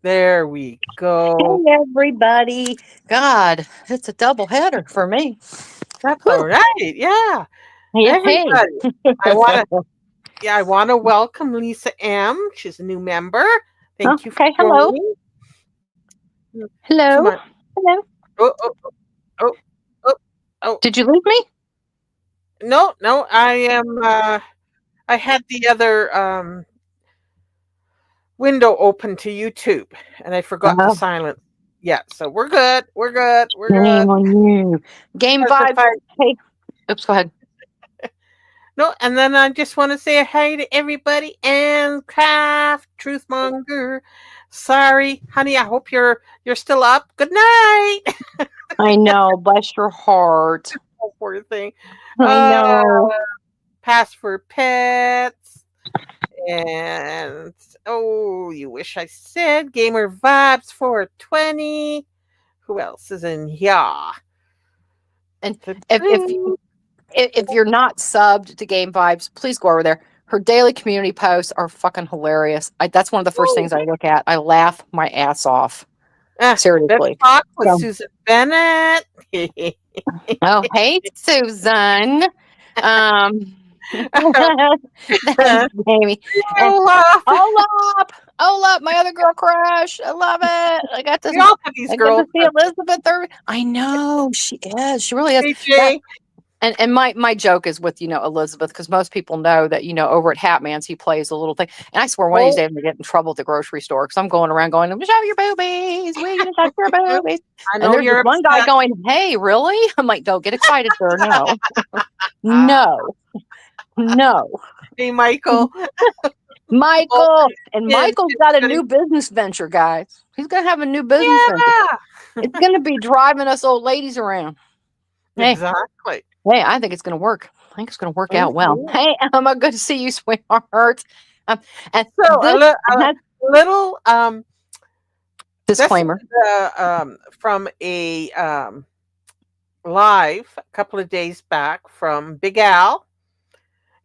There we go. Hey, everybody. God, it's a double header for me. That's all Whew. right. Yeah. Yeah, hey. Everybody. I want to I want to welcome Lisa M. She's a new member. Thank you for Okay, hello. joining. To Hello. my Hello. oh oh oh oh oh Did you lose me? no, I am I had the other window open to YouTube and I forgot to Oh, silence. Yeah, so we're good. We're good. We're shame good. on you. Game Because if vibes. I Hey. Oops, go ahead. no, and then I just want to say hi to everybody and Craft Truthmonger. Sorry, honey. I hope you're still up. Good night. I know. Bless your heart. Oh, poor thing. I Uh, know. Pass for pets and oh, you wish I said gamer vibes 420. Who else is in here? And if you're not subbed to Game Vibes, please go over there. Her daily community posts are fucking hilarious. That's one of the first Oh, things I look at. I laugh my ass off. let's Seriously. talk with So, Susan Bennett. oh, hey, Susan. Um, thanks, Jamie. And Olaf. Hola, my other girl crush. I love it. We all have these I get girl to see Elizabeth. I know she is. She really is. That AJ. and my joke is with Elizabeth, because most people know that over at Hatman's he plays a little thing, and I swear one of these Oh, days I'm gonna get in trouble at the grocery store because I'm going around going, show your boobies, we gonna touch your boobies, I and know there's this you're one guy upset. going, hey, really? I'm like, don't get excited, sir. No, no, no. Hey, Michael. Oh, Michael, and Jen, Michael's got a new business venture, guys. He's gonna have a new business venture. yeah, It's gonna be driving us old ladies around. Hey, exactly. hey, I think it's gonna work. I think it's gonna work out well. Mhm. Hey, Emma, good to see you, sweetheart. And So this a has little this disclaimer. from a live a couple of days back from Big Al,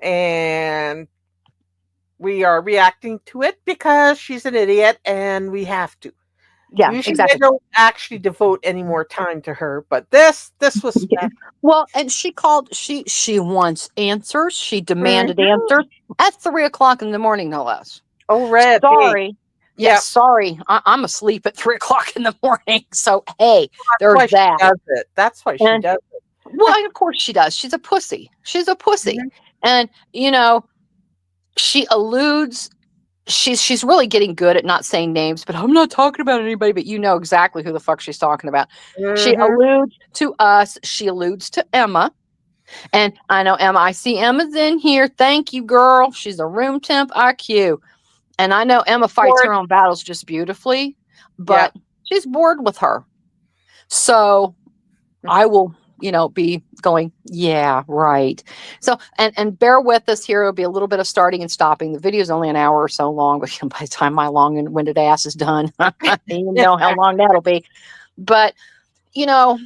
and we are reacting to it because she's an idiot and we have to. Yeah, Usually I exactly. don't actually devote any more time to her, but this was special. Well, and she called. She wants answers. She demanded Mhm. answers at 3 o'clock in the morning, no less. Oh, Red. Hey, Sorry. Yes, yeah, sorry. I'm asleep at 3 o'clock in the morning. So hey, that's there's why she that. does it. That's why she And does it. well, of course she does. She's a pussy. She's a pussy. Mhm. And she alludes. She's really getting good at not saying names, but I'm not talking about anybody, but you know exactly who the fuck she's talking about. She Mhm. alludes to us. She alludes to Emma. And I know Emma. I see Emma's in here. Thank you, girl. She's a room temp IQ. And I know Emma fights Or her own battles just beautifully, yeah. but she's bored with her. So I will, be going, yeah, right. So, and bear with us here. It'll be a little bit of starting and stopping. The video is only an hour or so long, but by the time my long and winded ass is done, you know how long that'll be. But, you know,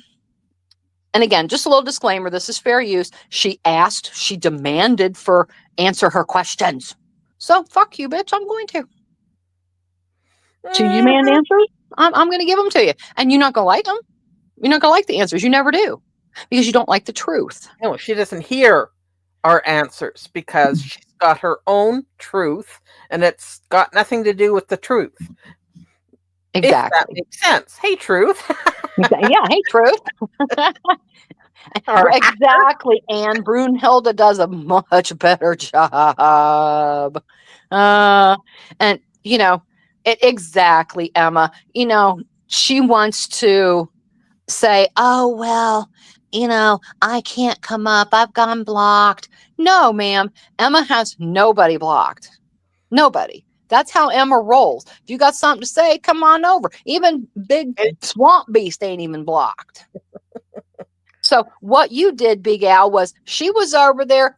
and again, just a little disclaimer, this is fair use. She asked, she demanded for answer her questions. So fuck you, bitch. I'm going to. So you demand Mhm. answers? I'm going to give them to you. And you're not going to like them. You're not going to like the answers. You never do because you don't like the truth. No, she doesn't hear our answers because she's got her own truth and it's got nothing to do with the truth. If that Exactly. makes sense. Hey, truth. Yeah. Hey, truth. Or Exactly. And Brunhilde does a much better job. And, exactly, Emma. She wants to say, oh, well, I can't come up. I've gone blocked. No, ma'am. Emma has nobody blocked. Nobody. That's how Emma rolls. If you got something to say, come on over. Even Big Swamp Beast ain't even blocked. So what you did, Big Al, was she was over there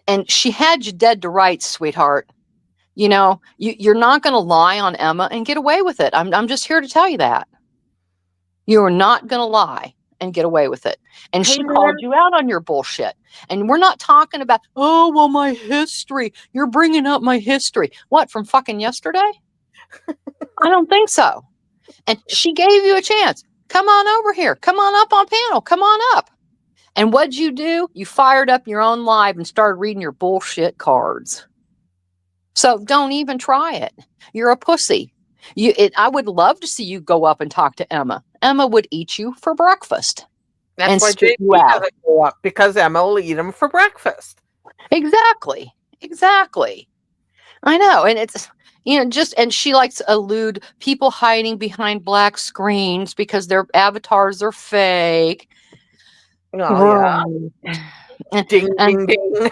and she had you dead to rights, sweetheart. You're not going to lie on Emma and get away with it. I'm just here to tell you that. You're not going to lie and get away with it. And hey she called man, you out on your bullshit. And we're not talking about, oh, well, my history. You're bringing up my history. What, from fucking yesterday? I don't think so. And she gave you a chance. Come on over here. Come on up on panel. Come on up. And what'd you do? You fired up your own live and started reading your bullshit cards. So don't even try it. You're a pussy. I would love to see you go up and talk to Emma. Emma would eat you for breakfast. That's And why spit JP you out. doesn't go up, because Emma will eat him for breakfast. Exactly. I know. And it's, and she likes to elude people hiding behind black screens because their avatars are fake. Oh, yeah. Ding, And ding, ding.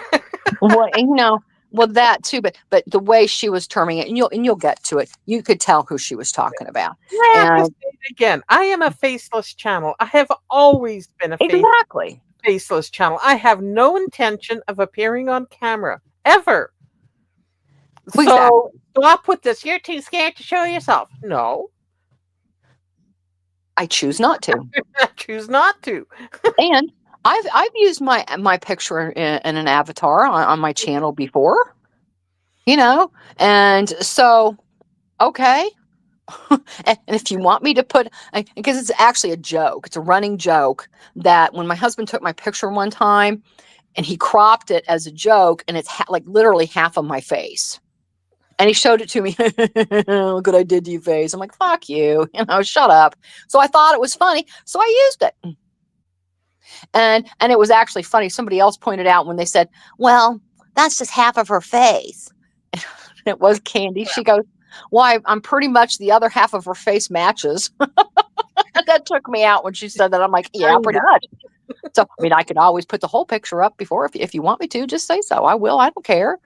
well, that too, but the way she was terming it, and you'll get to it, you could tell who she was talking about. I have to say it again. I am a faceless channel. I have always been a Exactly. faceless channel. I have no intention of appearing on camera ever. Exactly. So stop with this. You're too scared to show yourself. No, I choose not to. I choose not to. And I've used my picture in an avatar on my channel before, and so okay. And if you want me to put, because it's actually a joke, it's a running joke that when my husband took my picture one time and he cropped it as a joke, and it's like literally half of my face. And he showed it to me. Look what I did to your face. I'm like, fuck you, shut up. So I thought it was funny, so I used it. And it was actually funny. Somebody else pointed out when they said, well, that's just half of her face. It was Candy. She goes, well, I'm pretty much the other half of her face matches. That took me out when she said that. I'm like, yeah, pretty much. So, I mean, I can always put the whole picture up before if you want me to, just say so. I will. I don't care.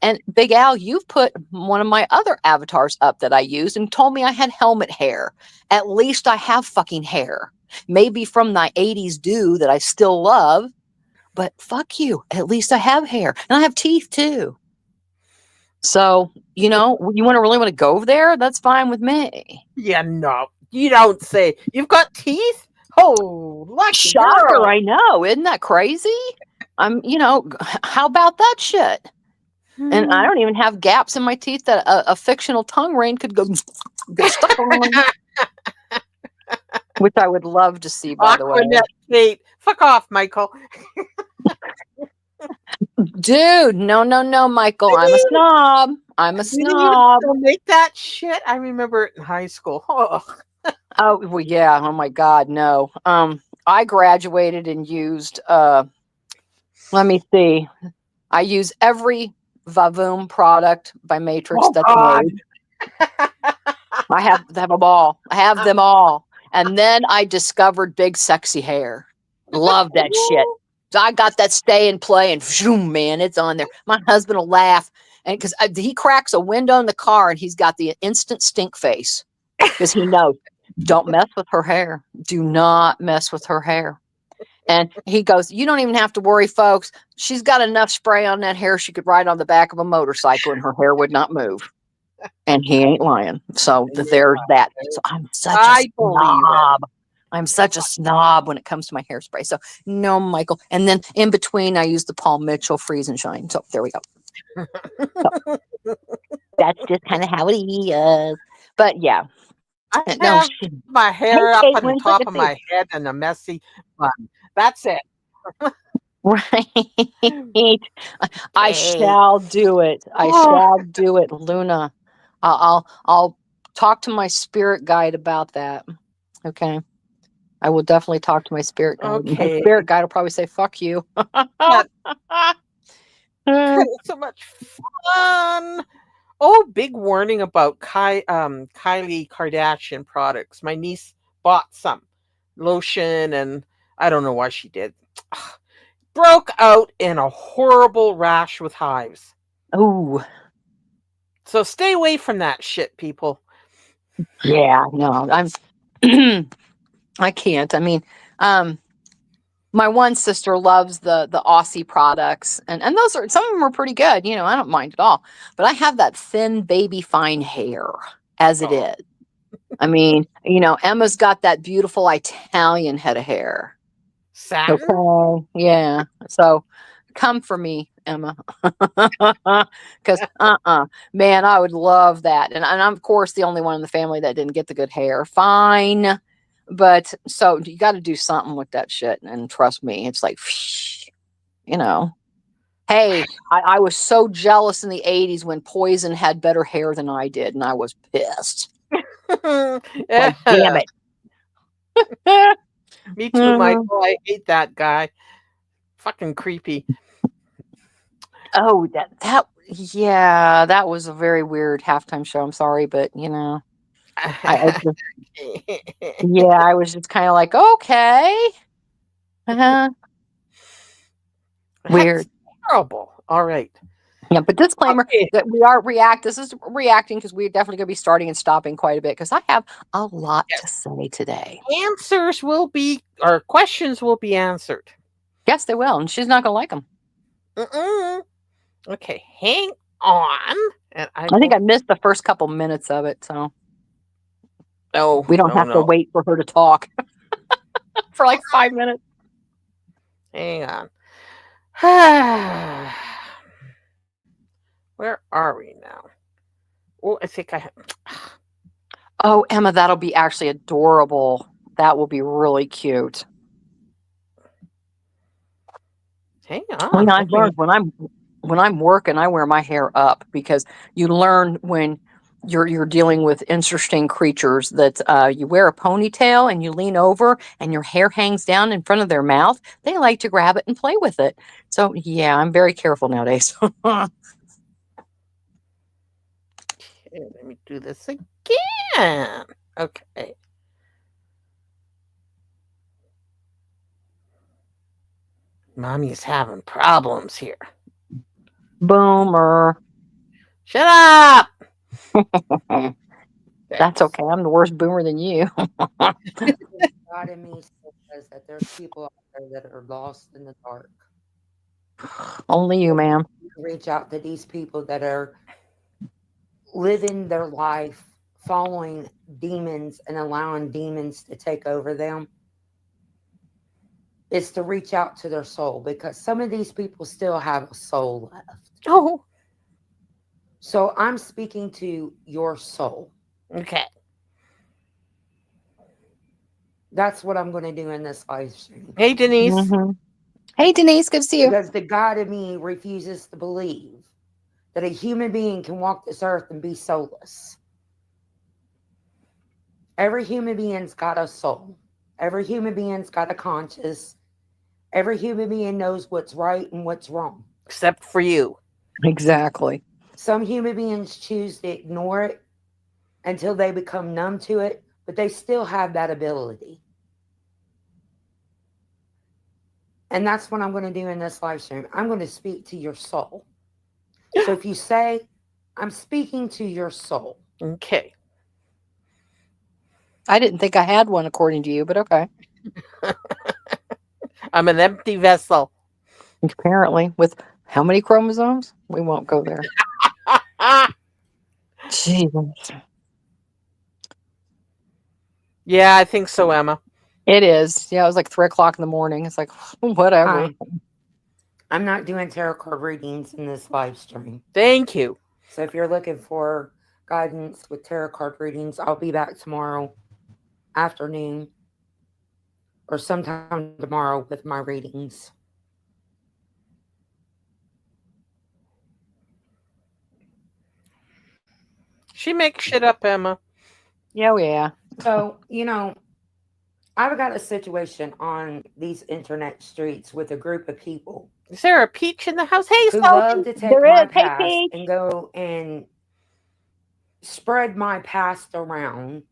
And Big Al, you've put one of my other avatars up that I used and told me I had helmet hair. At least I have fucking hair. Maybe from the 80s do that I still love, but fuck you. At least I have hair, and I have teeth too. So, you really want to go there? That's fine with me. Yeah, no, you don't say. You've got teeth? Oh, lucky Shocker, girl. I know. Isn't that crazy? How about that shit? And I don't even have gaps in my teeth that a fictional tongue ring could go get stuck on. Which I would love to see, by the way. Kate. Fuck off, Michael. Dude, no, Michael. I'm a snob. I'm a snob. Don't make that shit. I remember it in high school. Oh, well, yeah. Oh my God, no. I graduated and used let me see. I use every Vavoom product by Matrix that's made. I have them all. I have them all. And then I discovered Big Sexy Hair. Love that shit. So I got that stay and play, and shoom, man, it's on there. My husband will laugh, and because he cracks a window in the car, and he's got the instant stink face because he knows, don't mess with her hair. Do not mess with her hair. And he goes, you don't even have to worry, folks. She's got enough spray on that hair she could ride on the back of a motorcycle, and her hair would not move. And he ain't lying. So there's that. So I'm such a snob. I'm such a snob when it comes to my hairspray. So no, Michael. And then in between, I use the Paul Mitchell Freeze and Shine. So there we go. So, that's just kind of how it is. But yeah. I have my hair up on the top of my head and a messy bun. That's it. Right. I shall do it. I shall do it, Luna. I'll talk to my spirit guide about that. Okay. I will definitely talk to my spirit guide. Okay. My spirit guide will probably say, fuck you. So much fun. Oh, big warning about Kylie Kardashian products. My niece bought some lotion, and I don't know why she did. Broke out in a horrible rash with hives. Oh. So stay away from that shit, people. Yeah, no, I can't. I mean, my one sister loves the Aussie products, and those are, some of them are pretty good. I don't mind at all. But I have that thin baby fine hair as it is. I mean, Emma's got that beautiful Italian head of hair. Satin? Okay. Yeah. So come for me, Emma. Because man, I would love that. And I'm of course the only one in the family that didn't get the good hair. Fine. But so you got to do something with that shit. And trust me, it's like, you know, hey, I was so jealous in the 80s when Poison had better hair than I did. And I was pissed. Like, damn it. Me too, Michael. I hate that guy. Fucking creepy. Oh, yeah, that was a very weird halftime show. I'm sorry, but I just, yeah, I was just kind of like, okay, weird. That's terrible. All right. Yeah, but disclaimer Okay. that this is reacting because we're definitely going to be starting and stopping quite a bit because I have a lot to say today. Answers will be, or questions will be answered. Yes, they will, and she's not going to like them. Okay, hang on. And I think I missed the first couple minutes of it, so we don't have to wait for her to talk for like 5 minutes. Hang on. Where are we now? Oh, I think I have. Oh, Emma, that'll be actually adorable. That will be really cute. Hang on. I learned when I'm working, I wear my hair up because you learn when you're dealing with interesting creatures that you wear a ponytail and you lean over and your hair hangs down in front of their mouth. They like to grab it and play with it. So yeah, I'm very careful nowadays. Okay, let me do this again. Okay. Mommy's having problems here. Boomer. Shut up! That's okay. I'm the worst boomer than you. God in me says that there's people out there that are lost in the dark. Only you, ma'am. Reach out to these people that are living their life following demons and allowing demons to take over them. It's to reach out to their soul because some of these people still have a soul left. Oh. So I'm speaking to your soul. Okay. That's what I'm going to do in this live stream. Hey, Denise. Mm-hmm. Hey, Denise. Good to see you. Because the God in me refuses to believe that a human being can walk this earth and be soulless. Every human being's got a soul. Every human being's got a conscience. Every human being knows what's right and what's wrong. Except for you. Exactly. Some human beings choose to ignore it until they become numb to it, but they still have that ability. And that's what I'm going to do in this live stream. I'm going to speak to your soul. So if you say, I'm speaking to your soul. Okay. I didn't think I had one according to you, but okay. I'm an empty vessel. Apparently, with how many chromosomes? We won't go there. Jesus. Yeah, I think so, Emma. It is. Yeah, it was like 3:00 in the morning. It's like, whatever. I'm not doing tarot card readings in this live stream. Thank you. So if you're looking for guidance with tarot card readings, I'll be back tomorrow afternoon or sometime tomorrow with my readings. She makes shit up, Emma. Yeah. So, I've got a situation on these internet streets with a group of people. Is there a peach in the house? Hey, who Sophie. love to take my past and go and spread my past around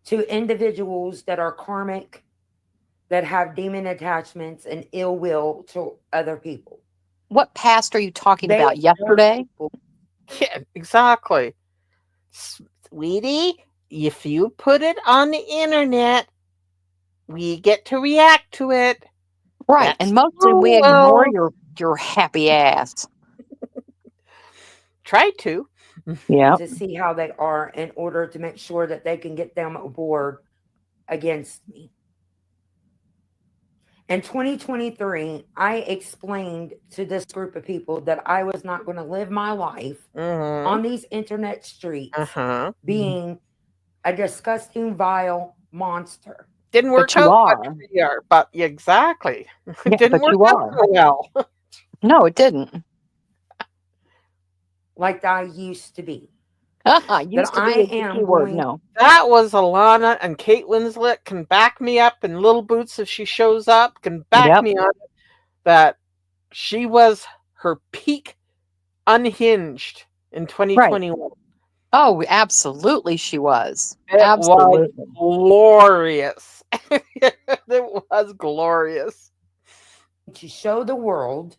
to individuals that are karmic, that have demon attachments and ill will to other people. What past are you talking about? Yesterday? Yeah, exactly. Sweetie, if you put it on the internet, we get to react to it. Right. And mostly we ignore your happy ass. Try to. Yeah. To see how they are in order to make sure that they can get them aboard against me. In 2023, I explained to this group of people that I was not going to live my life on these internet streets being a disgusting, vile monster. Didn't work you out are. much for you, but exactly. It Yeah, didn't but work you out are. so well. No, it didn't. Like I used to be. Used to I be a am key word. going- No. That was Alana, and Kate Winslet can back me up, and Little Boots, if she shows up, can back Yep. me on it, that she was her peak unhinged in 2021. Oh, absolutely, she was. It Absolutely. was glorious. It was glorious. to show the world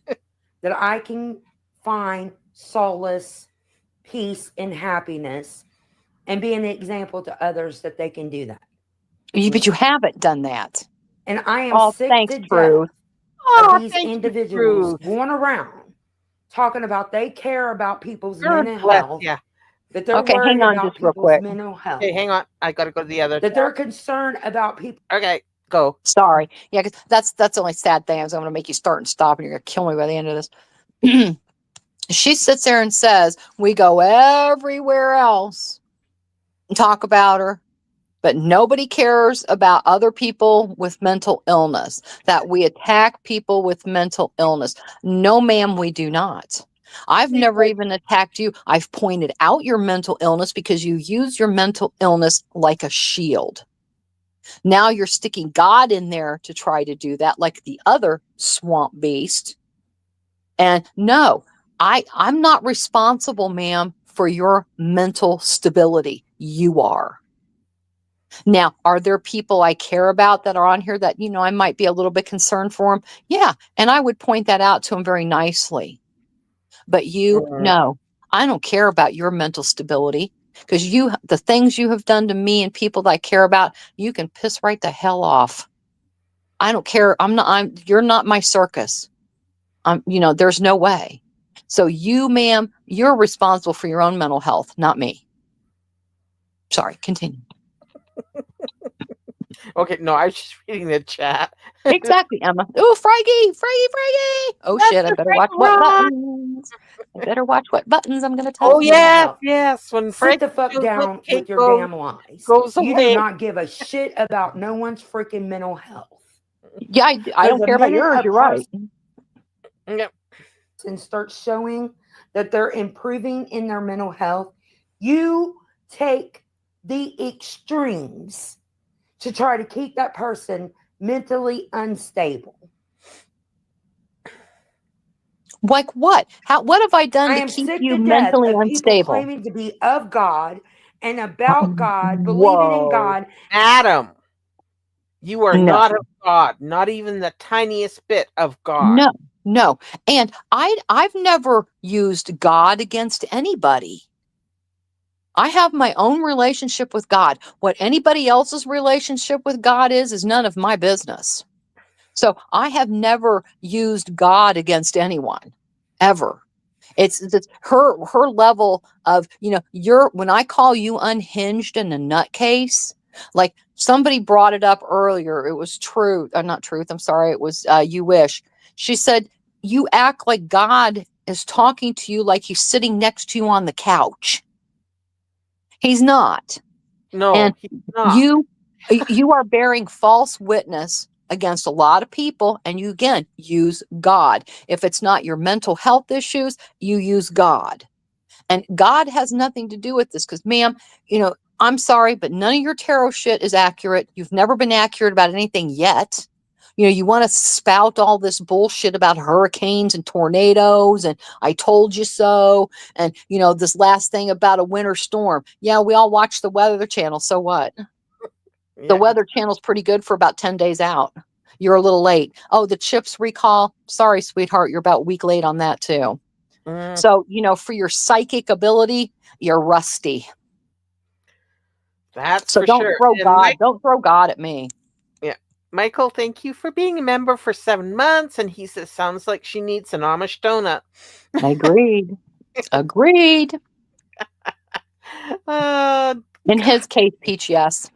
that I can find solace, peace, and happiness, and be an example to others that they can do that. But you haven't done that. And I am sick to death of these individuals going around talking about they care about people's mental health. Yeah. That they're Okay, worried hang on about just real people's quick. mental health. Okay, hang on. I got to go to the other. That they're concerned about people. Okay, go. Sorry. Yeah, because that's the only sad thing is I'm going to make you start and stop, and you're going to kill me by the end of this. She sits there and says, we go everywhere else and talk about her, but nobody cares about other people with mental illness, that we attack people with mental illness. No, ma'am, we do not. I've never even attacked you. I've pointed out your mental illness because you use your mental illness like a shield. Now you're sticking God in there to try to do that, like the other swamp beast. And no, I'm not responsible, ma'am, for your mental stability. You are. Now, are there people I care about that are on here that, I might be a little bit concerned for them? Yeah. And I would point that out to them very nicely. But no, I don't care about your mental stability because the things you have done to me and people that I care about, you can piss right the hell off. I don't care. You're not my circus. There's no way. So you, ma'am, you're responsible for your own mental health, not me. Sorry, continue. Okay, no, I was just reading the chat. Exactly, Emma. Oh, Fraggy. Oh, shit, I better watch what buttons. I better watch what buttons I'm going to tell you. Yes. When Sit the fuck down with your damn lies. You do not give a shit about no one's freaking mental health. Yeah, I don't care about yours. You're right. Yep. And start showing that they're improving in their mental health. You take the extremes to try to keep that person mentally unstable. Like what? What have I done to keep you mentally unstable? Claiming to be of God and about God, believing in God. Adam, you are not of God, not even the tiniest bit of God. No. And I've never used God against anybody. I have my own relationship with God. What anybody else's relationship with God is none of my business. So I have never used God against anyone, ever. It's her level of, when I call you unhinged and a nutcase, like somebody brought it up earlier. It was not truth. I'm sorry. It was You Wish. She said, you act like God is talking to you like he's sitting next to you on the couch. He's not. No, and he's not. You are bearing false witness against a lot of people, and you again use God. If it's not your mental health issues, you use God. And God has nothing to do with this because, ma'am, I'm sorry, but none of your tarot shit is accurate. You've never been accurate about anything yet. You want to spout all this bullshit about hurricanes and tornadoes and I told you so. And, this last thing about a winter storm. Yeah, we all watch the Weather Channel. So what? Yeah. The Weather Channel's pretty good for about 10 days out. You're a little late. Oh, the chips recall. Sorry, sweetheart. You're about a week late on that too. So, for your psychic ability, you're rusty. That's so for don't sure. Throw God. Don't throw God at me. Yeah. Michael, thank you for being a member for 7 months. And he says, sounds like she needs an Amish donut. Agreed. Agreed. In his case, Peach, yes.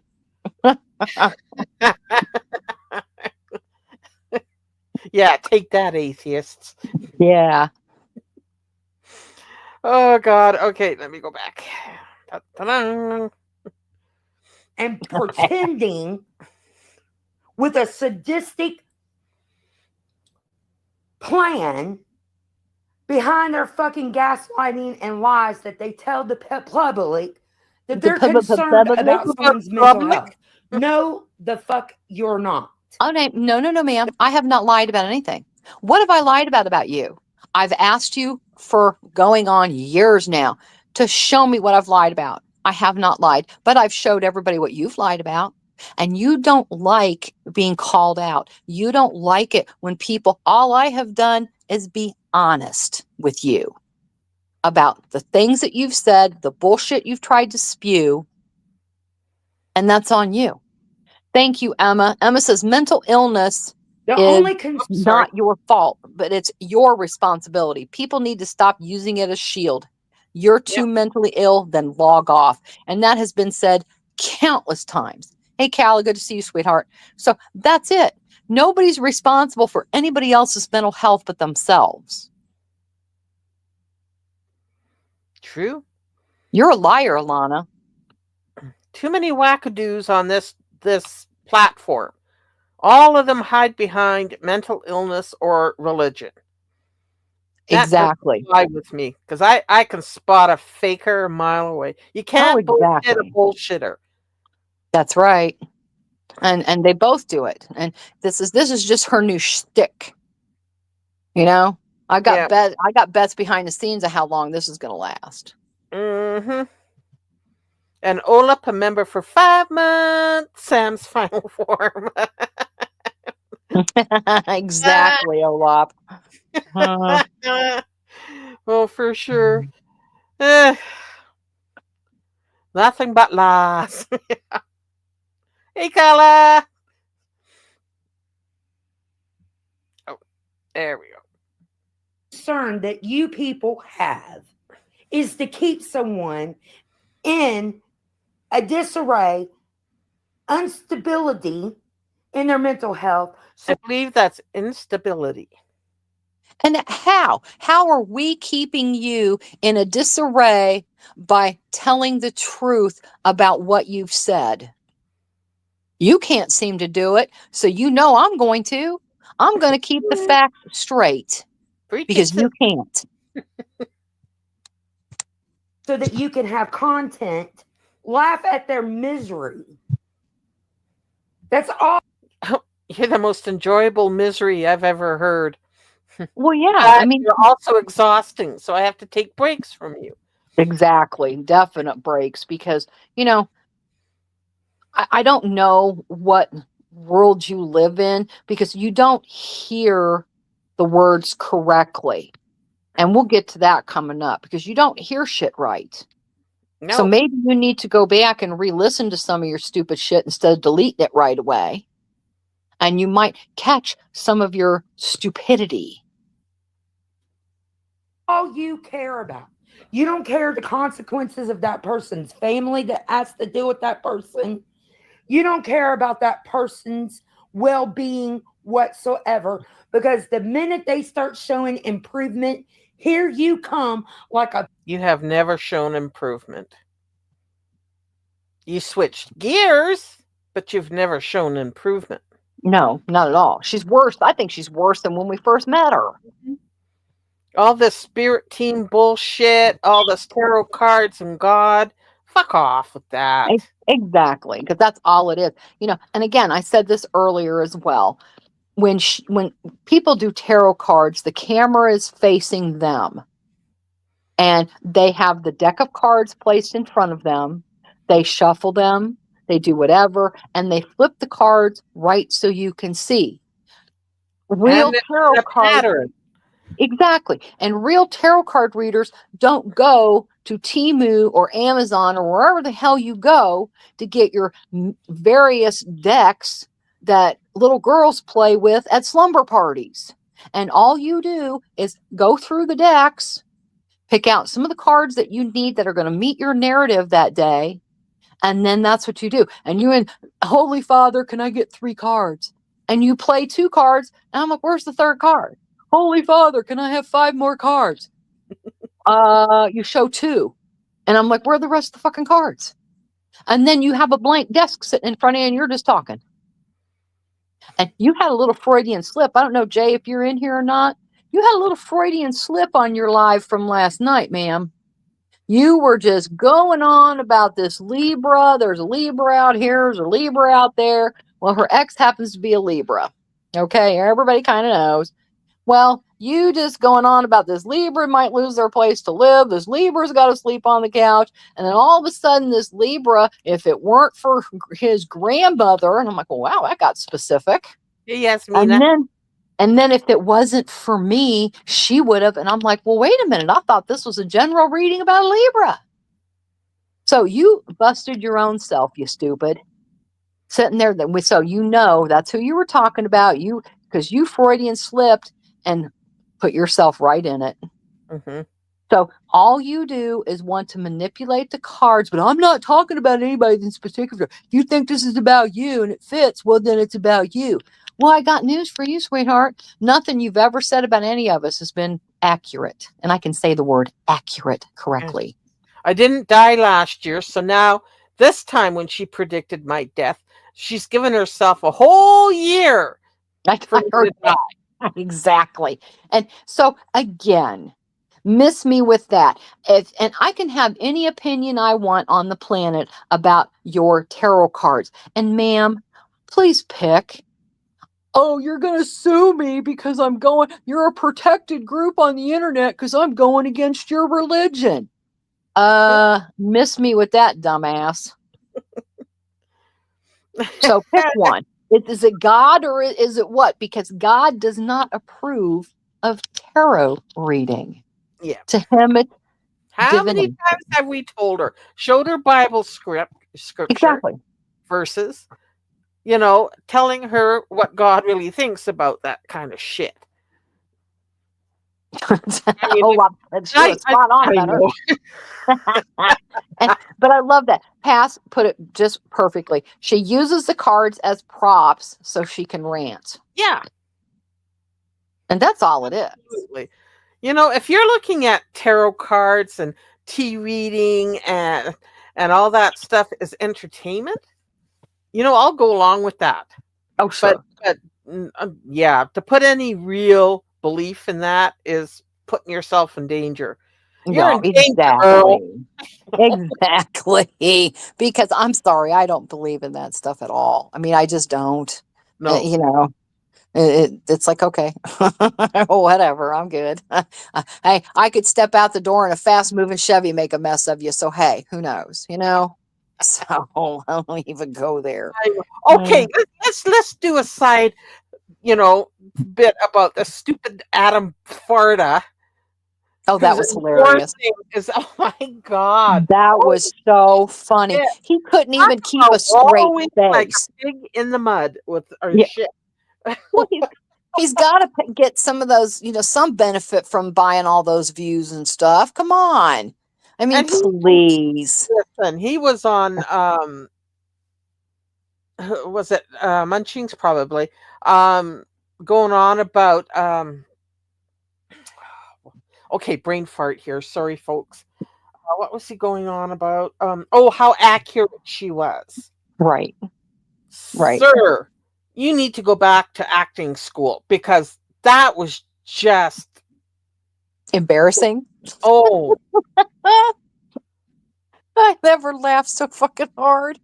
Yeah, take that, atheists. Yeah. Oh God. Okay, let me go back. Ta-da. And pretending with a sadistic plan behind their fucking gaslighting and lies that they tell the public that they're concerned about someone's mental health. No, the fuck you're not. Oh, no, ma'am. I have not lied about anything. What have I lied about you? I've asked you for going on years now to show me what I've lied about. I have not lied, but I've showed everybody what you've lied about. And you don't like being called out. You don't like it when people, all I have done is be honest with you about the things that you've said, the bullshit you've tried to spew, and that's on you. Thank you, Emma. Emma says mental illness is not your fault, but it's your responsibility. People need to stop using it as shield. You're too mentally ill, then log off. And that has been said countless times. Hey, Callie, good to see you, sweetheart. So that's it. Nobody's responsible for anybody else's mental health but themselves. True. You're a liar, Alana. Too many wackadoos on this platform. All of them hide behind mental illness or religion. Exactly. Lie with me, because I can spot a faker a mile away. You can't bullshit a bullshitter. That's right. And they both do it. And this is just her new shtick. You know? I got bets behind the scenes of how long this is gonna last. Mm-hmm. And Olap, a member for 5 months, Sam's final form. Exactly, Olap. Well, for sure. Nothing but lies. Hey, Carla. Oh, there we go. Concern that you people have is to keep someone in a disarray, instability in their mental health. So I believe that's instability. And how? How are we keeping you in a disarray by telling the truth about what you've said? You can't seem to do it, so you know I'm going to. I'm going to keep the facts straight because you can't. So that you can have content, laugh at their misery. That's all. Oh, you're the most enjoyable misery I've ever heard. Well, yeah. I mean, you're also exhausting, so I have to take breaks from you. Exactly. Definite breaks because, you know, I don't know what world you live in because you don't hear the words correctly. And we'll get to that coming up because you don't hear shit right. No. So maybe you need to go back and re-listen to some of your stupid shit instead of deleting it right away. And you might catch some of your stupidity. All you care about. You don't care the consequences of that person's family that has to deal with that person. You don't care about that person's well-being whatsoever, because the minute they start showing improvement, here you come like a... You have never shown improvement. You switched gears, but you've never shown improvement. No, not at all. She's worse. I think she's worse than when we first met her. All this spirit team bullshit, all this tarot cards and God. Fuck off with that. Exactly, because that's all it is. You know, and again, I said this earlier as well. When people do tarot cards, the camera is facing them. And they have the deck of cards placed in front of them. They shuffle them. They do whatever. And they flip the cards right so you can see. Real tarot cards. Exactly. And real tarot card readers don't go to Temu or Amazon or wherever the hell you go to get your various decks that little girls play with at slumber parties. And all you do is go through the decks, pick out some of the cards that you need that are going to meet your narrative that day. And then that's what you do. And you and Holy Father, can I get 3 cards? and you play 2 cards, and I'm like, where's the 3rd card? Holy Father, can I have 5 more cards? You show 2. And I'm like, where are the rest of the fucking cards? And then you have a blank desk sitting in front of you and you're just talking. And you had a little Freudian slip. I don't know, Jay, if you're in here or not. You had a little Freudian slip on your live from last night, ma'am. You were just going on about this Libra. There's a Libra out here. There's a Libra out there. Well, her ex happens to be a Libra. Okay, everybody kind of knows. Well, you just going on about this Libra might lose their place to live. This Libra's got to sleep on the couch. And then all of a sudden, this Libra, if it weren't for his grandmother, and I'm like, well, wow, that got specific. Yes, Mina. And then if it wasn't for me, she would have. And I'm like, well, wait a minute. I thought this was a general reading about Libra. So you busted your own self, you stupid. Sitting there. So you know that's who you were talking about. You, because you Freudian slipped and put yourself right in it. Mm-hmm. So all you do is want to manipulate the cards, but I'm not talking about anybody in particular. If you think this is about you and it fits, well, then it's about you. Well, I got news for you, sweetheart. Nothing you've ever said about any of us has been accurate. And I can say the word accurate correctly. I didn't die last year, so now this time when she predicted my death, she's given herself a whole year. I heard that. Exactly. And so again, miss me with that. And I can have any opinion I want on the planet about your tarot cards. And ma'am, please pick. Oh, you're going to sue me because you're a protected group on the internet because I'm going against your religion. Miss me with that, dumbass. So pick one. Is it God or is it what? Because God does not approve of tarot reading. Yeah. To him, it's how many times have we told her? Showed her Bible scripture. Exactly. Versus, telling her what God really thinks about that kind of shit. I mean, spot on about her. But I love that. Pass put it just perfectly. She uses the cards as props so she can rant. Yeah. And that's all it is. Absolutely. If you're looking at tarot cards and tea reading and all that stuff as entertainment, I'll go along with that. Oh, sure. But yeah, to put any real belief in that is putting yourself in danger. You're in danger, Exactly. Because I'm sorry, I don't believe in that stuff at all. I mean, I just don't. No. It's like, okay, whatever, I'm good. Hey, I could step out the door in a fast moving Chevy, make a mess of you. So, hey, who knows, So I don't even go there. Okay, let's do a side, bit about the stupid Adam Farda. Oh, that was hilarious. Oh my God. That was so funny. Yeah. He couldn't even keep a straight face. Like a pig in the mud with our shit. Well, he's got to get some of those, some benefit from buying all those views and stuff. Come on. I mean, please. Listen, he was on, was it Munchings? Probably. Going on about, okay, brain fart here. Sorry, folks. What was he going on about? How accurate she was. Right. Sir, you need to go back to acting school because that was just embarrassing. Oh. I never laughed so fucking hard.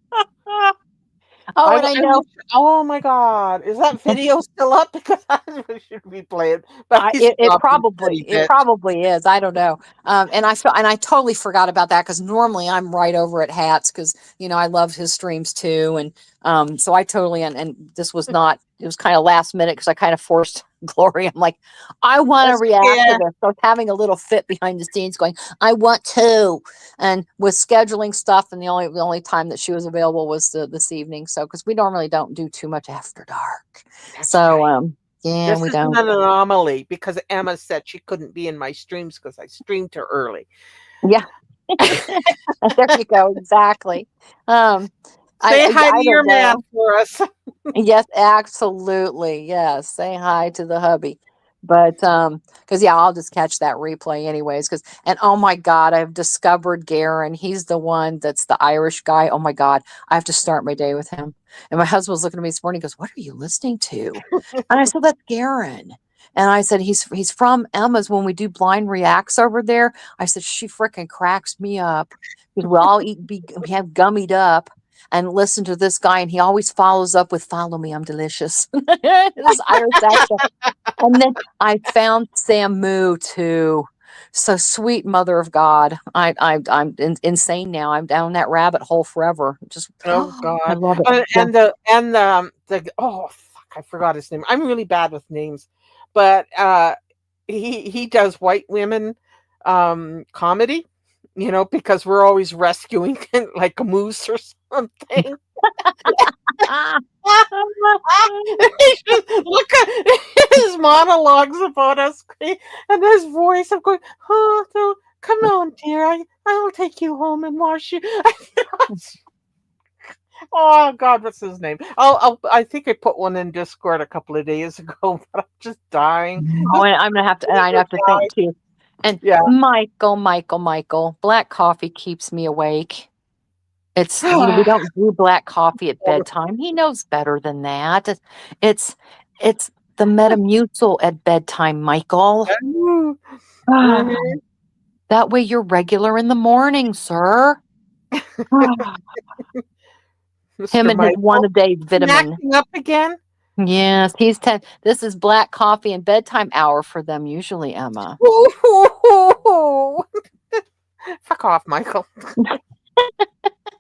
I know. Oh my God, is that video still up? Because I should be playing. But it probably is. I don't know. And I totally forgot about that because normally I'm right over at Hats because I love his streams too, and so I totally and this was not. It was kind of last minute because I kind of forced Glory. I'm like, I want to react to this. So I was having a little fit behind the scenes going, I want to. And with scheduling stuff, and the only time that she was available was this evening. So, because we normally don't do too much after dark. That's right. Yeah, we don't. This is an anomaly because Emma said she couldn't be in my streams because I streamed her early. Yeah. There you go. Exactly. Say hi to I your don't man know. for us. Yes, absolutely. Yes. Say hi to the hubby. But because yeah, I'll just catch that replay anyways. And oh my God, I've discovered Garen. He's the one that's the Irish guy. Oh my God, I have to start my day with him. And my husband was looking at me this morning, he goes, "What are you listening to?" And I said, "That's Garen." And I said, he's from Emma's when we do blind reacts over there. I said, she freaking cracks me up. Because we all we have gummied up and listen to this guy, and he always follows up with "Follow me, I'm delicious." This Irish accent. And then I found Samu too. So sweet mother of God. I'm insane now. I'm down that rabbit hole forever. Just Oh I God. love it. And Yeah. the oh fuck, I forgot his name. I'm really bad with names. But he does white women comedy, because we're always rescuing like a moose or something. Look at his monologues about us, and his voice of going, "Oh, no, come on, dear, I'll take you home and wash you." Oh God, what's his name? I think I put one in Discord a couple of days ago, but I'm just dying. Oh, and I'm gonna have to, and I have to think too. And Yeah. Michael, black coffee keeps me awake. It's we don't do black coffee at bedtime. He knows better than that. It's the Metamucil at bedtime, Michael. Ooh. That way you're regular in the morning, sir. Him Mr. and his one a Michael. day vitamin. Acting up again? Yes, he's 10. This is black coffee and bedtime hour for them usually, Emma. Fuck off, Michael.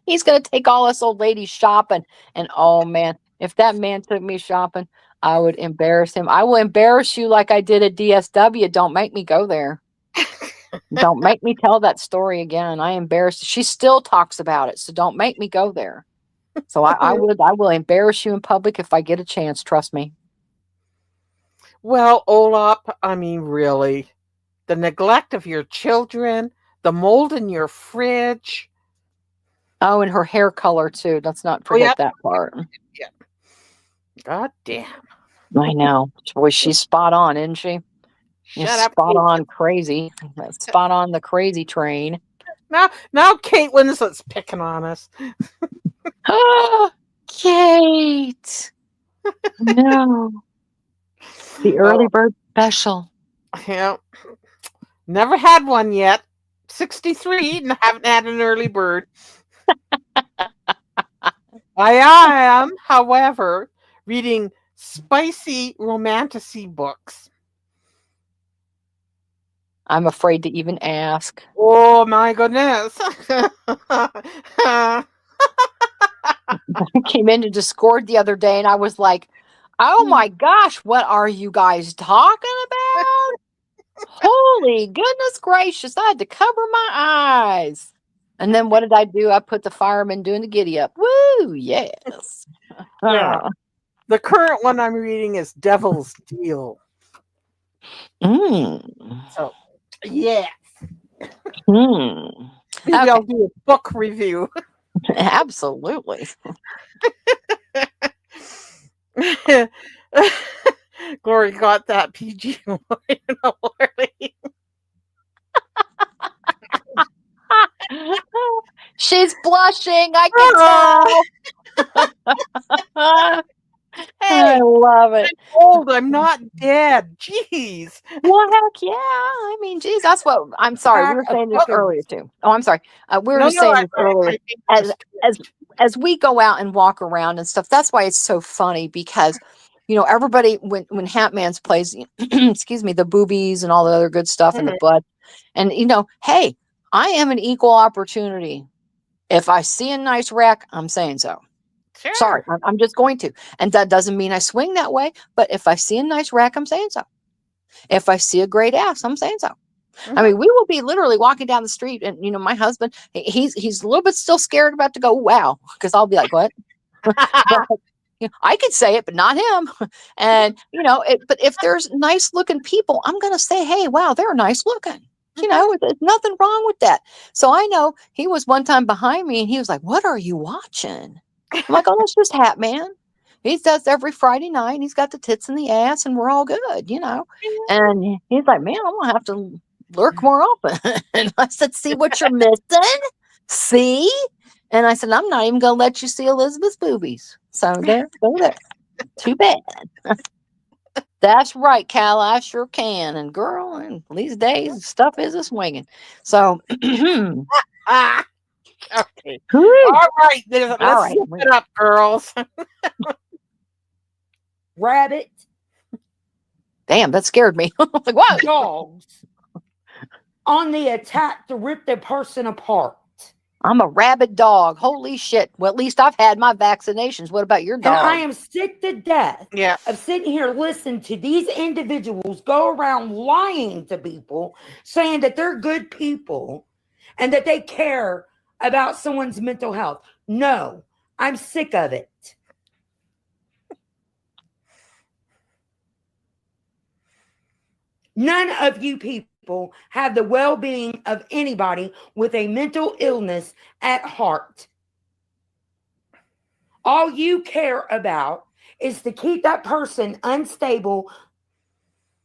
He's gonna take all us old ladies shopping. And oh man, if that man took me shopping, I would embarrass him. I will embarrass you like I did at DSW. Don't make me go there. Don't make me tell that story again. I embarrassed. She still talks about it, so don't make me go there. So I will embarrass you in public if I get a chance. Trust me. Well, Olap, I mean, really, the neglect of your children, the mold in your fridge. Oh, and her hair color too. Let's not forget that part. Yeah. God damn. I know. Boy, she's spot on, isn't she? Shut up. Spot on crazy. Spot on the crazy train. Now Kate Winslet's picking on us. Kate. No. The early bird special. Yeah. Never had one yet. 63 and haven't had an early bird. I am, however, reading spicy romantasy books. I'm afraid to even ask. Oh my goodness. I came into Discord the other day and I was like, oh my gosh, what are you guys talking about? Holy goodness gracious, I had to cover my eyes. And then what did I do? I put the fireman doing the giddy up. Woo, yes. Yeah. The current one I'm reading is Devil's Deal. So, yes. Maybe I'll do a book review. Absolutely. Glory got that PG already. She's blushing. I can tell. Hey, I love it. I'm old. I'm not dead. Jeez. Well, heck yeah. I mean, geez, that's what I'm sorry. We were saying this earlier too. Oh, I'm sorry. We were just saying this earlier. As we go out and walk around and stuff, that's why it's so funny because everybody when Hatman's plays, excuse me, the boobies and all the other good stuff and the butt. And hey, I am an equal opportunity. If I see a nice rack, I'm saying so. Sure. Sorry, I'm just going to. And that doesn't mean I swing that way. But if I see a nice rack, I'm saying so. If I see a great ass, I'm saying so. I mean, we will be literally walking down the street and, my husband, he's a little bit still scared about to go, wow, because I'll be like, what? But, I could say it, but not him. And, but if there's nice looking people, I'm going to say, hey, wow, they're nice looking. There's nothing wrong with that. So I know he was one time behind me and he was like, what are you watching? I'm like, oh, that's just Hat Man. He does every Friday night. And he's got the tits and the ass, and we're all good, you know. And he's like, man, I'm gonna have to lurk more often. And I said, see what you're missing? See? And I said, I'm not even gonna let you see Elizabeth's boobies. So there, go there. Too bad. That's right, Cal. I sure can. And girl, and these days stuff is a swinging. So Ah, okay. whew. All right. Let's right. zip it up, girls. Rabbit, Damn, that scared me. Like, whoa. dogs on the attack to rip the person apart. I'm a rabid dog. Holy shit. Well, at least I've had my vaccinations. What about your And dog? I am sick to death Yeah. of sitting here listening to these individuals go around lying to people, saying that they're good people and that they care about someone's mental health. No, I'm sick of it. None of you people have the well-being of anybody with a mental illness at heart. All you care about is to keep that person unstable,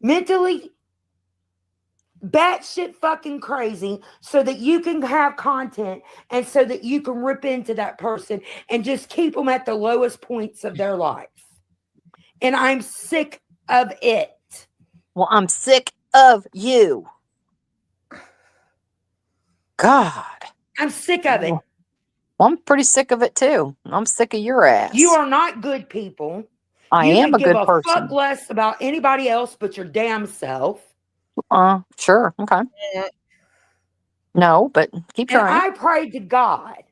mentally batshit fucking crazy, so that you can have content and so that you can rip into that person and just keep them at the lowest points of their life. And I'm sick of it. Well, I'm sick of you. God. I'm sick of it. Well, I'm pretty sick of it too. I'm sick of your ass. You are not good people. I You am could a good give person. fuck less about anybody else but your damn self. Sure. Okay. No, but keep And trying. I pray to God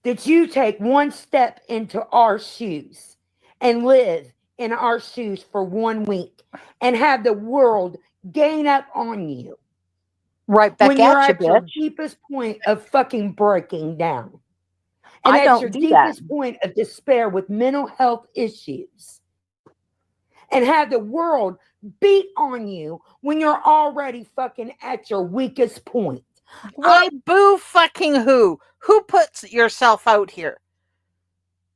that you take one step into our shoes and live in our shoes for 1 week and have the world gain up on you Right back when you're at you, at your bitch. deepest point of fucking breaking down. And I at don't your do that. deepest point of despair with mental health issues. And have the world beat on you when you're already fucking at your weakest point. Why boo fucking who? Who puts yourself out here?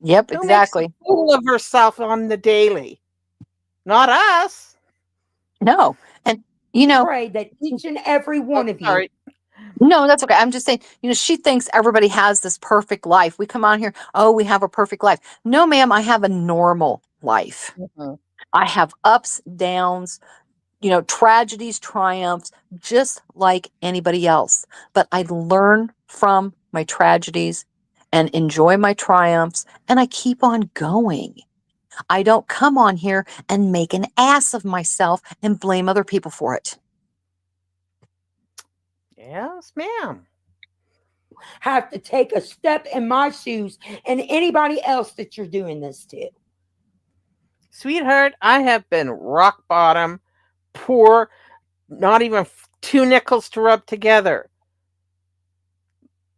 Yep, Who exactly. makes a fool of herself on the daily? Not us. No. And you know, Pray that each and every one of you. Sorry. no, that's okay. I'm just saying, she thinks everybody has this perfect life. We come on here, oh, we have a perfect life. No, ma'am, I have a normal life. Mhm. I have ups, downs, tragedies, triumphs, just like anybody else. But I learn from my tragedies and enjoy my triumphs, and I keep on going. I don't come on here and make an ass of myself and blame other people for it. Yes, ma'am. Have to take a step in my shoes and anybody else that you're doing this to. Sweetheart, I have been rock bottom, poor, not even 2 nickels to rub together.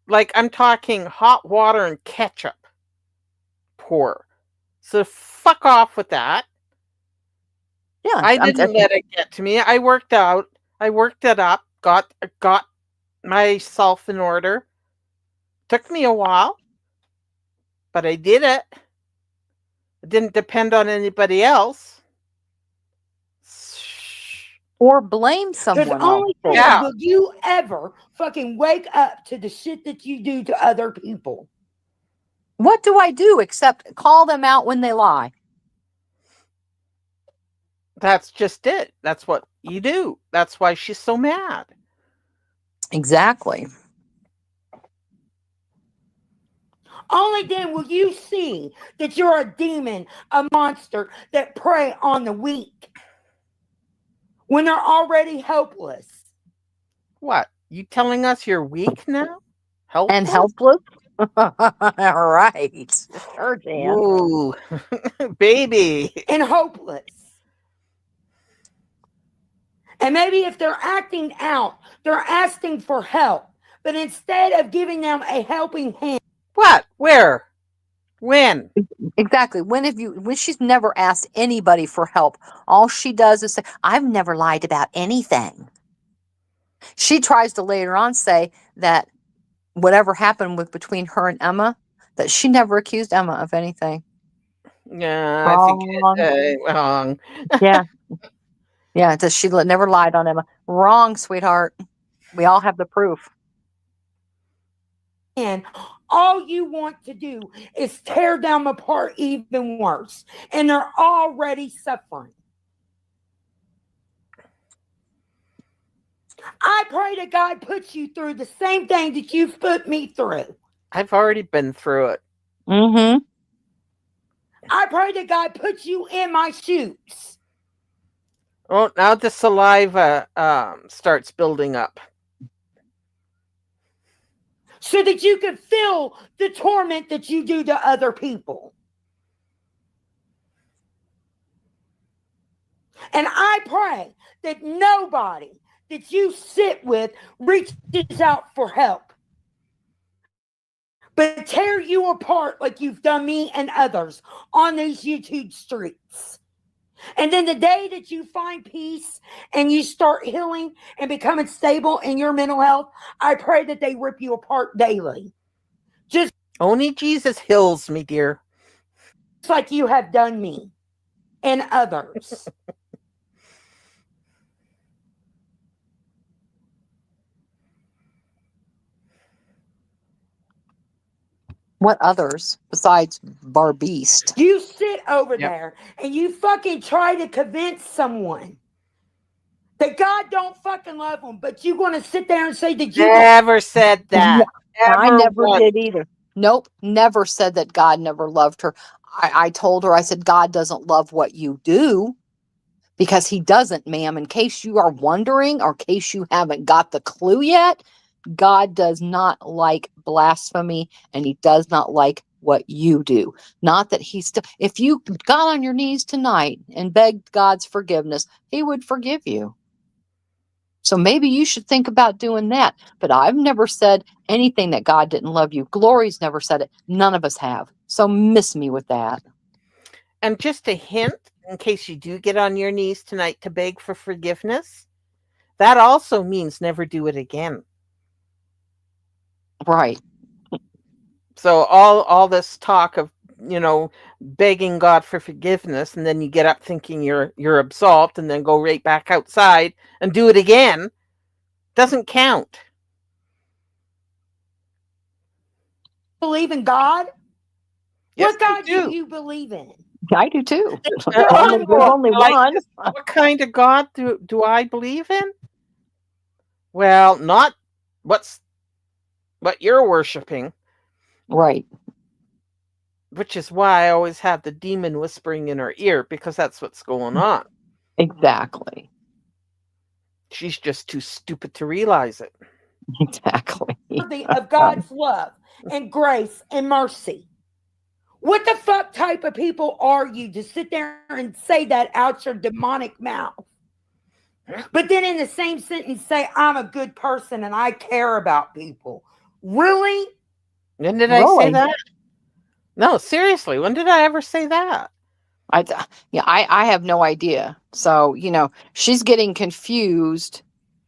Like, I'm talking hot water and ketchup. Poor. So fuck off with that. Yeah, I didn't let it get to me. I worked out. I worked it up. Got myself in order. Took me a while, but I did it. It didn't depend on anybody else. or blame Because someone only else. time will you ever fucking wake up to the shit that you do to other people. What do I do except call them out when they lie? That's just it. That's what you do. That's why she's so mad. Exactly. Only then will you see that you're a demon, a monster that prey on the weak when they're already helpless. What? You telling us you're weak now? Helpless? And helpless? All right. Sure, Jan. Ooh, baby. And hopeless. And maybe if they're acting out, they're asking for help. But instead of giving them a helping hand. What? Where? When? Exactly. When she's never asked anybody for help, all she does is say, I've never lied about anything. She tries to later on say that whatever happened between her and Emma, that she never accused Emma of anything. Yeah, I think wrong. Yeah. Yeah, that she never lied on Emma. Wrong, sweetheart. We all have the proof. And all you want to do is tear them apart even worse. And they're already suffering. I pray that God puts you through the same thing that you've put me through. I've already been through it. Mm-hmm. I pray that God puts you in my shoes. Oh, now the saliva starts building up. So that you can feel the torment that you do to other people. And I pray that nobody that you sit with reaches out for help, but tear you apart like you've done me and others on these YouTube streets. And then the day that you find peace and you start healing and becoming stable in your mental health, I pray that they rip you apart daily. Just only Jesus heals me, dear. Like you have done me and others. What others besides Barbeast? You sit over there and you fucking try to convince someone that God don't fucking love them, but you're going to sit there and say that you never said that. I never did either. Nope, never said that God never loved her. I told her, I said, God doesn't love what you do, because he doesn't, ma'am. In case you are wondering, or in case you haven't got the clue yet, God does not like blasphemy, and he does not like what you do. Not that he's still, if you got on your knees tonight and begged God's forgiveness, he would forgive you. So maybe you should think about doing that. But I've never said anything that God didn't love you. Glory's never said it. None of us have. So miss me with that. And just a hint, in case you do get on your knees tonight to beg for forgiveness, that also means never do it again. Right. So all this talk of, begging God for forgiveness, and then you get up thinking you're absolved, and then go right back outside and do it again, doesn't count. Believe in God? Yes, what God do you believe in? I do too. There's only one. What kind of God do I believe in? Well, not what you're worshiping. Right. Which is why I always have the demon whispering in her ear, because that's what's going on. Exactly. She's just too stupid to realize it. Exactly. Worthy of God's love and grace and mercy. What the fuck type of people are you to sit there and say that out your demonic mouth? But then in the same sentence say, I'm a good person and I care about people. Really? When did I say that? No, seriously. When did I ever say that? I have no idea. So, she's getting confused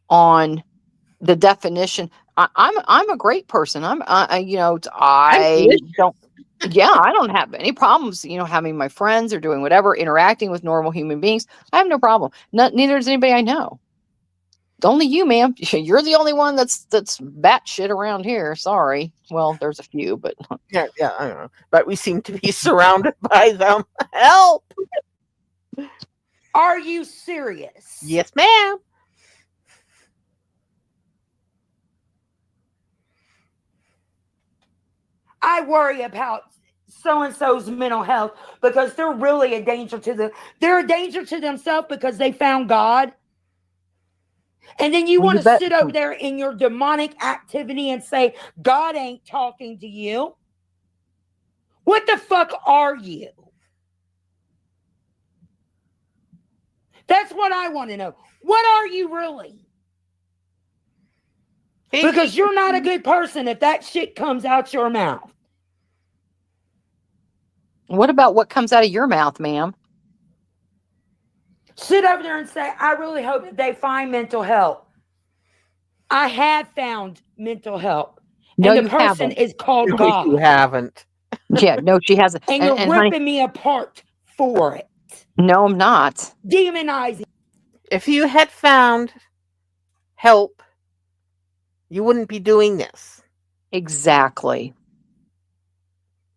on the definition. I'm a great person. I don't have any problems, having my friends or doing whatever, interacting with normal human beings. I have no problem. Neither does anybody I know. Only you, ma'am. You're the only one that's batshit around here. Sorry. Well, there's a few, but yeah, I don't know. But we seem to be surrounded by them. Help! Are you serious? Yes, ma'am. I worry about so-and-so's mental health because they're really a danger to them. They're a danger to themselves because they found God. And then you want to sit over there in your demonic activity and say, God ain't talking to you. What the fuck are you? That's what I want to know. What are you really? Because you're not a good person if that shit comes out your mouth. What about what comes out of your mouth, ma'am? Sit over there and say, I really hope that they find mental help. I have found mental help. No, and the person is called God. You haven't. Yeah, no, she hasn't. And you're And honey, ripping me apart for it. no, I'm not. Demonizing. If you had found help, you wouldn't be doing this. Exactly.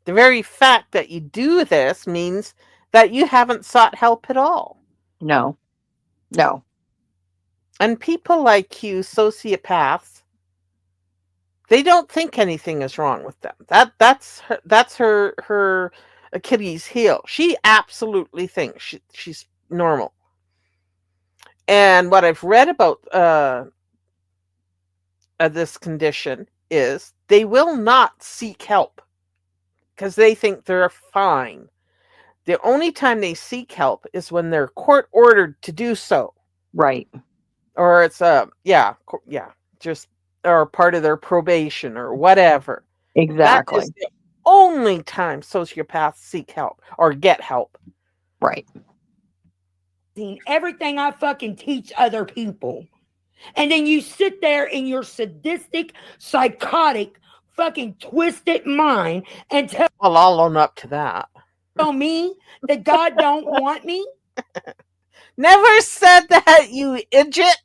The very fact that you do this means that you haven't sought help at all. No. No. And people like you, sociopaths, they don't think anything is wrong with them. That's her Achilles heel. She absolutely thinks she's normal. And what I've read about this condition is they will not seek help because they think they're fine. The only time they seek help is when they're court ordered to do so. Right. Or it's just or part of their probation or whatever. Exactly. That is the only time sociopaths seek help or get help. Right. Everything I fucking teach other people. And then you sit there in your sadistic, psychotic, fucking twisted mind and tell Well, I'll own up to that. me that God don't want me. Never said that, you idiot.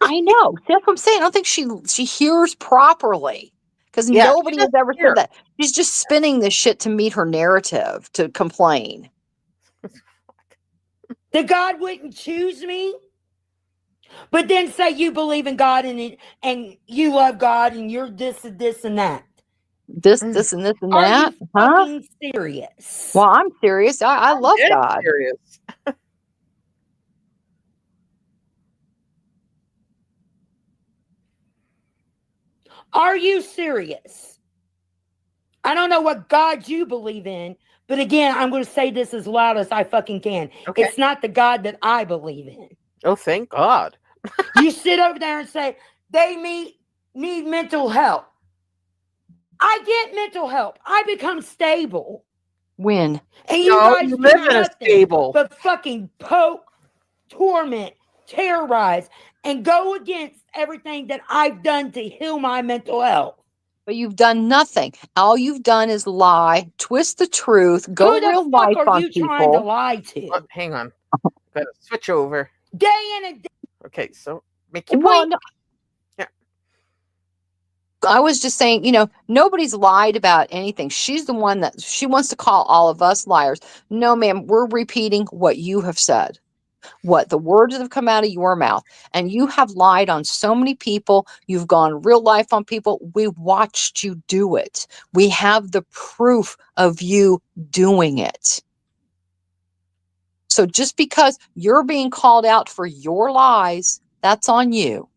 I know. That's what I'm saying. I don't think she hears properly because Yeah, nobody has ever said that. She's just spinning this shit to meet her narrative, to complain. That God wouldn't choose me, but then say you believe in God and you love God and you're this and this and that. This and this and Are that. you fucking serious? Well, I'm serious. I love God. Serious. Are you serious? I don't know what God you believe in, but again, I'm going to say this as loud as I fucking can. Okay. It's not the God that I believe in. Oh, thank God. You sit over there and say, they need mental help. I get mental help. I become stable. When? And you guys you do live in a nothing stable. but fucking poke, torment, terrorize, and go against everything that I've done to heal my mental health. But you've done nothing. All you've done is lie, twist the truth, go Who the real fuck life are on you people. trying to lie to? Oh, hang on. Gotta switch over. Day in and day. Okay, so make your Well, point. no, Yeah. I was just saying, nobody's lied about anything. She's the one that she wants to call all of us liars. No, ma'am, we're repeating what you have said, what the words that have come out of your mouth. And you have lied on so many people. You've gone real life on people. We watched you do it. We have the proof of you doing it. So just because you're being called out for your lies, that's on you.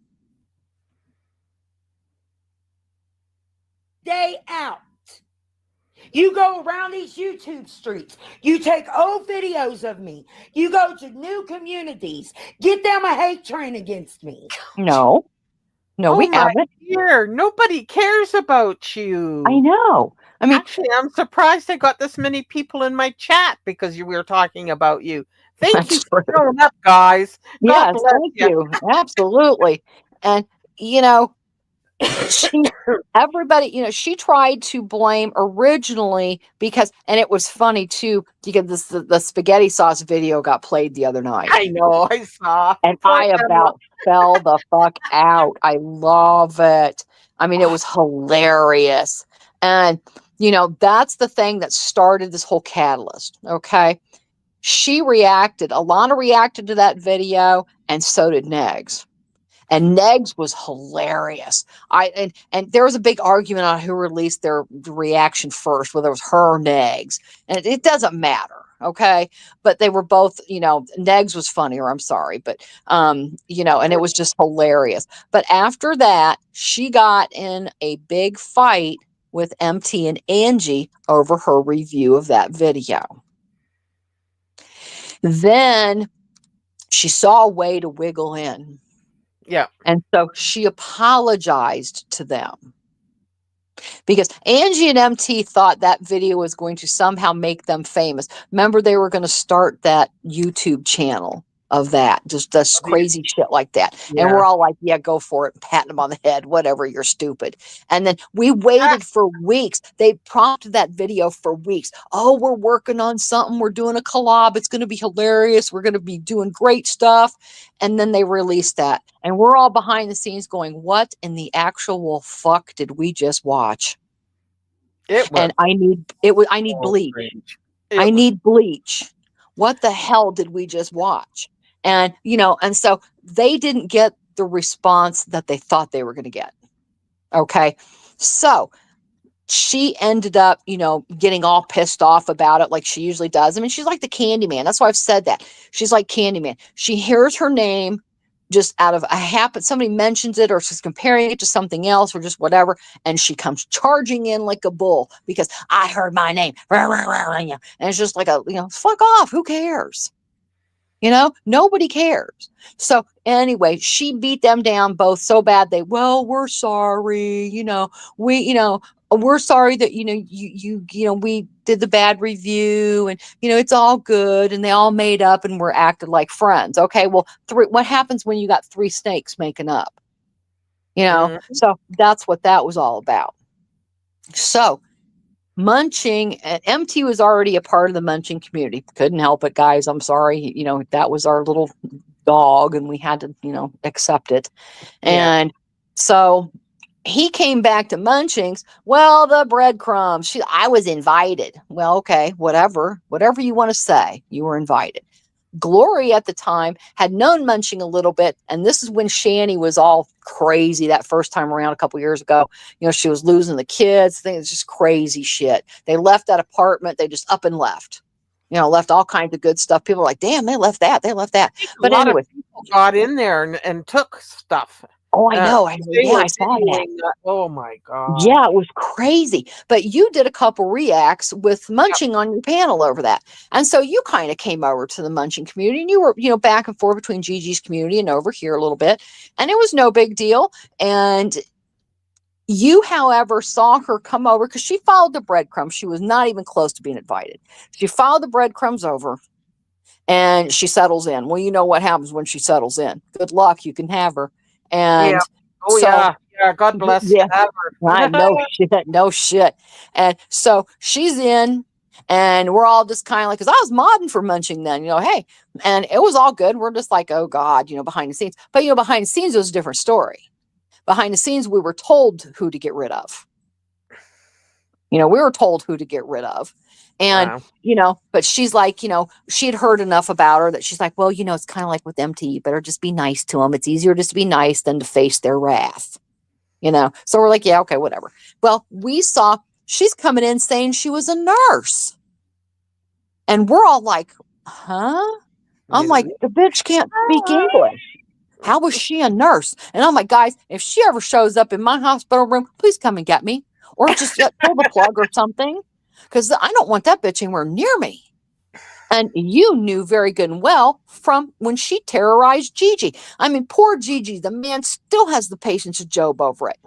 Day out. You go around these YouTube streets. You take old videos of me. You go to new communities. Get them a hate train against me. No, we haven't. Dear, nobody cares about you. I know. I mean, actually, I'm surprised I got this many people in my chat because we were talking about you. Thank you for showing up, guys. Yes, thank you. Absolutely. And, everybody, she tried to blame originally because, and it was funny too, because the spaghetti sauce video got played the other night. I know, I saw. And I about fell the fuck out. I love it. I mean, it was hilarious. And, that's the thing that started this whole catalyst. Okay. Alana reacted to that video, and so did Negs. And Negs was hilarious. And there was a big argument on who released their reaction first, whether it was her or Negs. And it doesn't matter, okay? But they were both, Negs was funnier, I'm sorry. But, and it was just hilarious. But after that, she got in a big fight with MT and Angie over her review of that video. Then she saw a way to wiggle in. Yeah. And so she apologized to them because Angie and MT thought that video was going to somehow make them famous. Remember, they were going to start that YouTube channel of that, just does crazy shit like that. Yeah. And we're all like, yeah, go for it, patting him on the head, whatever, you're stupid. And then we waited for weeks. They prompted that video for weeks. Oh, we're working on something, we're doing a collab, it's going to be hilarious, we're going to be doing great stuff. And then they released that, and we're all behind the scenes going, what in the actual fuck did we just watch? And I need bleach. I need bleach. What the hell did we just watch? And, and so they didn't get the response that they thought they were going to get. Okay. So she ended up, getting all pissed off about it like she usually does. I mean, she's like the Candyman. That's why I've said that. She's like Candyman. She hears her name just out of a happen. Somebody mentions it, or she's comparing it to something else, or just whatever. And she comes charging in like a bull because I heard my name. And it's just like fuck off. Who cares? Nobody cares. So anyway, she beat them down both so bad. We're sorry. We're sorry that, we did the bad review, and, it's all good. And they all made up and were acted like friends. Okay. Well, what happens when you got three snakes making up? So that's what that was all about. So Munching, and MT was already a part of the Munching community. Couldn't help it, guys. I'm sorry. That was our little dog, and we had to, accept it. Yeah. And so he came back to Munchings. Well, the breadcrumbs. I was invited. Well, okay, whatever you want to say. You were invited. Glory at the time had known Munching a little bit, and this is when Shani was all crazy that first time around a couple years ago. She was losing the kids. Things just crazy shit. They left that apartment. They just up and left. Left all kinds of good stuff. People were like, "Damn, they left that. They left that." But anyway, people got in there and took stuff. Oh, I know. Yeah, I saw that. Oh my God. Yeah, it was crazy. But you did a couple reacts with Munching on your panel over that. And so you kind of came over to the Munching community, and you were, back and forth between Gigi's community and over here a little bit. And it was no big deal. And you, however, saw her come over because she followed the breadcrumbs. She was not even close to being invited. She followed the breadcrumbs over, and she settles in. Well, you know what happens when she settles in. Good luck. You can have her. And yeah. God bless. Yeah, no shit. And so she's in, and we're all just kind of like, because I was modding for Munching then, hey, and it was all good. We're just like, oh God, behind the scenes. But behind the scenes, it was a different story. Behind the scenes, we were told who to get rid of. We were told who to get rid of. And, but she's like, she had heard enough about her that she's like, well, it's kind of like with MT, you better just be nice to them. It's easier just to be nice than to face their wrath, So we're like, yeah, okay, whatever. Well, we saw she's coming in saying she was a nurse. And we're all like, huh? I'm like, the bitch can't speak English. How was she a nurse? And I'm like, guys, if she ever shows up in my hospital room, please come and get me. Or just pull the plug or something. Because I don't want that bitch anywhere near me. And you knew very good and well from when she terrorized Gigi. I mean, poor Gigi, the man still has the patience of Job over it.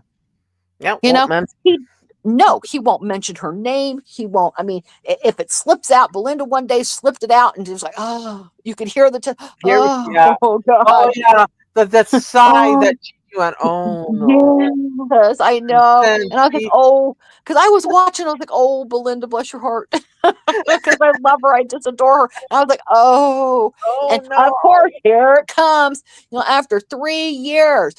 Yeah, he won't mention her name. He won't. I mean, if it slips out, Belinda one day slipped it out, and it was like, oh, you could hear the oh God. Oh yeah, that sigh that she went, oh no. Yes, I know. And I was like, oh, because I was watching, I was like, oh, Belinda, bless your heart. Because I love her, I just adore her. And I was like, oh, and of course, here it comes. After 3 years,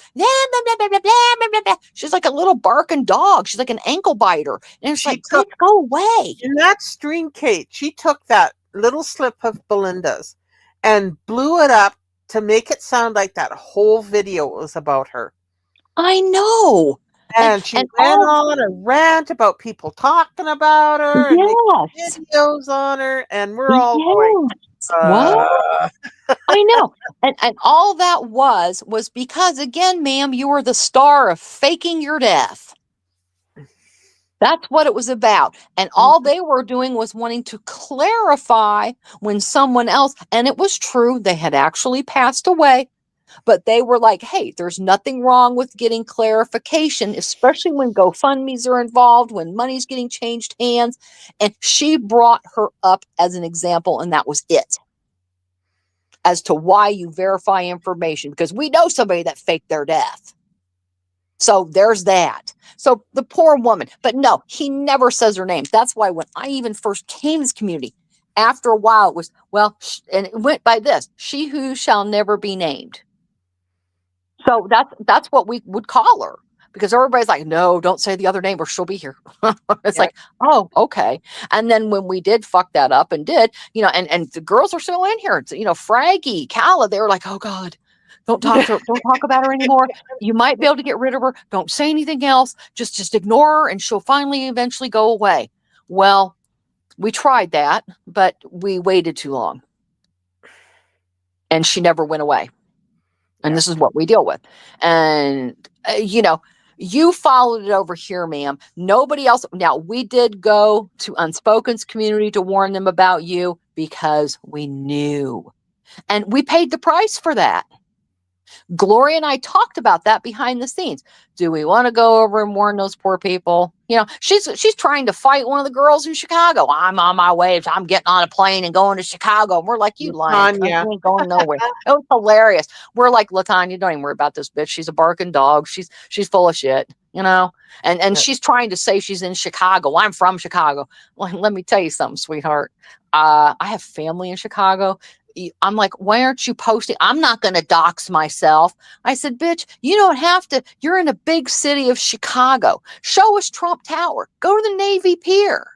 she's like a little barking dog. She's like an ankle biter, and it's like, let's go away. In that stream, Kate, she took that little slip of Belinda's and blew it up to make it sound like that whole video was about her. I know. And she went on a rant about people talking about her and making videos on her, and we're all going, what? I know. And all that was because, again, ma'am, you were the star of faking your death. That's what it was about. And all they were doing was wanting to clarify when someone else, and it was true, they had actually passed away, but they were like, hey, there's nothing wrong with getting clarification, especially when GoFundMes are involved, when money's getting changed hands. And she brought her up as an example, and that was it. as to why you verify information, because we know somebody that faked their death. So there's that. So the poor woman, but no, he never says her name. That's why when I even first came to this community, after a while it was, well, and it went by this, she who shall never be named. So that's what we would call her, because everybody's like, no, don't say the other name or she'll be here. It's like, oh, okay. And then when we did fuck that up and did, and the girls are still in here, Fraggy, Kala, they were like, oh God, don't talk to her. Don't talk about her anymore. You might be able to get rid of her. Don't say anything else. Just ignore her and she'll finally eventually go away. Well, we tried that, but we waited too long. And she never went away. And this is what we deal with. And, you followed it over here, ma'am. Nobody else. Now, we did go to Unspoken's community to warn them about you because we knew. And we paid the price for that. Gloria and I talked about that behind the scenes. Do we want to go over and warn those poor people? She's trying to fight one of the girls in Chicago. I'm on my way. I'm getting on a plane and going to Chicago. And we're like, you lying. You ain't going nowhere. It was hilarious. We're like, LaTanya, don't even worry about this bitch. She's a barking dog. She's full of shit, and she's trying to say she's in Chicago. I'm from Chicago. Well, let me tell you something, sweetheart. I have family in Chicago. I'm like, why aren't you posting? I'm not going to dox myself. I said, bitch, you don't have to. You're in a big city of Chicago. Show us Trump Tower. Go to the Navy Pier.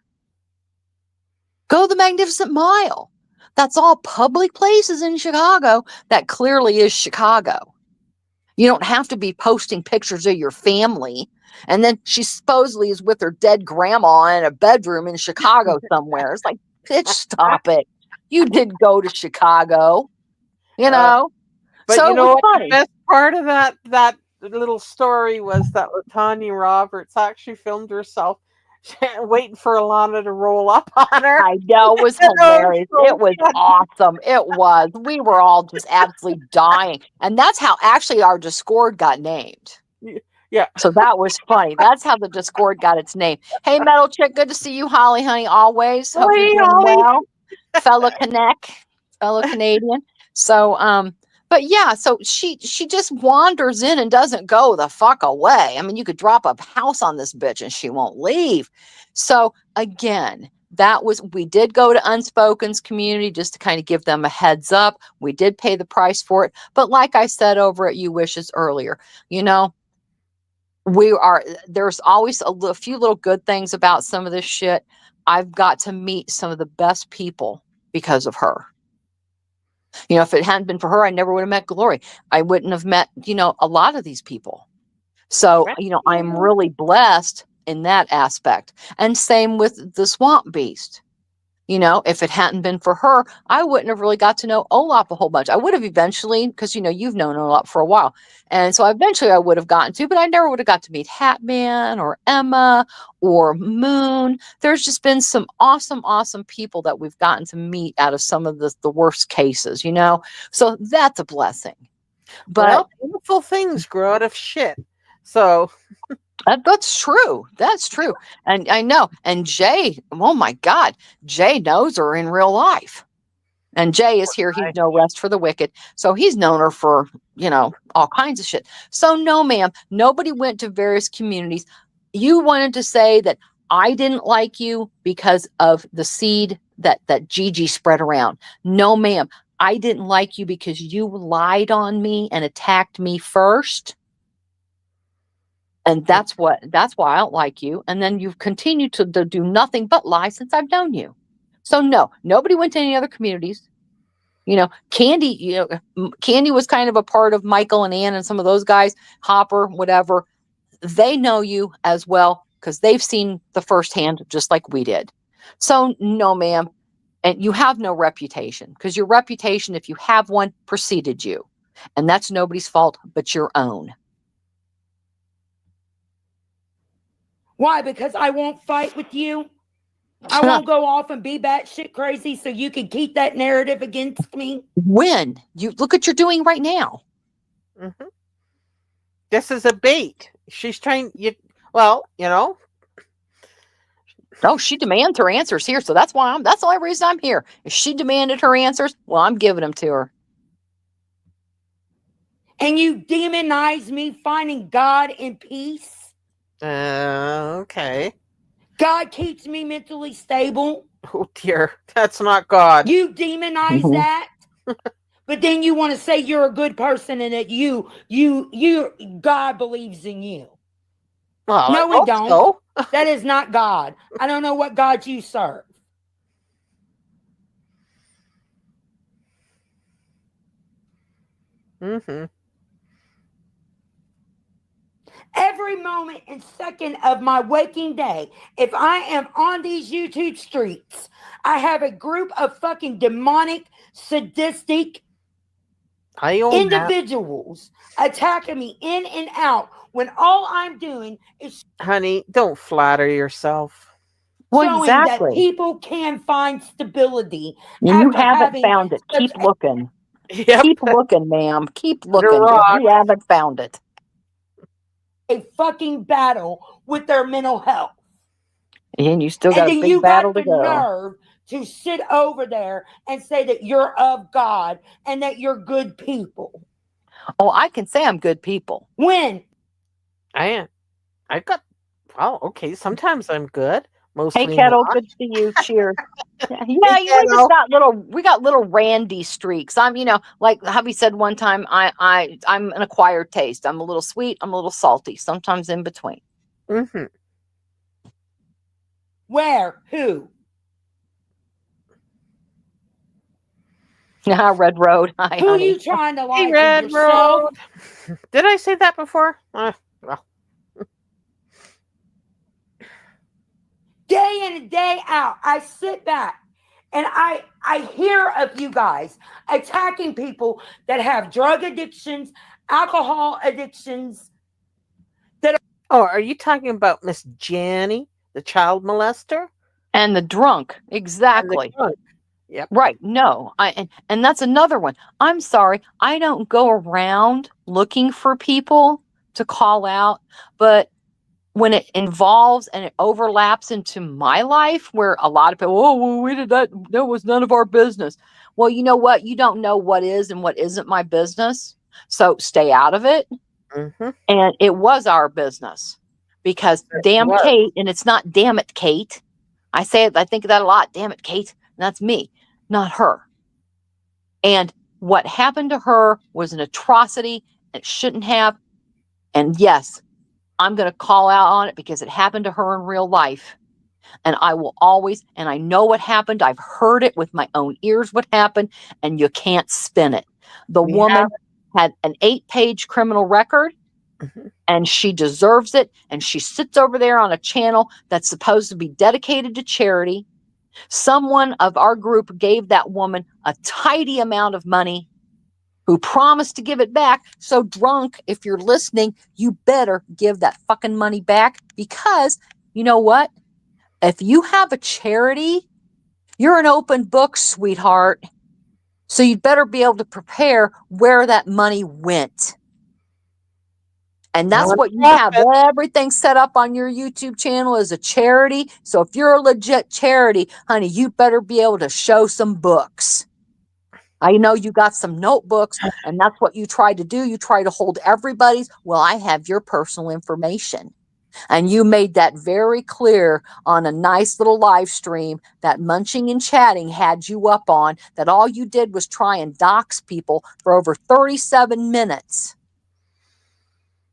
Go to the Magnificent Mile. That's all public places in Chicago. That clearly is Chicago. You don't have to be posting pictures of your family. And then she supposedly is with her dead grandma in a bedroom in Chicago somewhere. It's like, bitch, stop it. You did go to Chicago, But so what? The best part of that little story was that LaTanya Roberts actually filmed herself waiting for Alana to roll up on her. I know, it was hilarious. It was awesome. It was. We were all just absolutely dying. And that's how actually our Discord got named. Yeah. So that was funny. That's how the Discord got its name. Hey, Metal Chick, good to see you, Holly, honey, always. Hope you're doing well. Fellow Canadian. So, but yeah, so she just wanders in and doesn't go the fuck away. I mean, you could drop a house on this bitch and she won't leave. So again, we did go to Unspoken's community just to kind of give them a heads up. We did pay the price for it. But like I said over at You Wishes earlier, there's always a few little good things about some of this shit. I've got to meet some of the best people because of her. If it hadn't been for her, I never would have met Glory. I wouldn't have met, a lot of these people. So, I'm really blessed in that aspect. And same with the Swamp Beast. If it hadn't been for her, I wouldn't have really got to know Olaf a whole bunch. I would have eventually, because, you've known Olaf for a while. And so eventually I would have gotten to, but I never would have got to meet Hatman or Emma or Moon. There's just been some awesome, awesome people that we've gotten to meet out of some of the worst cases, So that's a blessing. But beautiful things grow out of shit. So... That's true. That's true. And I know. And Jay, oh my God, Jay knows her in real life. And Jay is here. He's no rest for the wicked. So he's known her for, all kinds of shit. So no, ma'am, nobody went to various communities. You wanted to say that I didn't like you because of the seed that Gigi spread around. No, ma'am, I didn't like you because you lied on me and attacked me first. And that's why I don't like you. And then you've continued to do nothing but lie since I've known you. So no, nobody went to any other communities. Candy, Candy was kind of a part of Michael and Ann and some of those guys, Hopper, whatever. They know you as well because they've seen the firsthand just like we did. So no, ma'am. And you have no reputation because your reputation, if you have one, preceded you. And that's nobody's fault but your own. Why? Because I won't fight with you. I won't go off and be batshit crazy so you can keep that narrative against me. When? You look at what you're doing right now. Mm-hmm. This is a bait. She's trying, Oh, she demands her answers here. So that's the only reason I'm here. If she demanded her answers, well, I'm giving them to her. And you demonize me finding God in peace. Okay. God keeps me mentally stable. Oh dear, that's not God. You demonize that. But then you want to say you're a good person and that God believes in you. Well, No, I we hope don't. so. That is not God. I don't know what God you serve. Mm-hmm. Every moment and second of my waking day, if I am on these YouTube streets, I have a group of fucking demonic, sadistic I own individuals attacking me in and out when all I'm doing is that. Honey, don't flatter yourself. Well, showing that exactly. people can find stability And you after haven't having found it. such Keep looking. Yep. Keep looking, ma'am. Keep You're looking. If wrong. you haven't found it. a fucking battle with their mental health. And you still And got a then big you battle got to the go. nerve to sit over there and say that you're of God and that you're good people. Oh, I can say I'm good people. When? I am. I got. Well, okay. Sometimes I'm good. Mostly Hey, Kettle, not. good to see you. Cheers. Yeah, Hey, we just Kettle. got little Randy streaks. I'm, like hubby said one time, I'm an acquired taste. I'm a little sweet, I'm a little salty, sometimes in between. Mm-hmm. Where? Who? Red Road. Hi, Who honey. you trying to Hey, lie to? Red Yourself? Road. Did I say that before? Well. Day in and day out, I sit back and I hear of you guys attacking people that have drug addictions, alcohol addictions. Oh, are you talking about Miss Janny, the child molester? And the drunk. And the Exactly. drunk. Yep. Right. No. And that's another one. I'm sorry. I don't go around looking for people to call out, but when it involves and it overlaps into my life where a lot of people, oh, well, we did that. That was none of our business. Well, you know what? You don't know what is and what isn't my business. So stay out of it. Mm-hmm. And it was our business because damn Kate, and it's not damn it, Kate. I say it, I think of that a lot. Damn it, Kate. And that's me, not her. And what happened to her was an atrocity. It shouldn't have. And yes, I'm going to call out on it because it happened to her in real life. And I will always, and I know what happened. I've heard it with my own ears, what happened, and you can't spin it. The woman had an 8-page criminal record, and she deserves it. And she sits over there on a channel that's supposed to be dedicated to charity. Someone of our group gave that woman a tidy amount of money, who promised to give it back. So drunk, if you're listening, you better give that fucking money back, because you know what? If you have a charity, you're an open book, sweetheart. So you'd better be able to prepare where that money went. And that's what you have. Everything set up on your YouTube channel as a charity. So if you're a legit charity, honey, you better be able to show some books. I know you got some notebooks, and that's what you try to do. You try to hold everybody's. Well, I have your personal information. And you made that very clear on a nice little live stream that Munching and Chatting had you up on, that all you did was try and dox people for over 37 minutes.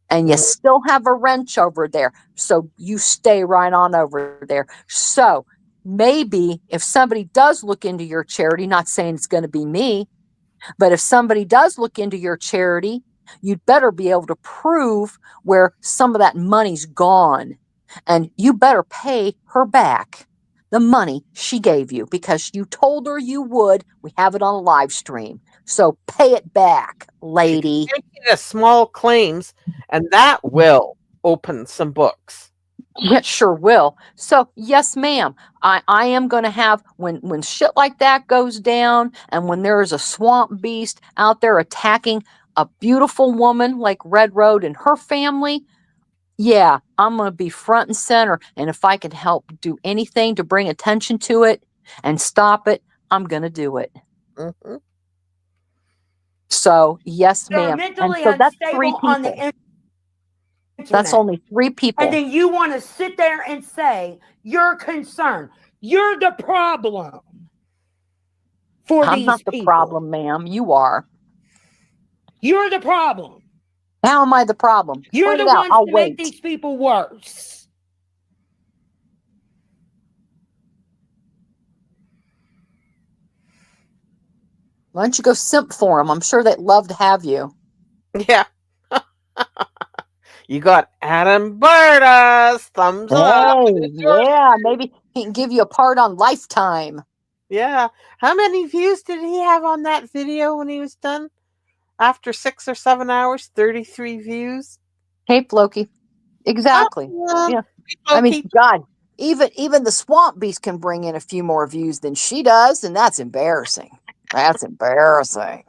And you still have a wrench over there. So you stay right on over there. So maybe if somebody does look into your charity, not saying it's going to be me, but if somebody does look into your charity, you'd better be able to prove where some of that money's gone. And you better pay her back the money she gave you, because you told her you would. We have it on a live stream. So pay it back, lady. Small claims, and that will open some books. It sure will. So yes, ma'am, I am going to have, when shit like that goes down, and when there is a swamp beast out there attacking a beautiful woman like Red Road and her family, yeah, I'm going to be front and center. And if I can help do anything to bring attention to it and stop it, I'm going to do it. Mm-hmm. So, yes, They're ma'am. And mentally so that's 3 unstable on the people. That's internet. only 3 And people. then you want to sit there and say you're concerned. You're the problem for I'm these not the people. problem, ma'am. You are. You're the problem. How am I the problem? You're Point the it out. ones I'll that make wait. these people worse. Why don't you go simp for them? I'm sure they'd love to have you. Yeah. You got Adam Bartas. Thumbs up. Hey, yeah, maybe he can give you a part on Lifetime. Yeah. How many views did he have on that video when he was done? After 6 or 7 hours, 33 views. Hey, Floki. Exactly. Oh, Yeah. I mean, God, even the Swamp Beast can bring in a few more views than she does, and that's embarrassing. That's embarrassing.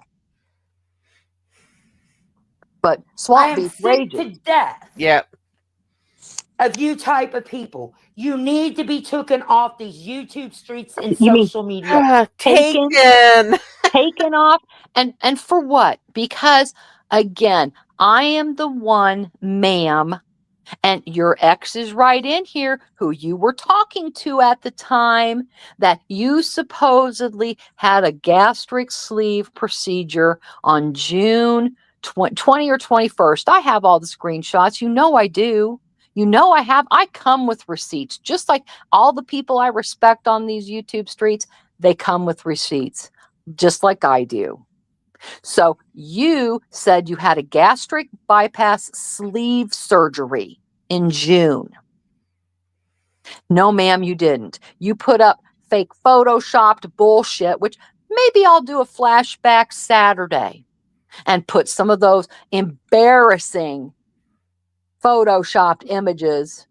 But I Swamp am Beast sick rages. to death Yep. of you type of people. You need to be taken off these YouTube streets and You mean social media. taken off? And for what? Because again, I am the one, ma'am, and your ex is right in here, who you were talking to at the time, that you supposedly had a gastric sleeve procedure on June 20 or 21st. I have all the screenshots. You know I do. You know I have. I come with receipts, just like all the people I respect on these YouTube streets. They come with receipts, just like I do. So you said you had a gastric bypass sleeve surgery in June. No, ma'am, you didn't. You put up fake photoshopped bullshit, which maybe I'll do a flashback Saturday and put some of those embarrassing photoshopped images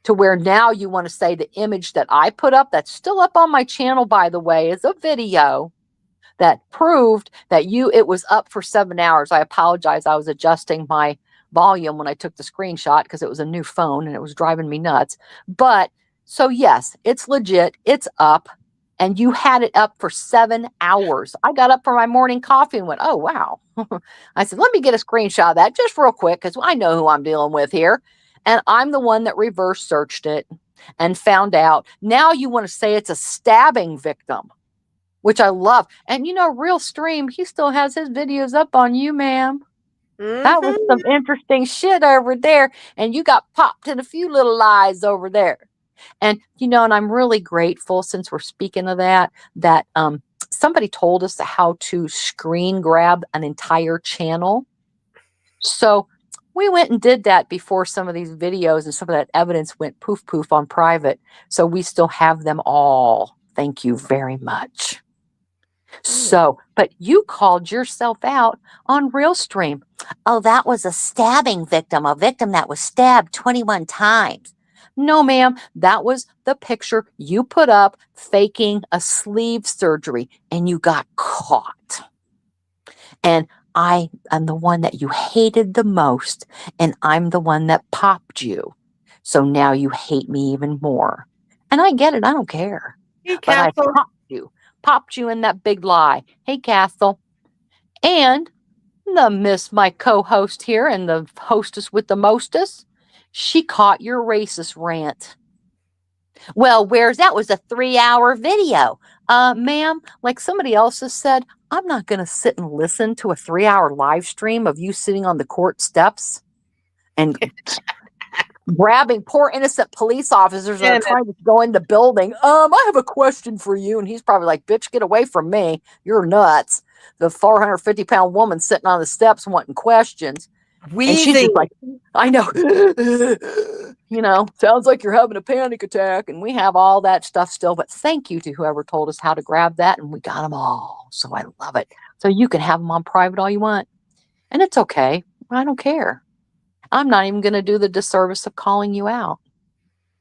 to where now you want to say the image that I put up, that's still up on my channel, by the way, is a video that proved that it was up for 7 hours. I apologize. I was adjusting my volume when I took the screenshot because it was a new phone and it was driving me nuts. But so yes, it's legit. It's up. And you had it up for 7 hours. I got up for my morning coffee and went, oh, wow. I said, let me get a screenshot of that just real quick because I know who I'm dealing with here. And I'm the one that reverse searched it and found out. Now you want to say it's a stabbing victim, which I love. And Real Stream, he still has his videos up on you, ma'am. That was some interesting shit over there. And you got popped in a few little lies over there. And, and I'm really grateful, since we're speaking of that somebody told us how to screen grab an entire channel. So we went and did that before some of these videos and some of that evidence went poof poof on private. So we still have them all. Thank you very much. So, but you called yourself out on Realstream. Oh, that was a stabbing victim, a victim that was stabbed 21 times. No, ma'am, that was the picture you put up faking a sleeve surgery and you got caught. And I am the one that you hated the most, and I'm the one that popped you. So now you hate me even more. And I get it. I don't care. But I popped you in that big lie. Hey, Castle. And my co-host here and the hostess with the mostest, she caught your racist rant. Well, that was a 3-hour video. Ma'am, like somebody else has said, I'm not going to sit and listen to a 3-hour live stream of you sitting on the court steps and grabbing poor innocent police officers that are trying to go in the building. I have a question for you. And he's probably like, bitch, get away from me. You're nuts. The 450-pound woman sitting on the steps wanting questions. Wheezing. And she's just like, I know. Sounds like you're having a panic attack. And we have all that stuff still. But thank you to whoever told us how to grab that. And we got them all. So I love it. So you can have them on private all you want. And it's okay. I don't care. I'm not even going to do the disservice of calling you out.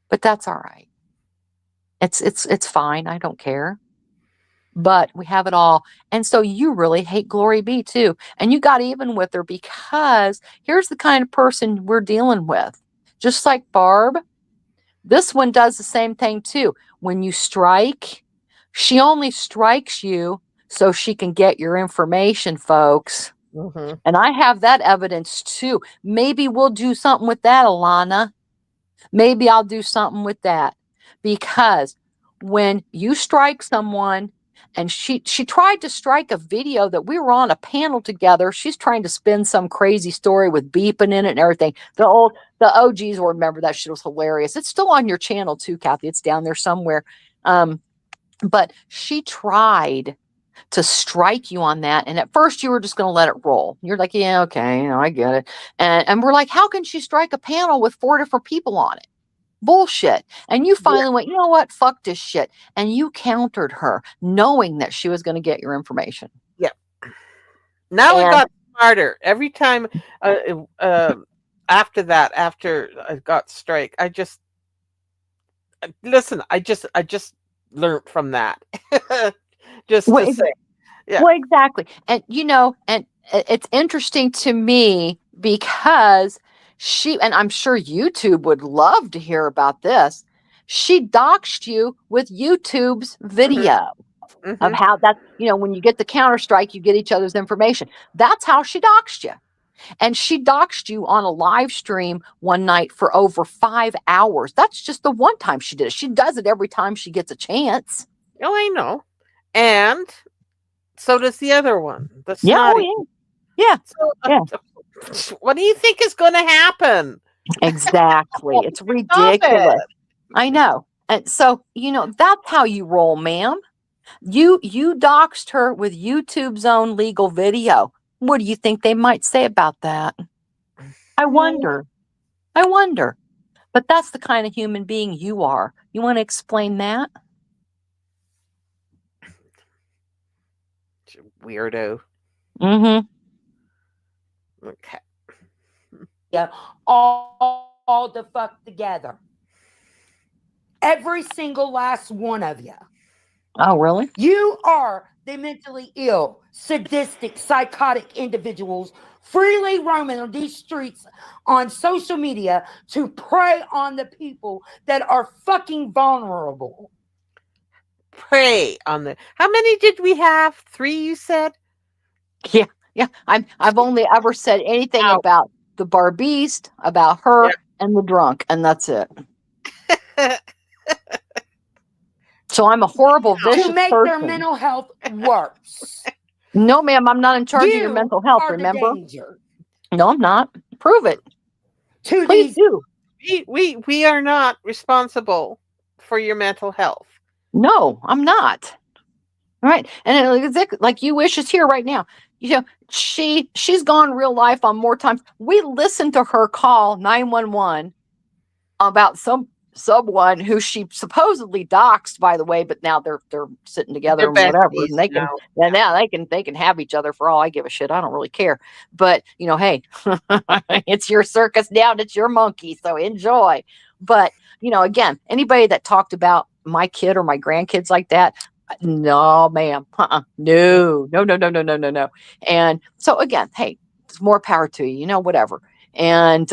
But that's all right. It's fine. I don't care. But we have it all. And so you really hate Glory B too. And you got even with her because here's the kind of person we're dealing with. Just like Barb, this one does the same thing too. When you strike, she only strikes you so she can get your information, folks. Mhm. And I have that evidence too. Maybe we'll do something with that, Alana. Maybe I'll do something with that, because when you strike someone, and she tried to strike a video that we were on a panel together. She's trying to spin some crazy story with beeping in it and everything. The OGs will remember that shit was hilarious. It's still on your channel too, Kathy. It's down there somewhere. But she tried to strike you on that, and at first you were just going to let it roll. You're like, yeah, okay, I get it. And we're like, how can she strike a panel with 4 different people on it? Bullshit. And you finally went, you know what, fuck this shit, and you countered her knowing that she was going to get your information. Yeah. Now it got smarter every time. After that, after I got strike, I just learned from that. Just to say. Yeah. Well, exactly. And and it's interesting to me because and I'm sure YouTube would love to hear about this. She doxed you with YouTube's video of how that, when you get the Counter-Strike, you get each other's information. That's how she doxed you. And she doxed you on a live stream one night for over 5 hours. That's just the one time she did it. She does it every time she gets a chance. Oh, I know. And so does the other one, the snotty. Yeah. So, what do you think is going to happen? Exactly. It's ridiculous. I know. And so, that's how you roll, ma'am. You doxed her with YouTube's own legal video. What do you think they might say about that? I wonder. But that's the kind of human being you are. You want to explain that? Weirdo. Mm-hmm. Okay. Yeah, all the fuck together. Every single last one of you. Oh, really? You are the mentally ill, sadistic, psychotic individuals freely roaming on these streets on social media to prey on the people that are fucking vulnerable. Prey on the. How many did we have? 3, you said? Yeah. I've only ever said anything about the Barbeast, about her, and the drunk, and that's it. So I'm a horrible, vicious to make person. their mental health worse. No, ma'am, I'm not in charge of your mental health. Remember? No, I'm not. Prove it. Please do. We are not responsible for your mental health. No, I'm not. All right, and exactly like you wish is here right now. She's gone real life on more times. We listened to her call 911 about someone who she supposedly doxed, by the way, but now they're sitting together and whatever, and they can now they can have each other for all I give a shit. I don't really care. But hey, it's your circus now, and it's your monkey, so enjoy. But again, anybody that talked about my kid or my grandkids like that, no, ma'am. No. And so again, hey, it's more power to you, whatever. And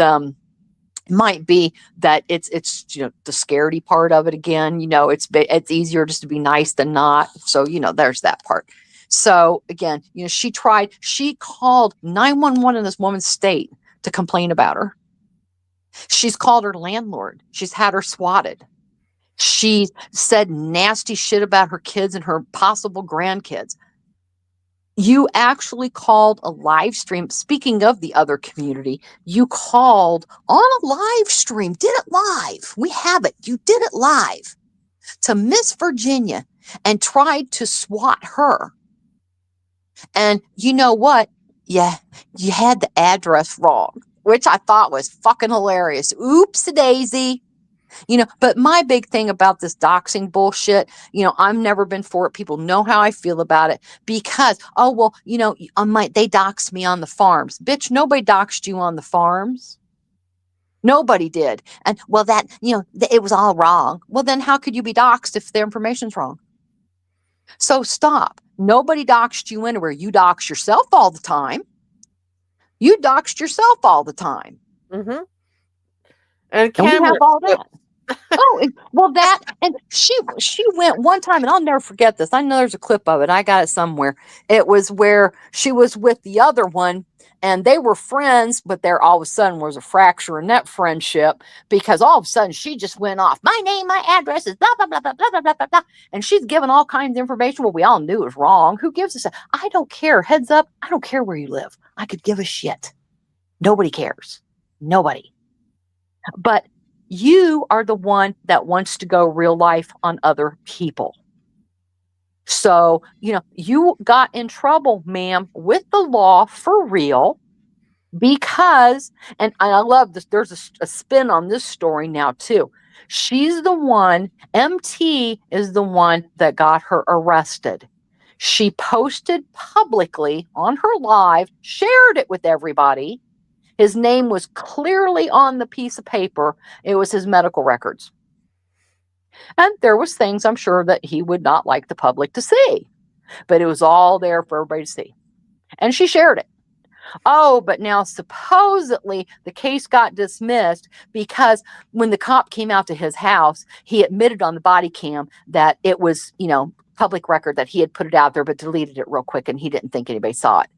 might be that it's the scaredy part of it again. It's easier just to be nice than not. So there's that part. So again, she called 911 in this woman's state to complain about her. She's called her landlord. She's had her swatted. She said nasty shit about her kids and her possible grandkids. You actually called a live stream. Speaking of the other community, you called on a live stream, did it live. We have it. You did it live to Miss Virginia and tried to swat her. And you know what? Yeah, you had the address wrong, which I thought was fucking hilarious. Oops-a-daisy. But my big thing about this doxing bullshit, I've never been for it. People know how I feel about it because, they doxed me on the farms. Bitch, nobody doxed you on the farms. Nobody did. And that, it was all wrong. Well, then how could you be doxed if the information's wrong? So stop. Nobody doxed you anywhere. You dox yourself all the time. You doxed yourself all the time. Mm-hmm. And we have all that. Well, that, and she went one time, and I'll never forget this. I know there's a clip of it. I got it somewhere. It was where she was with the other one, and they were friends, but there all of a sudden was a fracture in that friendship because all of a sudden she just went off. My name, my address is blah blah blah blah blah blah blah blah, blah. And she's given all kinds of information. Well, we all knew it was wrong. Who gives a? I don't care. Heads up. I don't care where you live. I could give a shit. Nobody cares. Nobody. But you are the one that wants to go real life on other people. So, you got in trouble, ma'am, with the law for real because, and I love this, there's a spin on this story now too. She's the one, MT is the one that got her arrested. She posted publicly on her live, shared it with everybody. His name was clearly on the piece of paper. It was his medical records. And there was things I'm sure that he would not like the public to see. But it was all there for everybody to see. And she shared it. Oh, but now supposedly the case got dismissed because when the cop came out to his house, he admitted on the body cam that it was, public record, that he had put it out there but deleted it real quick and he didn't think anybody saw it.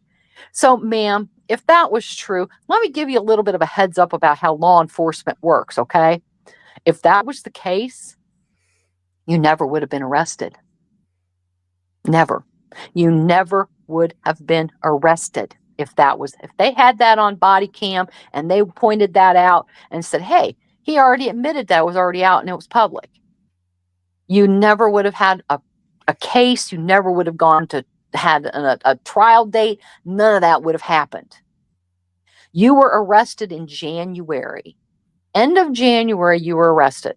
So, ma'am, if that was true, let me give you a little bit of a heads up about how law enforcement works, okay? If that was the case, you never would have been arrested. Never. You never would have been arrested if they had that on body cam and they pointed that out and said, hey, he already admitted that was already out and it was public. You never would have had a case. You never would have gone to had a trial date. None of that would have happened. You were arrested in January. End of January, you were arrested.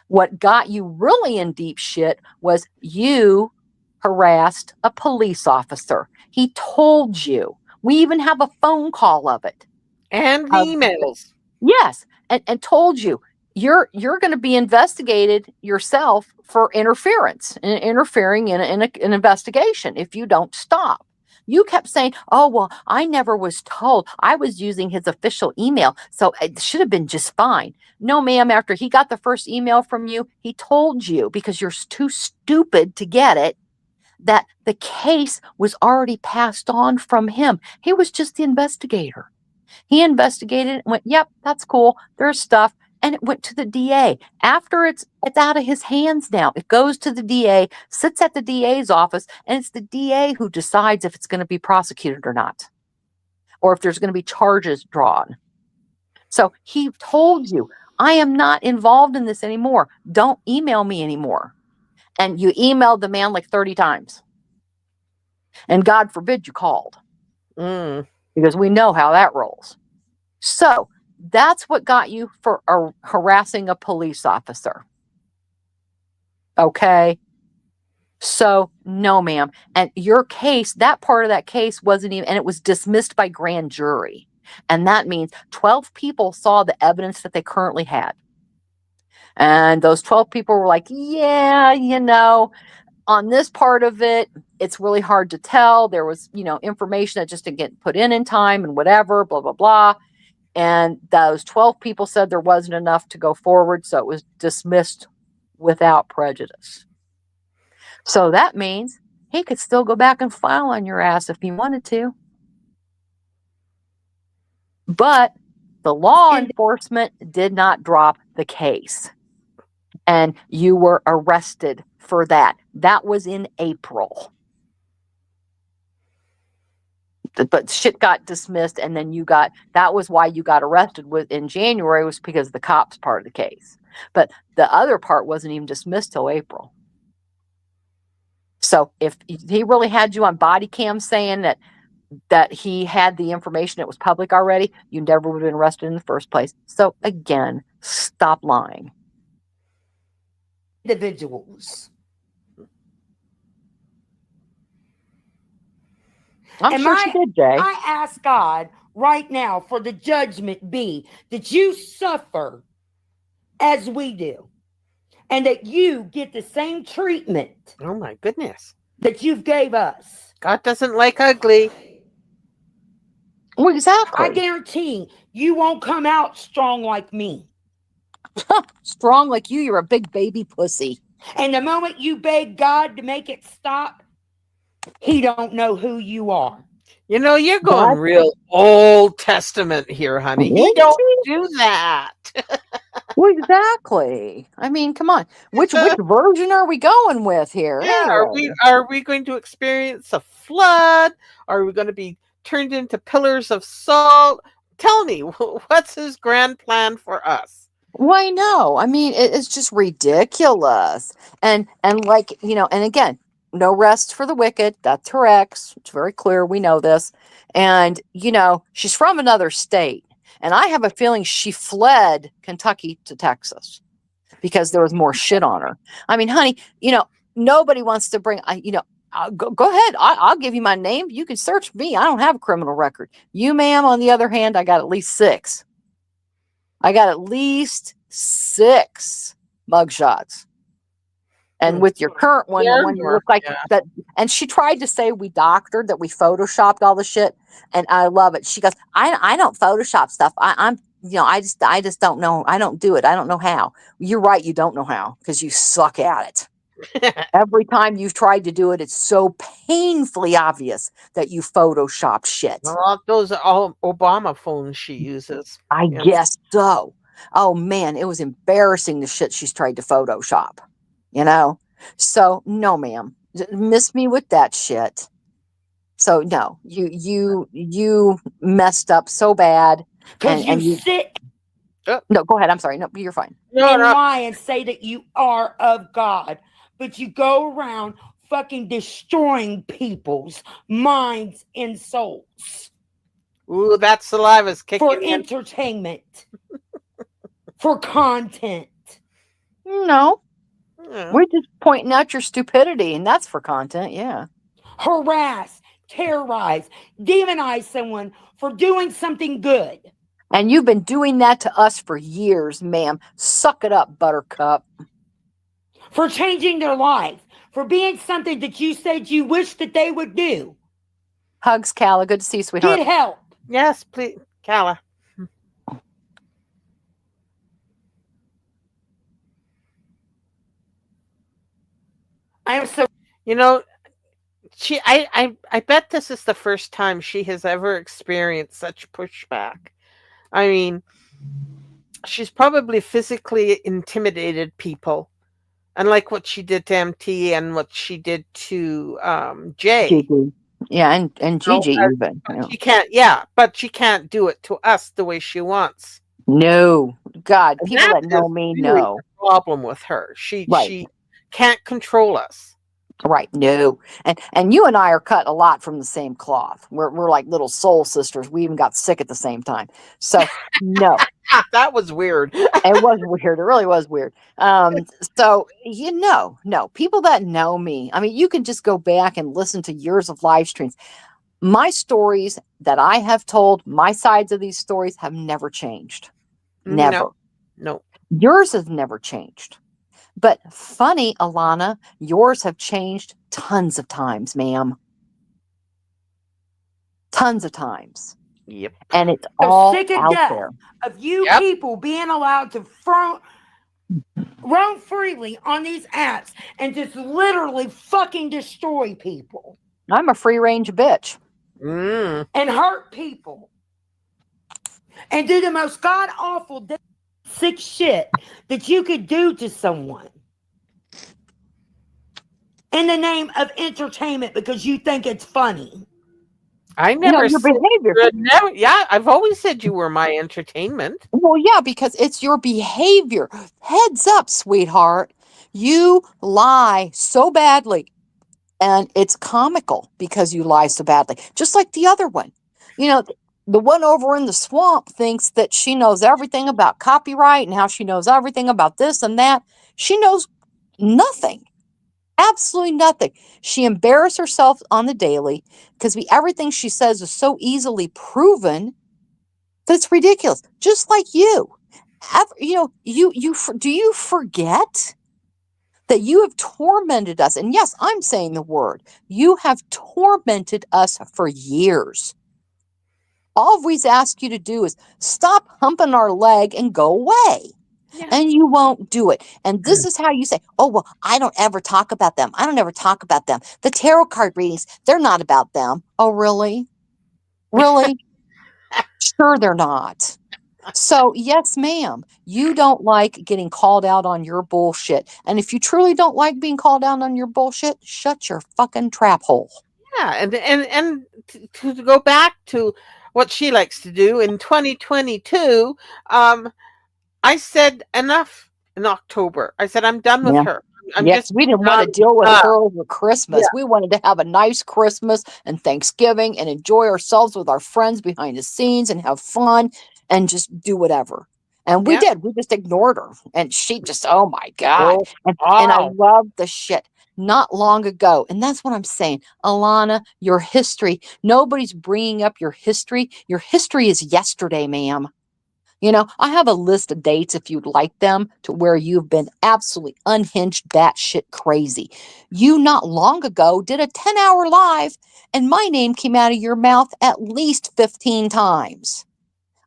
What got you really in deep shit was you harassed a police officer. He told you. We even have a phone call of it. And the emails. Yes. And told you. You're going to be investigated yourself for interference and interfering in an investigation if you don't stop. You kept saying, oh, well, I never was told. I was using his official email, so it should have been just fine. No, ma'am, after he got the first email from you, he told you, because you're too stupid to get it, that the case was already passed on from him. He was just the investigator. He investigated and went, yep, that's cool. There's stuff. And it went to the DA. After it's out of his hands now. It goes to the DA, sits at the DA's office, and it's the DA who decides if it's going to be prosecuted or not, or if there's going to be charges drawn. So he told you, I am not involved in this anymore. Don't email me anymore. And you emailed the man like 30 times. And God forbid you called. Because we know how that rolls. So that's what got you for harassing a police officer. Okay. So no, ma'am. And your case, that part of that case wasn't even, and it was dismissed by grand jury. And that means 12 people saw the evidence that they currently had. And those 12 people were like, yeah, on this part of it, it's really hard to tell. There was, information that just didn't get put in time and whatever, blah, blah, blah. And those 12 people said there wasn't enough to go forward, so it was dismissed without prejudice. So that means he could still go back and file on your ass if he wanted to. But the law enforcement did not drop the case. And you were arrested for that. That was in April. But shit got dismissed, and then that was why you got arrested in January, was because of the cops part of the case. But the other part wasn't even dismissed till April. So if he really had you on body cam saying that he had the information that was public already, you never would have been arrested in the first place. So again, stop lying. Individuals. I'm sure she did, Jay. I ask God right now for the judgment be that you suffer as we do, and that you get the same treatment. Oh my goodness. That you've gave us. God doesn't like ugly. Well, exactly. I guarantee you won't come out strong like me. Strong like you're a big baby pussy. And the moment you beg God to make it stop, he don't know who you are. You know, you're going real Old Testament here, honey. He don't do that. Well, exactly. I mean, come on. Which version are we going with here? Yeah, Anyway. are we going to experience a flood? Are we going to be turned into pillars of salt? Tell me, what's his grand plan for us? Why no? I mean, it's just ridiculous. And like, you know, and again, no rest for the wicked. That's her ex. It's very clear. We know this. And, you know, she's from another state. And I have a feeling she fled Kentucky to Texas because there was more shit on her. I mean, honey, you know, nobody wants to bring, you know, go ahead. I'll give you my name. You can search me. I don't have a criminal record. You, ma'am, on the other hand, I got at least 6. I got at least 6 mugshots. And with your current one, the one you look like that. And she tried to say we doctored, that we photoshopped all the shit. And I love it. She goes, I don't Photoshop stuff. I'm, you know, I just don't know. I don't do it. I don't know how. You're right. You don't know how because you suck at it. Every time you've tried to do it, it's so painfully obvious that you photoshopped shit. Well, those are all Obama phones she uses. I guess so. Oh man, it was embarrassing the shit she's tried to Photoshop. You know? So no, ma'am. Miss me with that shit. So no, you messed up so bad. And you sit. No, go ahead. I'm sorry. No, you're fine. And lie and say that you are of God, but you go around fucking destroying people's minds and souls. Ooh, that saliva's kicking for entertainment, for content. No, we're just pointing out your stupidity, and that's for content. Yeah. Harass, terrorize, demonize someone for doing something good. And you've been doing that to us for years, ma'am. Suck it up, buttercup. For changing their life, for being something that you said you wish that they would do. Hugs, Calla. Good to see you, sweetheart. Get help. Yes, please, Calla. I am so. You know, I bet this is the first time she has ever experienced such pushback. I mean, she's probably physically intimidated people, unlike what she did to MT and what she did to Jay. Gigi. Yeah, and Gigi even. She can't. Yeah, but she can't do it to us the way she wants. No, God, and people that know me really know. The problem with her, she can't control us. Right. No. And you and I are cut a lot from the same cloth. We're like little soul sisters. We even got sick at the same time. So no. That was weird. It was weird. It really was weird. So no. People that know me, I mean, you can just go back and listen to years of live streams. My stories that I have told, my sides of these stories have never changed. Never. No. Yours has never changed. But funny, Alana, yours have changed tons of times, ma'am. Tons of times. Yep. And it's all sick of out death there. Of you people being allowed to roam freely on these apps and just literally fucking destroy people. I'm a free range bitch. And hurt people. And do the most god awful sick shit that you could do to someone in the name of entertainment because you think it's funny. I never your behavior. I've always said you were my entertainment. Well, yeah, because it's your behavior. Heads up, sweetheart. You lie so badly, and it's comical because you lie so badly. Just like the other one. You know, the one over in the swamp thinks that she knows everything about copyright and how she knows everything about this and that. She knows nothing. Absolutely nothing. She embarrassed herself on the daily because everything she says is so easily proven that it's ridiculous. Just like you. Do you forget that you have tormented us? And yes, I'm saying the word. You have tormented us for years. All we've asked you to do is stop humping our leg and go away. Yeah. and you won't do it. And this is how you say, oh, well, I don't ever talk about them. I don't ever talk about them. The tarot card readings, they're not about them. Oh, really? Really? Sure, they're not. So, yes, ma'am, you don't like getting called out on your bullshit. And if you truly don't like being called out on your bullshit, shut your fucking trap hole. Yeah, and to go back to what she likes to do in 2022, I said enough in October. I said I'm done with Yeah. her. I'm Yes, just we didn't want to done. deal with Uh, her over Christmas. yeah, We wanted to have a nice Christmas and Thanksgiving and enjoy ourselves with our friends behind the scenes and have fun and just do whatever. And we yeah. did. We just ignored her. And she just, oh my God. Oh, And I oh, love the shit. Not long ago. And that's what I'm saying. Alana, your history, nobody's bringing up your history. Your history is yesterday, ma'am. You know, I have a list of dates if you'd like them to where you've been absolutely unhinged, batshit crazy. You not long ago did a 10-hour live and my name came out of your mouth at least 15 times.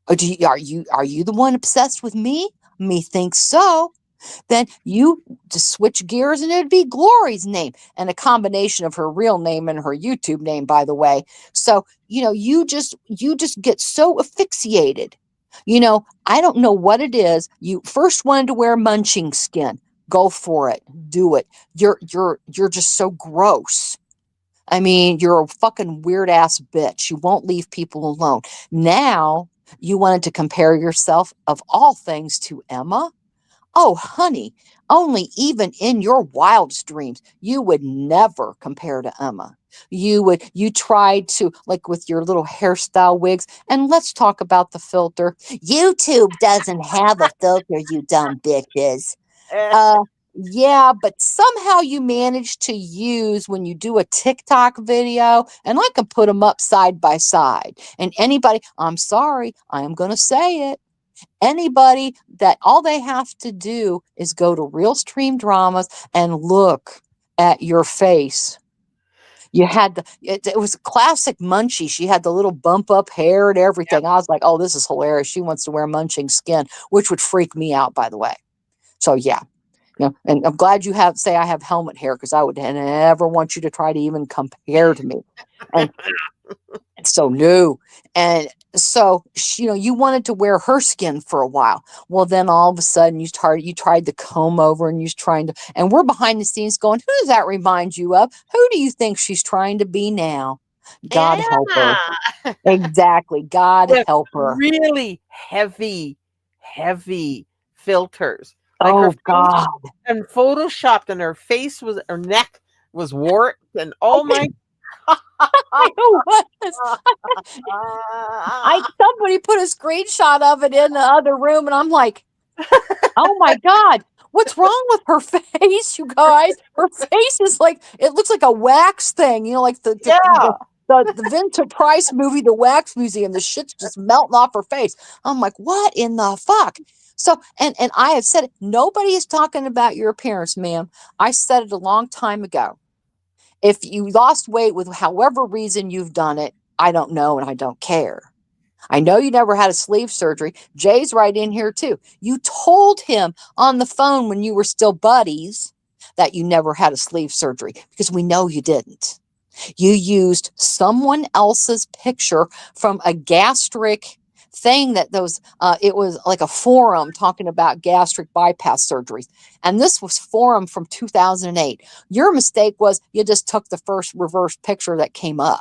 Are you the one obsessed with me? Me thinks so. Then you just switch gears and it'd be Glory's name and a combination of her real name and her YouTube name, by the way. So, you know, you just get so asphyxiated. You know, I don't know what it is. You first wanted to wear munching skin. Go for it. Do it. You're just so gross. I mean, you're a fucking weird ass bitch. You won't leave people alone. Now you wanted to compare yourself of all things to Emma. Oh, honey, only even in your wildest dreams, you would never compare to Emma. You tried to, like with your little hairstyle wigs, and let's talk about the filter. YouTube doesn't have a filter, you dumb bitches. Uh, yeah, but somehow you manage to use when you do a TikTok video, and I can put them up side by side. And anybody, I'm sorry, I am going to say it. Anybody that all they have to do is go to Real Stream Dramas and look at your face. You had it was classic Munchie. She had the little bump up hair and everything. I was like, oh, this is hilarious. She wants to wear munching skin, which would freak me out, by the way. So yeah. You know, and I'm glad you say I have helmet hair because I would never want you to try to even compare to me. And so new. And so you know, you wanted to wear her skin for a while. Well, then all of a sudden you tried to comb over and you're trying to, and we're behind the scenes going, who does that remind you of? Who do you think she's trying to be now? God help her. Anna. Exactly. God With help her. really heavy filters. Like her Oh face God. and photoshopped, and her neck was warped, and oh my I was. Somebody put a screenshot of it in the other room, and I'm like, oh my God, what's wrong with her face, you guys? Her face is like, it looks like a wax thing, you know, like yeah. the Vincent Price movie, The Wax Museum. The shit's just melting off her face. I'm like, what in the fuck? So, and I have said it, nobody is talking about your appearance, ma'am. I said it a long time ago. If you lost weight with however reason you've done it, I don't know and I don't care. I know you never had a sleeve surgery. Jay's right in here too. You told him on the phone when you were still buddies that you never had a sleeve surgery because we know you didn't. You used someone else's picture from a gastric thing that it was like a forum talking about gastric bypass surgeries. And this was forum from 2008. Your mistake was you just took the first reverse picture that came up.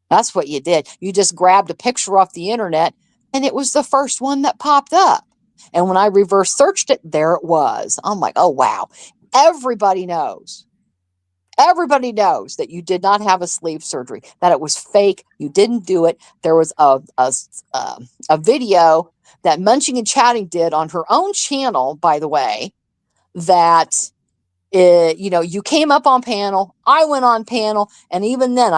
That's what you did. You just grabbed a picture off the internet and it was the first one that popped up. And when I reverse searched it, there it was. I'm like, oh, wow. Everybody knows. Everybody knows that you did not have a sleeve surgery, that it was fake. You didn't do it. There was a video that Munching and Chatting did on her own channel, by the way, that you know, you came up on panel, I went on panel, and even then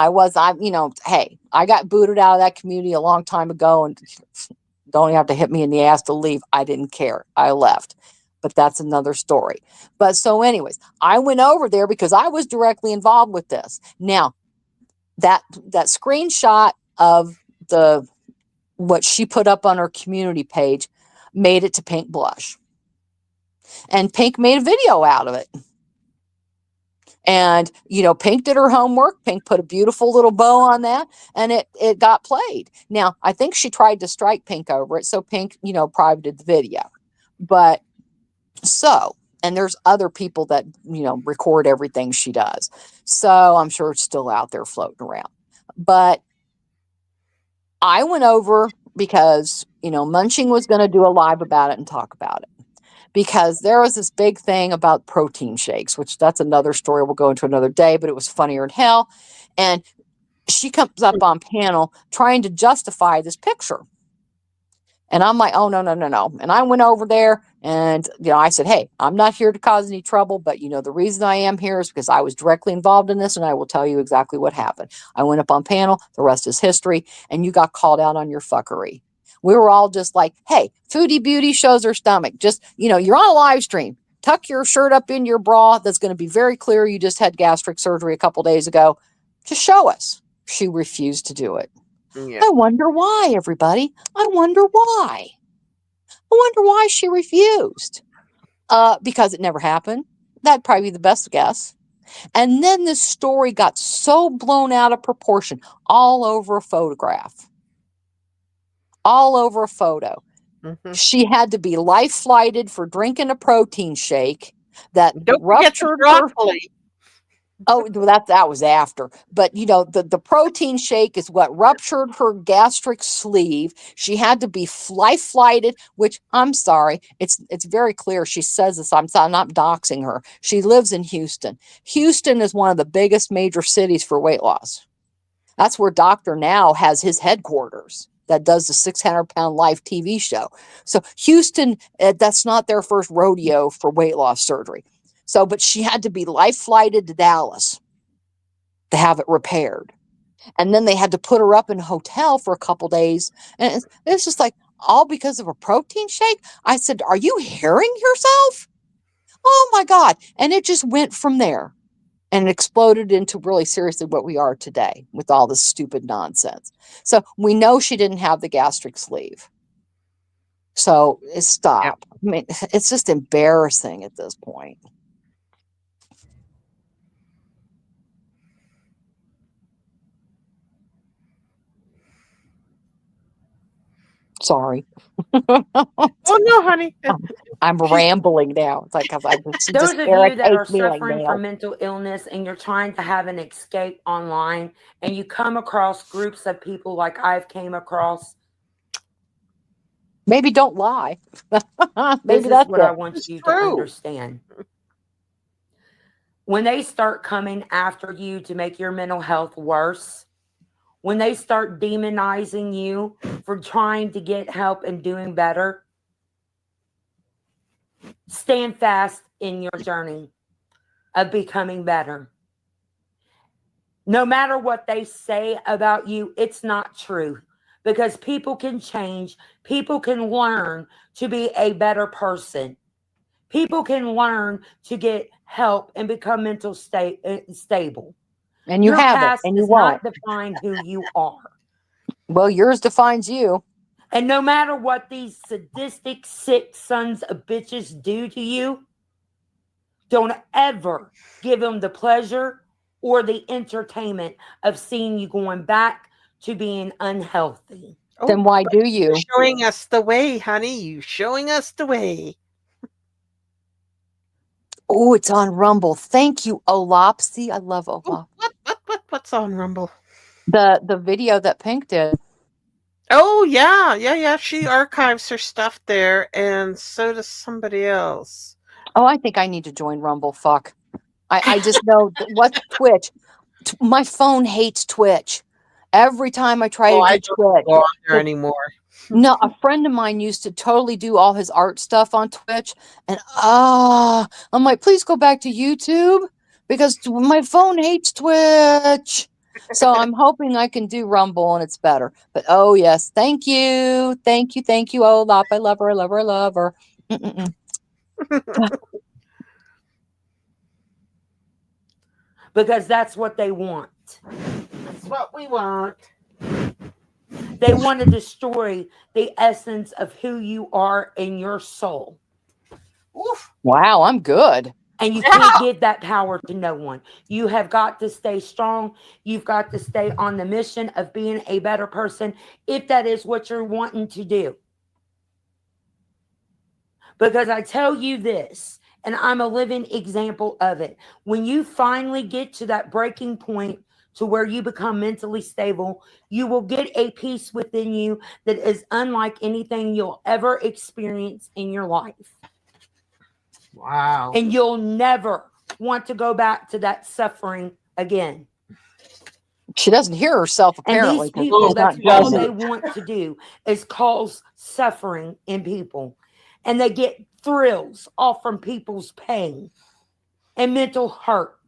hey, I got booted out of that community a long time ago, and don't have to hit me in the ass to leave. I didn't care. I left. But that's another story. But so anyways, I went over there because I was directly involved with this. Now, that screenshot of what she put up on her community page, made it to Pink Blush. And Pink made a video out of it. And, Pink did her homework. Pink put a beautiful little bow on that, and it got played. Now, I think she tried to strike Pink over it. So Pink, privated the video. But and there's other people that, record everything she does. So I'm sure it's still out there floating around. But I went over because, Munching was going to do a live about it and talk about it. Because there was this big thing about protein shakes, which that's another story we'll go into another day, but it was funnier than hell. And she comes up on panel trying to justify this picture. And I'm like, oh, no. And I went over there and, I said, hey, I'm not here to cause any trouble, but, the reason I am here is because I was directly involved in this, and I will tell you exactly what happened. I went up on panel, the rest is history, and you got called out on your fuckery. We were all just like, hey, Foodie Beauty shows her stomach. Just, you're on a live stream. Tuck your shirt up in your bra. That's going to be very clear. You just had gastric surgery a couple days ago. Just show us. She refused to do it. Yeah. I wonder why, everybody. I wonder why she refused. Because it never happened. That'd probably be the best guess. And then this story got so blown out of proportion all over a photograph. All over a photo. Mm-hmm. She had to be life flighted for drinking a protein shake that ruptured her. Oh, that was after. But, the protein shake is what ruptured her gastric sleeve. She had to be life flighted, which I'm sorry. It's very clear. She says this. I'm not doxing her. She lives in Houston. Houston is one of the biggest major cities for weight loss. That's where Dr. Now has his headquarters. That does the 600-pound life TV show. So Houston, that's not their first rodeo for weight loss surgery. So, but she had to be life flighted to Dallas to have it repaired. And then they had to put her up in a hotel for a couple days. And it's just like, all because of a protein shake? I said, are you hearing yourself? Oh my God. And it just went from there. And it exploded into really seriously what we are today with all this stupid nonsense. So we know she didn't have the gastric sleeve. So stop. Yep. I mean, it's just embarrassing at this point. Sorry. Oh no, honey. I'm rambling now. It's like, those of you that are suffering from mental illness and you're trying to have an escape online, and you come across groups of people like I've came across. Maybe don't lie. Maybe that's what I want you to understand. When they start coming after you to make your mental health worse, when they start demonizing you for trying to get help and doing better, stand fast in your journey of becoming better. No matter what they say about you, it's not true, because people can change. People can learn to be a better person. People can learn to get help and become mental stable. And you have it, and you won't. Not define who you are. Well, yours defines you. And no matter what these sadistic, sick sons of bitches do to you, don't ever give them the pleasure or the entertainment of seeing you going back to being unhealthy. Then why do you? You're showing us the way, honey. You showing us the way. Oh, it's on Rumble. Thank you, Olopsy. I love Olop. What's on Rumble? The video that Pink did. Oh, yeah. She archives her stuff there, and so does somebody else. Oh, I think I need to join Rumble. Fuck. I just know what's Twitch. My phone hates Twitch. Every time I try to do Twitch. Go on there anymore. No, a friend of mine used to totally do all his art stuff on Twitch, and I'm like, please go back to YouTube because my phone hates Twitch. So I'm hoping I can do Rumble and it's better. But oh yes, thank you, Olap. I love her. Because that's what they want. That's what we want. They want to destroy the essence of who you are in your soul. Oof. Wow, I'm good. And you can't give that power to no one. You have got to stay strong. You've got to stay on the mission of being a better person if that is what you're wanting to do. Because I tell you this, and I'm a living example of it. When you finally get to that breaking point to where you become mentally stable, you will get a peace within you that is unlike anything you'll ever experience in your life. Wow. And you'll never want to go back to that suffering again. She doesn't hear herself, And apparently. these people, she's that's not all doing they it. want to do is cause suffering in people. And they get thrills off from people's pain and mental hurt.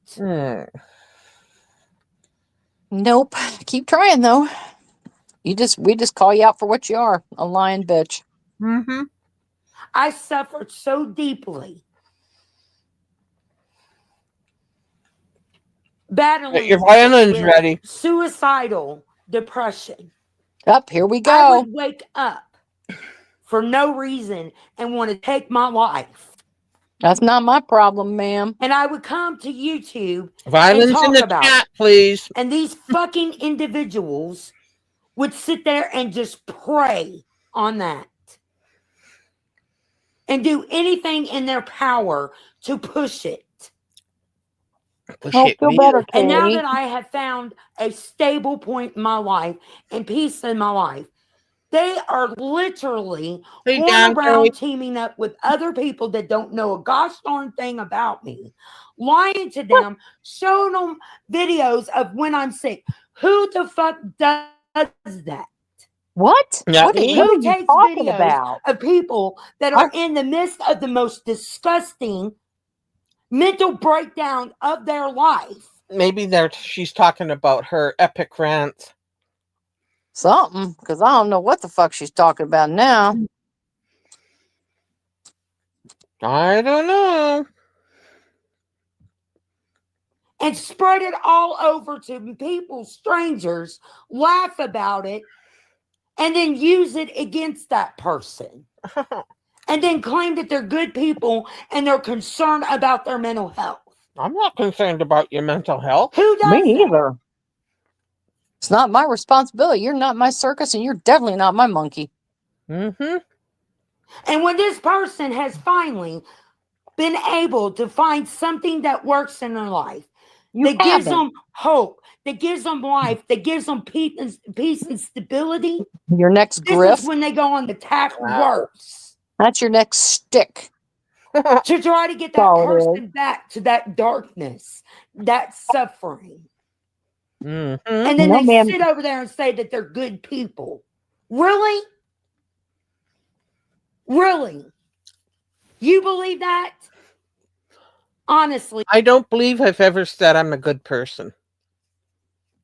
Nope. Keep trying, though. We just call you out for what you are, a lying bitch. Mm-hmm. I suffered so deeply battling Your violin's with ready. suicidal depression. Up, here we I go. would wake up for no reason and want to take my life. That's not my problem, ma'am. And I would come to YouTube Violin's talk in the about chat, please. and these fucking individuals would sit there and just prey on that and do anything in their power to push it. Don't feel better, And now Katie. that I have found a stable point in my life and peace in my life, they are literally Hey, going Dan, around teaming up with other people that don't know a gosh darn thing about me, lying to them, showing them videos of when I'm sick. Who the fuck does that? What? Not What are me. you Who takes talking videos about? of people that are in the midst of the most disgusting mental breakdown of their life? Maybe she's talking about her epic rant. Something, because I don't know what the fuck she's talking about now. I don't know. And spread it all over to people, strangers, laugh about it, and then use it against that person. And then claim that they're good people and they're concerned about their mental health. I'm not concerned about your mental health. Who does Me that? either. It's not my responsibility. You're not my circus, and you're definitely not my monkey. Mm-hmm. And when this person has finally been able to find something that works in their life, that gives them hope, that gives them life, that gives them peace and stability, your next this griff. is when they go on the attack worse. That's your next stick. To try to get that person back to that darkness, that suffering. Mm-hmm. And then they sit over there and say that they're good people. Really? Really? You believe that? Honestly. I don't believe I've ever said I'm a good person.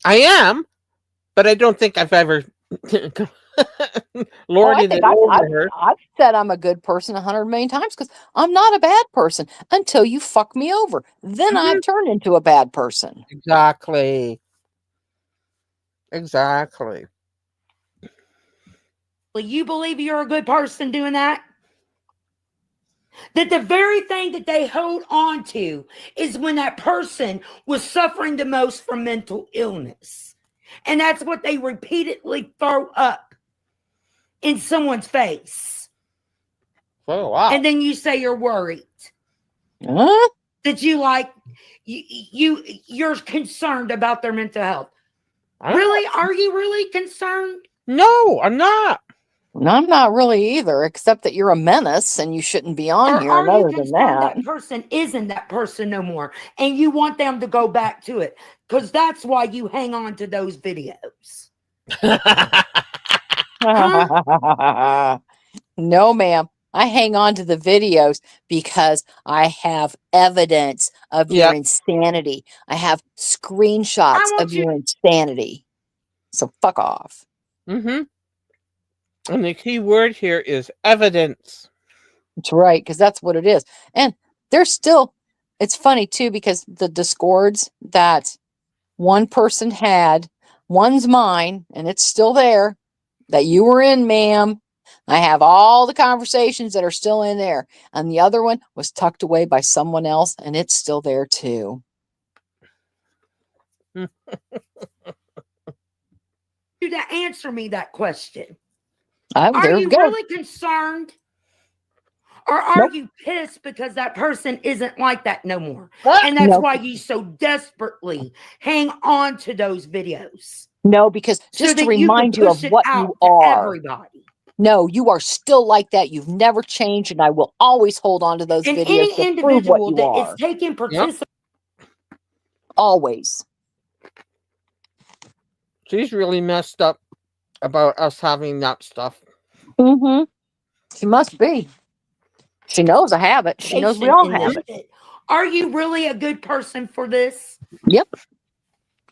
I am, but I don't think I've ever lorded it over her. I've said I'm a good person 100 million times because I'm not a bad person until you fuck me over. Then I've turned into a bad person. Exactly. Exactly. Well, you believe you're a good person doing that? That the very thing that they hold on to is when that person was suffering the most from mental illness. And that's what they repeatedly throw up in someone's face. Oh, wow. And then you say you're worried. Huh? That you're concerned about their mental health. Really? Are you really concerned? No, I'm not. I'm not really either, except that you're a menace and you shouldn't be on here. Are Other you than concerned that, that person isn't that person no more, and you want them to go back to it? Because that's why you hang on to those videos. No, ma'am. I hang on to the videos because I have evidence of your insanity. I have screenshots of your insanity. So fuck off. Mm-hmm. And the key word here is evidence. That's right, because that's what it is. And there's still, it's funny too, because the discords that one person had, one's mine, and it's still there. that you were in, ma'am. I have all the conversations that are still in there. And the other one was tucked away by someone else, and it's still there too. You to answer me that question. Are you really concerned? Or are you pissed because that person isn't like that no more? And that's why you so desperately hang on to those videos. No, because just to remind you of what you are. Everybody. No, you are still like that. You've never changed, and I will always hold on to those videos any to individual prove what you that are. is taking participation. Always. She's really messed up about us having that stuff. Mm-hmm. She must be. She knows I have it. She knows we all have it. Are you really a good person for this? Yep.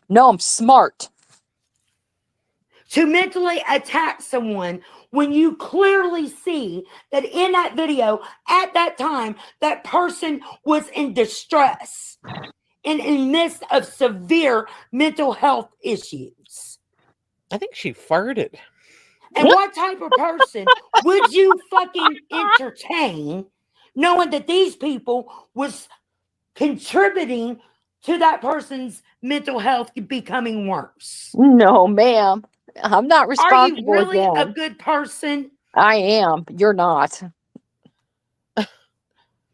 No, I'm smart. To mentally attack someone when you clearly see that in that video, at that time, that person was in distress and in midst of severe mental health issues. I think she farted. And what type of person would you fucking entertain knowing that these people was contributing to that person's mental health becoming worse? No, ma'am. I'm not responsible. Are you really again. a good person? I am. You're not.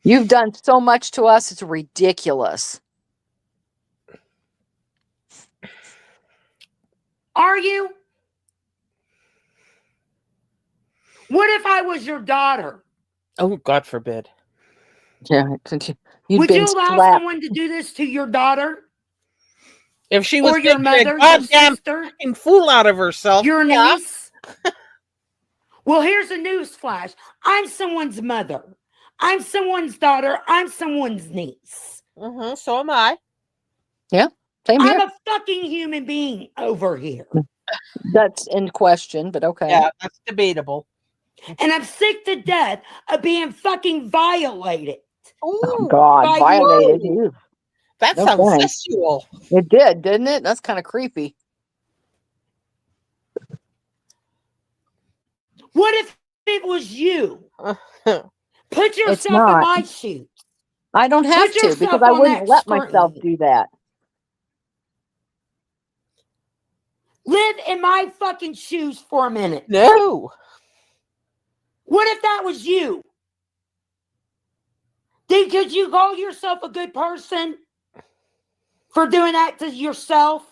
You've done so much to us. It's ridiculous. Are you? What if I was your daughter? Oh, God forbid. Yeah. Would you allow someone to do this to your daughter? If she was or your mother, your sister, fool out of herself, your niece. Well, here's a news flash. I'm someone's mother. I'm someone's daughter. I'm someone's niece. Mm-hmm, so am I. Yeah, same here. I'm a fucking human being over here. That's in question, but okay. Yeah, that's debatable. And I'm sick to death of being fucking violated. Ooh, oh, God, violated you. That sounds sexual. It did, didn't it? That's kind of creepy. What if it was you? Put yourself in my shoes. I don't have to because I wouldn't let myself do that. Live in my fucking shoes for a minute. No. What if that was you? Could you call yourself a good person for doing that to yourself?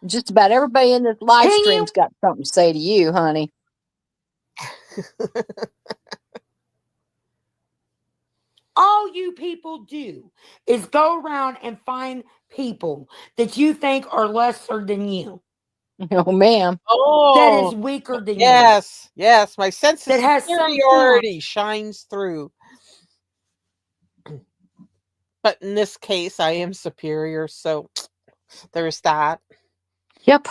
Just about everybody in this live stream's got something to say to you, honey. All you people do is go around and find people that you think are lesser than you. Oh, ma'am. Oh, that is weaker than you. Yes. My sense of superiority shines through. But in this case, I am superior, so there's that. Yep.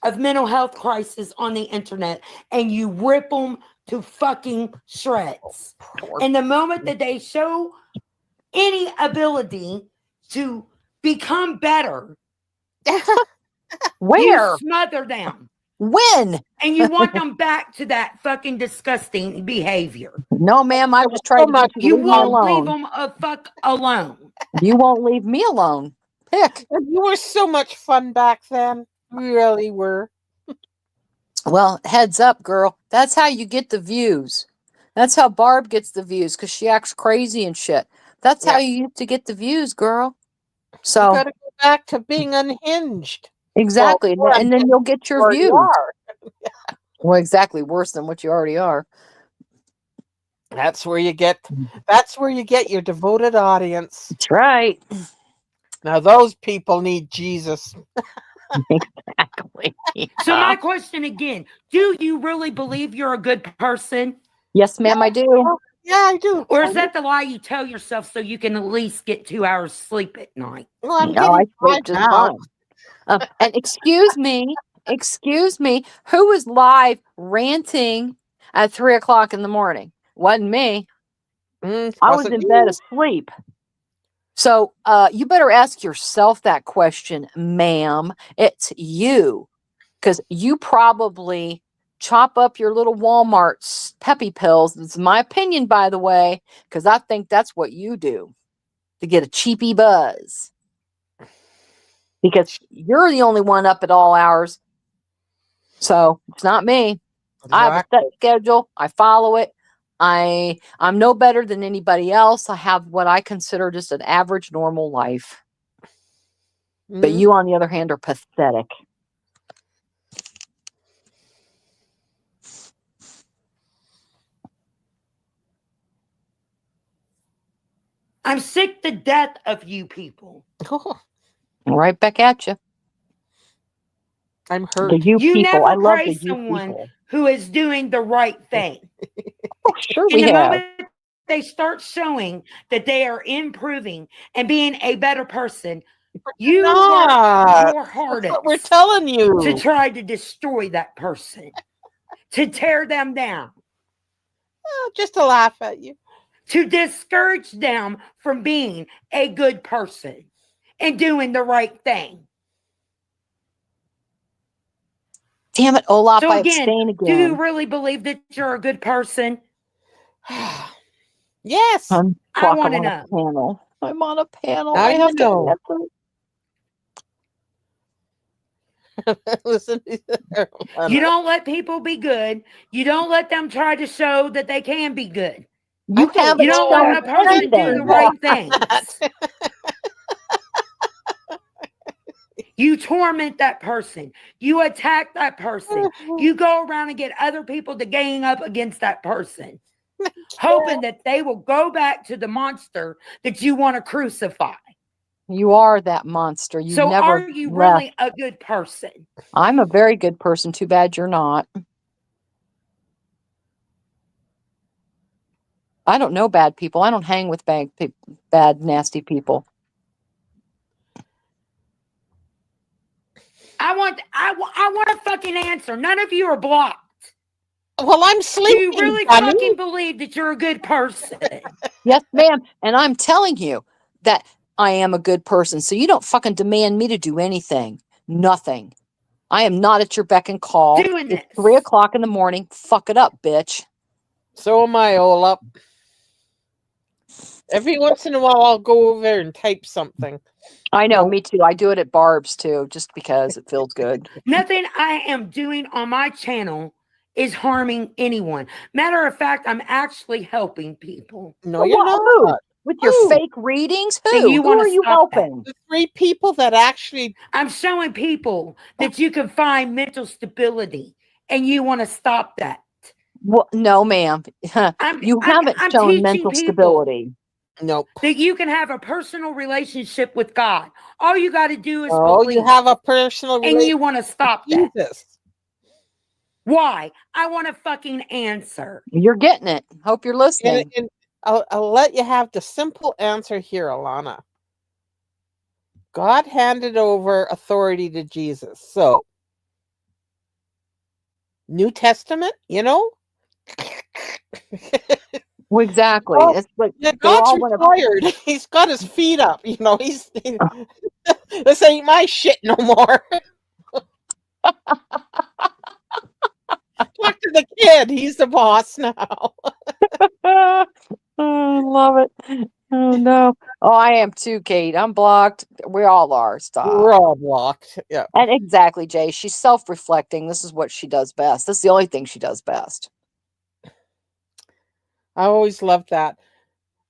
Of mental health crisis on the internet, and you rip them to fucking shreds. And the moment that they show any ability to become better, where you smother them. When? And you want them back to that fucking disgusting behavior. No, ma'am, I was trying to you won't leave them a fuck alone. You won't leave me alone. Pick. You were so much fun back then. We really were. Well, heads up, girl. That's how you get the views. That's how Barb gets the views, because she acts crazy and shit. That's how you used to get the views, girl. So you gotta go back to being unhinged. Exactly. Well, and then you'll get your views. Well, exactly. Worse than what you already are. That's where you get your devoted audience. That's right. Now those people need Jesus. Exactly. So my question again, do you really believe you're a good person? Yes, ma'am, I do. Yeah, I do. Or is that the lie you tell yourself so you can at least get 2 hours sleep at night? Well, I sleep just fine. And excuse me, who was live ranting at 3:00 in the morning? Wasn't me. I was in bed asleep. So you better ask yourself that question, ma'am. It's you. Because you probably chop up your little Walmart peppy pills. It's my opinion, by the way, because I think that's what you do to get a cheapy buzz. Because you're the only one up at all hours. So it's not me. Exactly. I have a set schedule. I follow it. I'm no better than anybody else. I have what I consider just an average, normal life. But you, on the other hand, are pathetic. I'm sick to death of you people. Right back at you. I'm hurt. The you people. Never I love praise the you someone people. who is doing the right thing. Oh, sure, In we the have. moment they start showing that they are improving and being a better person, you work your That's what hardest we're telling you. to try to destroy that person, to tear them down, just to laugh at you, to discourage them from being a good person and doing the right thing. Damn it, Olaf, So I again, abstain do you again. really believe that you're a good person? yes. I want to know. Panel. I'm on a panel. Now I you have know. to Listen, you don't let people be good. You don't let them try to show that they can be good. You haven't You don't let a person do the right things. You torment that person. You attack that person. You go around and get other people to gang up against that person, hoping that they will go back to the monster that you want to crucify. You are that monster. You so never are you left. really a good person? I'm a very good person. Too bad you're not. I don't know bad people. I don't hang with bad, nasty people. I want a fucking answer. None of you are blocked. Well, I'm sleeping. Do you really fucking believe that you're a good person? Yes, ma'am. And I'm telling you that I am a good person. So you don't fucking demand me to do anything. Nothing. I am not at your beck and call. It's 3 o'clock in the morning. Fuck it up, bitch. So am I, Olaf. Every once in a while, I'll go over there and type something. I know, me too. I do it at Barb's too, just because it feels good. Nothing I am doing on my channel is harming anyone. Matter of fact, I'm actually helping people. No, you're not. With your fake readings? Who? And you Who are you helping? The 3 people that actually... I'm showing people that you can find mental stability, and you want to stop that. Well, no, ma'am. You haven't shown mental stability. Nope. That you can have a personal relationship with God. All you got to do is believe. You have a personal relationship. And you want to stop that. Jesus. Why? I want a fucking answer. You're getting it. Hope you're listening. And I'll let you have the simple answer here, Alana. God handed over authority to Jesus. So, New Testament, you know? Well, exactly. Well, it's like God's retired. He's got his feet up. You know, this ain't my shit no more. Talk to the kid. He's the boss now. I love it. Oh, no. Oh, I am too, Kate. I'm blocked. We all are. Stop. We're all blocked. Yeah. And exactly, Jay. She's self-reflecting. This is what she does best. This is the only thing she does best. I always loved that.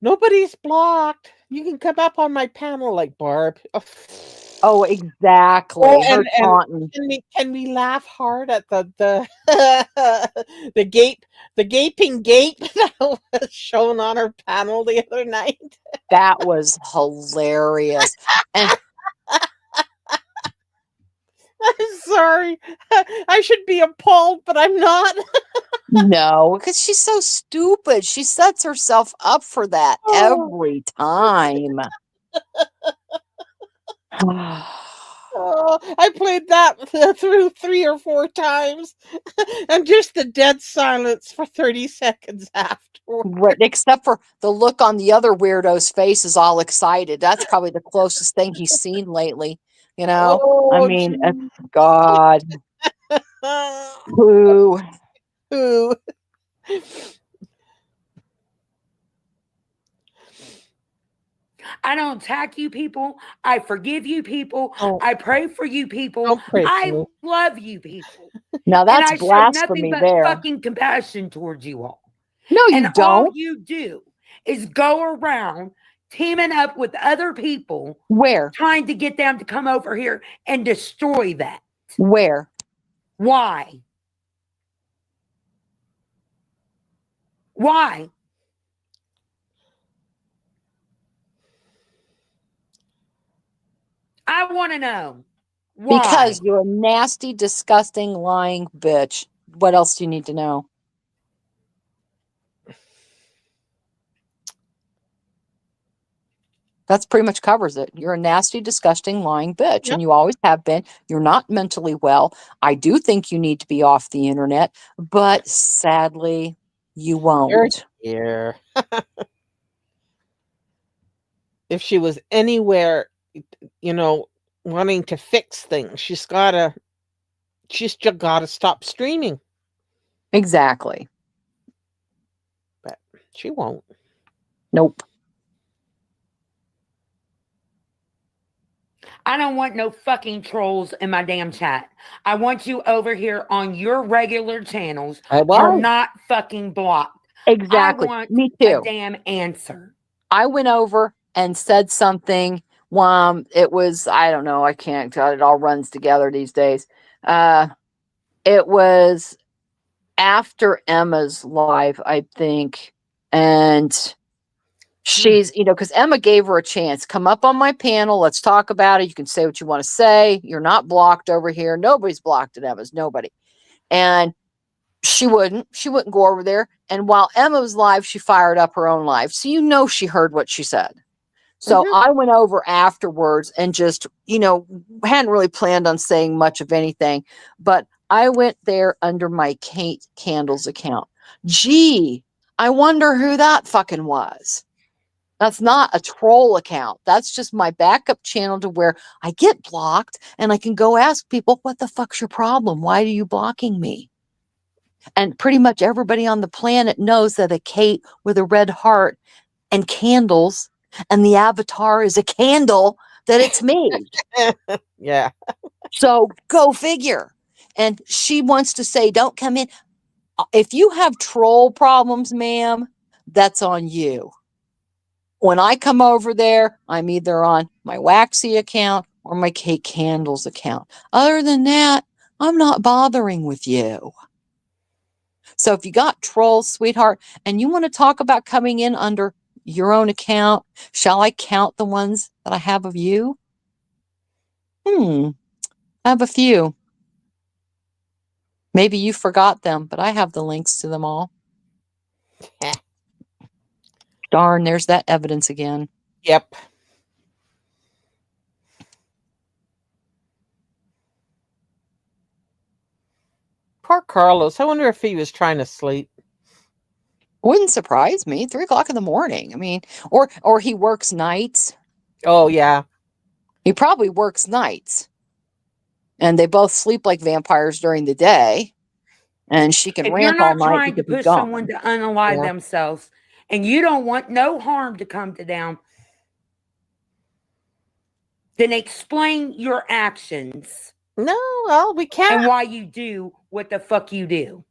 Nobody's blocked. You can come up on my panel like Barb. Oh, exactly. And can we laugh hard at the gaping gape that was shown on her panel the other night? That was hilarious. And I'm sorry. I should be appalled, but I'm not. No, because she's so stupid. She sets herself up for that every time. Oh, I played that through 3 or 4 times, and just the dead silence for 30 seconds afterward. Right, except for the look on the other weirdo's face is all excited. That's probably the closest thing he's seen lately. You know, I Oh, mean, gee. God, who? Ooh. I don't attack you people. I forgive you people. Don't I pray for you people. don't pray for I me. love you people. Now And that's I show nothing blasphemy but there. fucking compassion towards you all. No, you And all don't. you do is go around teaming up with other people, Where? trying to get them to come over here and destroy that. Where? Why? Why? I want to know. Why? Because you're a nasty, disgusting, lying bitch. What else do you need to know? That's pretty much covers it. You're a nasty, disgusting, lying bitch, Yep. and you always have been. You're not mentally well. I do think you need to be off the internet, but sadly, you won't. Here. If she was anywhere, wanting to fix things, she's just gotta stop streaming. Exactly. But she won't. Nope. I don't want no fucking trolls in my damn chat. I want you over here on your regular channels. I Are won't. not fucking blocked. Exactly. I want Me a too. damn answer. I went over and said something. It was, I don't know, I can't, it all runs together these days. It was after Emma's live, I think. And she's, because Emma gave her a chance. Come up on my panel. Let's talk about it. You can say what you want to say. You're not blocked over here. Nobody's blocked at Emma's. Nobody. And she wouldn't go over there. And while Emma was live, she fired up her own live. So she heard what she said. So I went over afterwards and just, hadn't really planned on saying much of anything, but I went there under my Kate Candles account. Gee, I wonder who that fucking was. That's not a troll account. That's just my backup channel to where I get blocked and I can go ask people, what the fuck's your problem? Why are you blocking me? And pretty much everybody on the planet knows that a Kate with a red heart and candles and the avatar is a candle, that it's me. Yeah. So go figure. And she wants to say, don't come in. If you have troll problems, ma'am, that's on you. When I come over there, I'm either on my Waxy account or my Kate Candles account. Other than that, I'm not bothering with you. So if you got trolls, sweetheart, and you want to talk about coming in under your own account, shall I count the ones that I have of you? I have a few. Maybe you forgot them, but I have the links to them all. Darn, there's that evidence again. Yep. Poor Carlos. I wonder if he was trying to sleep. Wouldn't surprise me. 3:00 in the morning. I mean, or he works nights. Oh, yeah. He probably works nights. And they both sleep like vampires during the day. And she can If rant you're all not night. trying to push someone to unalive themselves and you don't want no harm to come to them, then explain your actions. No, well, we can't. And why you do what the fuck you do.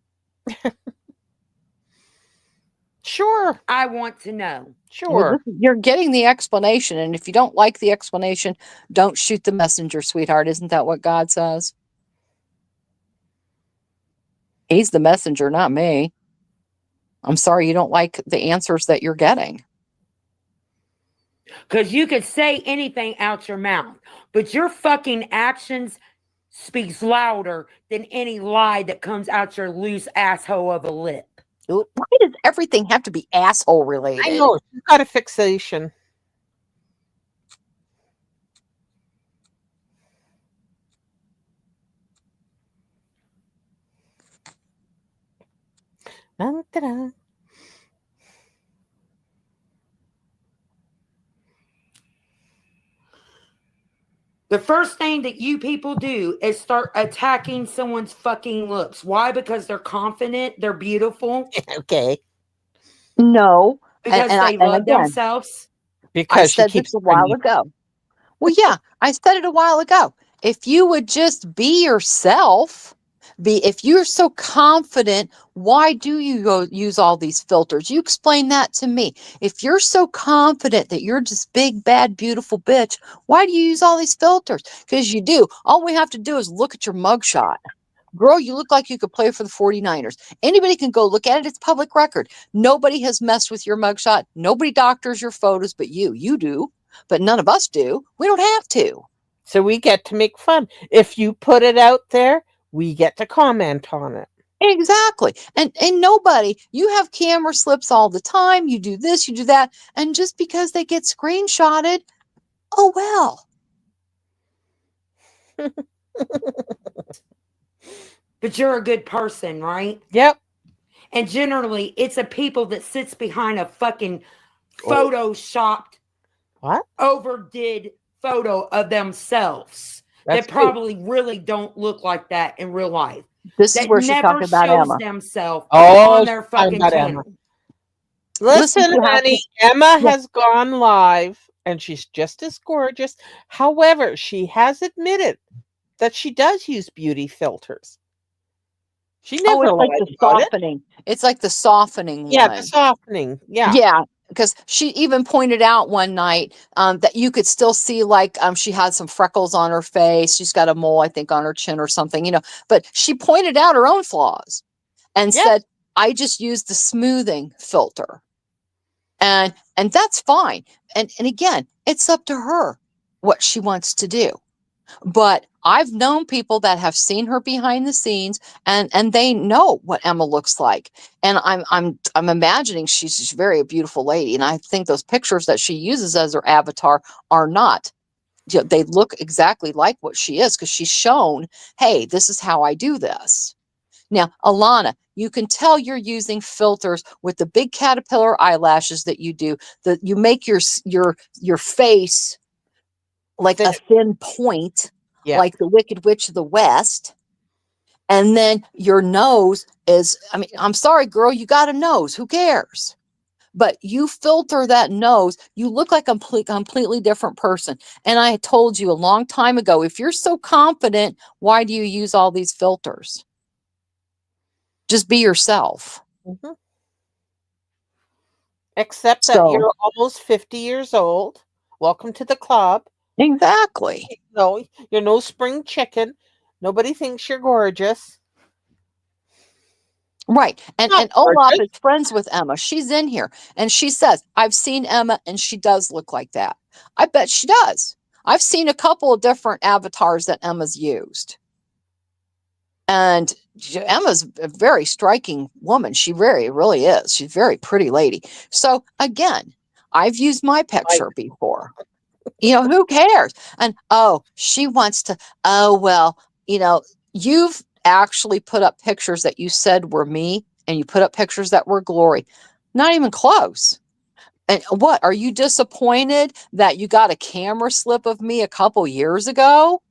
Sure. I want to know. Sure. Well, you're getting the explanation. And if you don't like the explanation, don't shoot the messenger, sweetheart. Isn't that what God says? He's the messenger, not me. I'm sorry you don't like the answers that you're getting. Because you could say anything out your mouth, but your fucking actions speaks louder than any lie that comes out your loose asshole of a lip. Why does everything have to be asshole related? I know. She's got a fixation. Dun, dun, dun. The first thing that you people do is start attacking someone's fucking looks. Why? Because they're confident, they're beautiful, Okay. No. because they And love again, themselves. I Because she said this keeps a while bringing. ago. Well, yeah, I said it a while ago. If you would just be yourself, if you're so confident, why do you go use all these filters? You explain that to me. If you're so confident that you're just big, bad, beautiful bitch, why do you use all these filters? Because you do. All we have to do is look at your mugshot. Girl, you look like you could play for the 49ers. Anybody can go look at it. It's public record. Nobody has messed with your mugshot. Nobody doctors your photos but you. You do, but none of us do. We don't have to. So we get to make fun. If you put it out there, we get to comment on it. Exactly. And nobody, you have camera slips all the time. You do this, you do that. And just because they get screenshotted, oh well. But you're a good person, right? Yep. And generally, it's a people that sits behind a fucking Oh. photoshopped, What? overdid photo of themselves That's that probably really don't look like that in real life. This is That where she's never talking about shows Emma. themselves Oh, on she's their talking fucking about Emma. channel. Listen, you have honey, to- Emma Yeah. has gone live and she's just as gorgeous. However, she has admitted that she does use beauty filters. She Oh, never it's like lied the about it. softening. It's like the softening Yeah, one. the softening. Yeah. Yeah, because she even pointed out one night that you could still see like she had some freckles on her face. She's got a mole, I think, on her chin or something, But she pointed out her own flaws and Yeah. said, "I just used the smoothing filter," and that's fine. And again, it's up to her what she wants to do. But I've known people that have seen her behind the scenes and they know what Emma looks like. And I'm imagining she's a very beautiful lady. And I think those pictures that she uses as her avatar are not. They look exactly like what she is because she's shown, hey, this is how I do this. Now, Alana, you can tell you're using filters with the big caterpillar eyelashes that you do, that you make your face like a thin point, Yeah. like the Wicked Witch of the West. And then your nose is, I mean, I'm sorry, girl, you got a nose. Who cares? But you filter that nose, you look like a completely different person. And I told you a long time ago, if you're so confident, why do you use all these filters? Just be yourself. Mm-hmm. Except that So, you're almost 50 years old. Welcome to the club. exactly. No, you're no spring chicken. Nobody thinks you're gorgeous. Right. And Not Olaf gorgeous. is friends with Emma. She's in here. And she says, I've seen Emma and she does look like that. I bet she does. I've seen a couple of different avatars that Emma's used. And Emma's a very striking woman. She really is. She's a very pretty lady. So again, I've used my picture before. Who cares? And she wants to, well, you've actually put up pictures that you said were me and you put up pictures that were Glory. Not even close. And what, are you disappointed that you got a camera slip of me a couple years ago?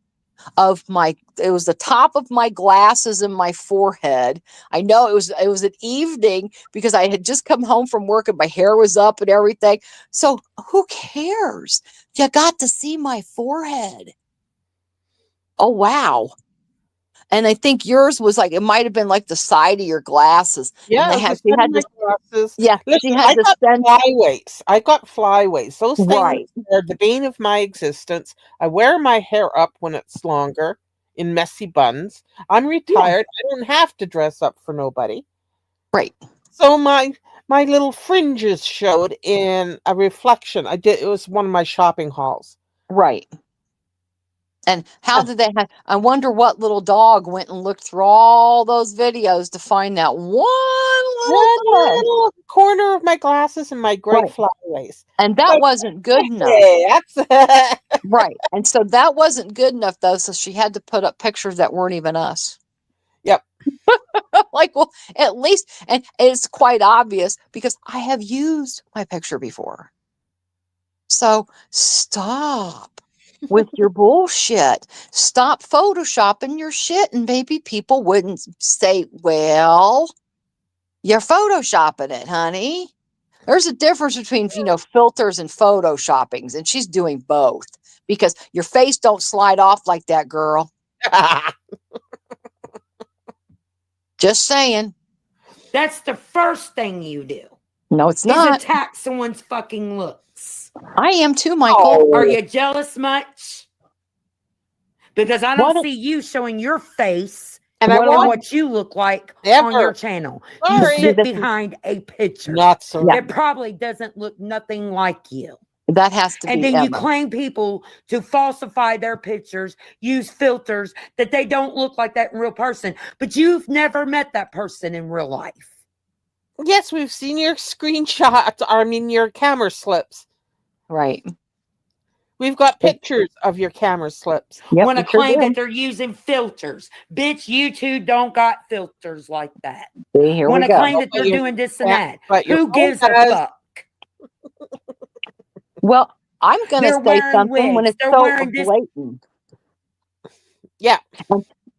It was the top of my glasses and my forehead. I know it was an evening because I had just come home from work and my hair was up and everything. So who cares? You got to see my forehead. Oh, wow. And I think yours was like, it might have been like the side of your glasses. Yeah, And she had this, glasses. yeah, Listen, she had this flyaways. I got flyaways. Those things Right. are the bane of my existence. I wear my hair up when it's longer in messy buns. I'm retired. I don't have to dress up for nobody. Right. So my little fringes showed in a reflection. It was one of my shopping hauls. Right. And how did they have? I wonder what little dog went and looked through all those videos to find that one little corner of my glasses and my great flyaways. And that wasn't good enough. That's right. And so that wasn't good enough, though. So she had to put up pictures that weren't even us. Yep. Like, well, at least, and it's quite obvious because I have used my picture before. So stop with your bullshit. Stop photoshopping your shit, and maybe people wouldn't say, well, you're photoshopping it, honey. There's a difference between, filters and photoshoppings, and she's doing both because your face don't slide off like that, girl. Just saying. That's the first thing you do. No, it's not. Is attack someone's fucking looks. I am too, Michael. Oh. Are you jealous much? Because I don't see you showing your face and I want what you look like on your channel. Sorry. You sit behind a picture. Not so. It probably doesn't look nothing like you. That has to be. And then you claim people to falsify their pictures, use filters that they don't look like that in real person. But you've never met that person in real life. Yes, we've seen your screenshots. I mean, your camera slips. Right. We've got pictures of your camera slips. Yep, Want to claim that they're using filters. Bitch, you two don't got filters like that. See, here Want we to go. claim that they're doing this and that. But Who gives a fuck? Well, I'm going to say something when it's so blatant. Yeah.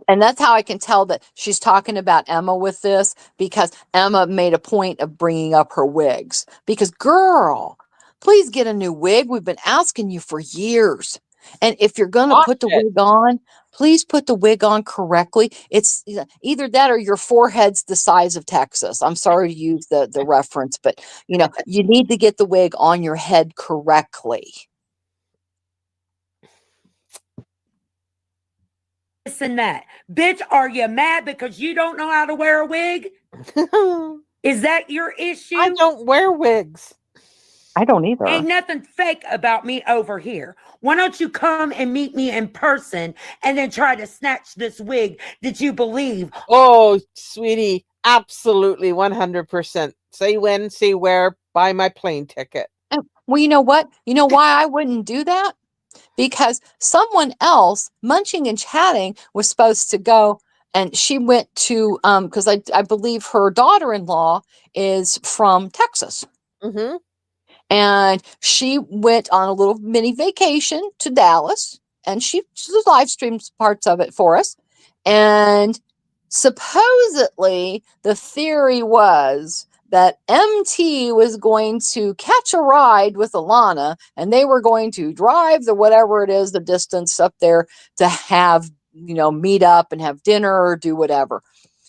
And that's how I can tell that she's talking about Emma with this, because Emma made a point of bringing up her wigs. Because, girl, please get a new wig. We've been asking you for years. And if you're going to put the wig on, please put the wig on correctly. It's either that or your forehead's the size of Texas. I'm sorry to use the reference, but, you need to get the wig on your head correctly. This and that. Bitch, are you mad because you don't know how to wear a wig? Is that your issue? I don't wear wigs. I don't either. Ain't nothing fake about me over here. Why don't you come and meet me in person and then try to snatch this wig that you believe? Oh, sweetie, absolutely 100%. Say when, say where, buy my plane ticket. Well, you know what? You know why I wouldn't do that? Because someone else, Munching and Chatting, was supposed to go, and she went to, because I believe her daughter-in-law is from Texas. Mm-hmm. And she went on a little mini vacation to Dallas, and she live streams parts of it for us. And supposedly the theory was that MT was going to catch a ride with Alana, and they were going to drive the whatever it is, the distance up there, to have, meet up and have dinner or do whatever.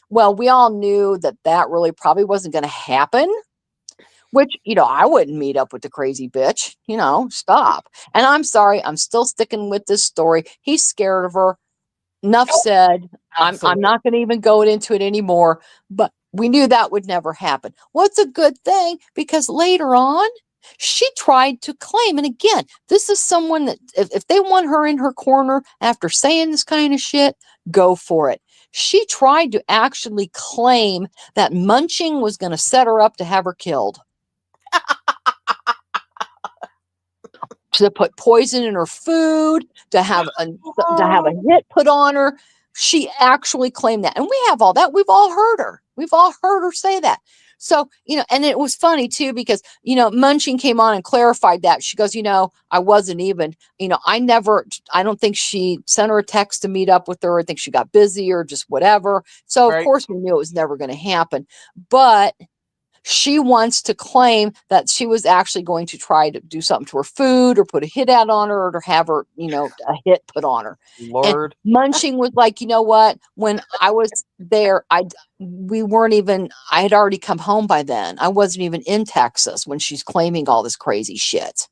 Well, we all knew that really probably wasn't going to happen. Which, I wouldn't meet up with the crazy bitch, stop. And I'm sorry, I'm still sticking with this story. He's scared of her. Enough said. I'm not going to even go into it anymore, but we knew that would never happen. Well, it's a good thing, because later on, she tried to claim, and again, this is someone that if they want her in her corner after saying this kind of shit, go for it. She tried to actually claim that Munching was going to set her up to have her killed. To put poison in her food, to have a hit put on her. She actually claimed that. And we have all that. We've all heard her. We've all heard her say that. So, and it was funny too, because, Munching came on and clarified that. She goes, I wasn't even, I don't think she sent her a text to meet up with her. I think she got busy or just whatever. So of course we knew it was never going to happen, but she wants to claim that she was actually going to try to do something to her food or put a hit out on her or have her, a hit put on her. Lord. And Munching was like, you know what? When I was there, I had already come home by then. I wasn't even in Texas when she's claiming all this crazy shit.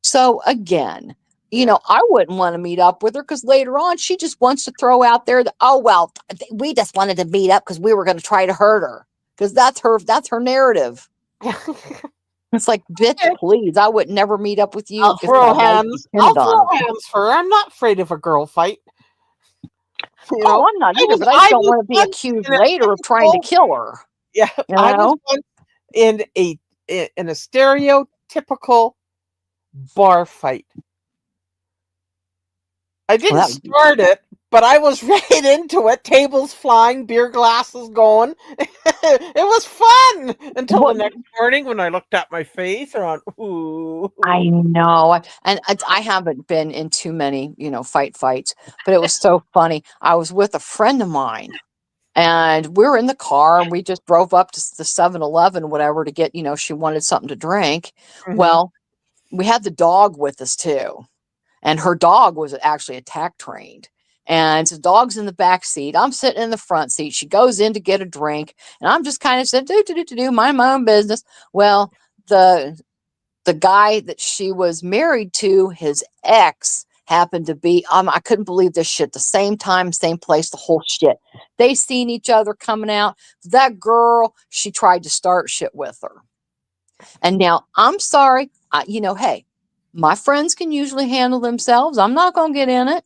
So again, I wouldn't want to meet up with her, because later on she just wants to throw out there that, oh, well, we just wanted to meet up because we were going to try to hurt her. Because that's her narrative. It's like, bitch, please, I would never meet up with you. I'll throw hands. I'll throw hands for her. I'm not afraid of a girl fight. I'm not either, but I just don't want to be accused later of trying to kill her. Yeah, I was once in a stereotypical bar fight. I didn't start it, but I was right into it. Tables flying, beer glasses going. It was fun until the next morning when I looked at my face and went, ooh. I know. And I haven't been in too many, fights, but it was so funny. I was with a friend of mine and we were in the car and we just drove up to the 7-Eleven, whatever, to get, she wanted something to drink. Mhm. Well, we had the dog with us too. And her dog was actually attack trained. And the dog's in the back seat. I'm sitting in the front seat. She goes in to get a drink. And I'm just kind of saying, mind my own business. Well, the guy that she was married to, his ex, happened to be, I couldn't believe this shit, the same time, same place, the whole shit. They seen each other coming out. That girl, she tried to start shit with her. And now, I'm sorry, hey, my friends can usually handle themselves. I'm not going to get in it.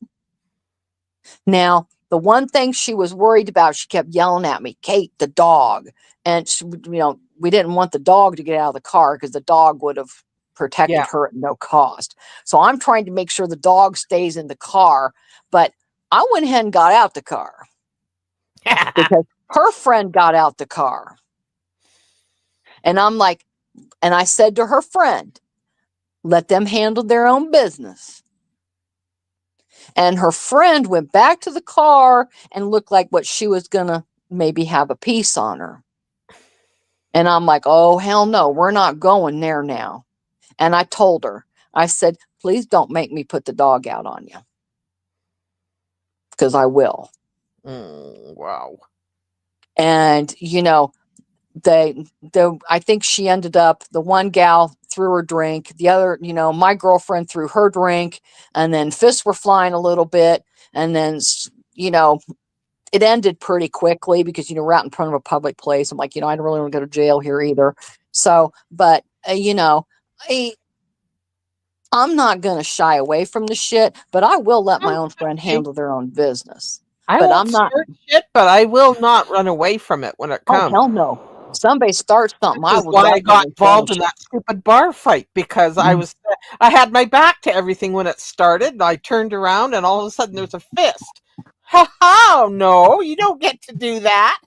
Now, the one thing she was worried about, she kept yelling at me, Kate, the dog. And, she, we didn't want the dog to get out of the car because the dog would have protected her at no cost. So I'm trying to make sure the dog stays in the car. But I went ahead and got out the car because her friend got out the car. And I'm like, and I said to her friend, let them handle their own business. And her friend went back to the car and looked like what she was going to maybe have a piece on her. And I'm like, oh, hell no, we're not going there now. And I told her, I said, please don't make me put the dog out on you. Because I will. Wow. And, I think she ended up, the one gal threw her drink, the other, my girlfriend threw her drink, and then fists were flying a little bit. And then, it ended pretty quickly because, we're out in front of a public place. I'm like, I don't really want to go to jail here either. So, but, I'm not going to shy away from the shit, but I will let my own friend handle their own business. I'm not shit, but I will not run away from it when it comes. Oh, hell no. Somebody starts something. That's why I got involved in that stupid bar fight, because I had my back to everything when it started. And I turned around and all of a sudden there's a fist. Ha! No, you don't get to do that.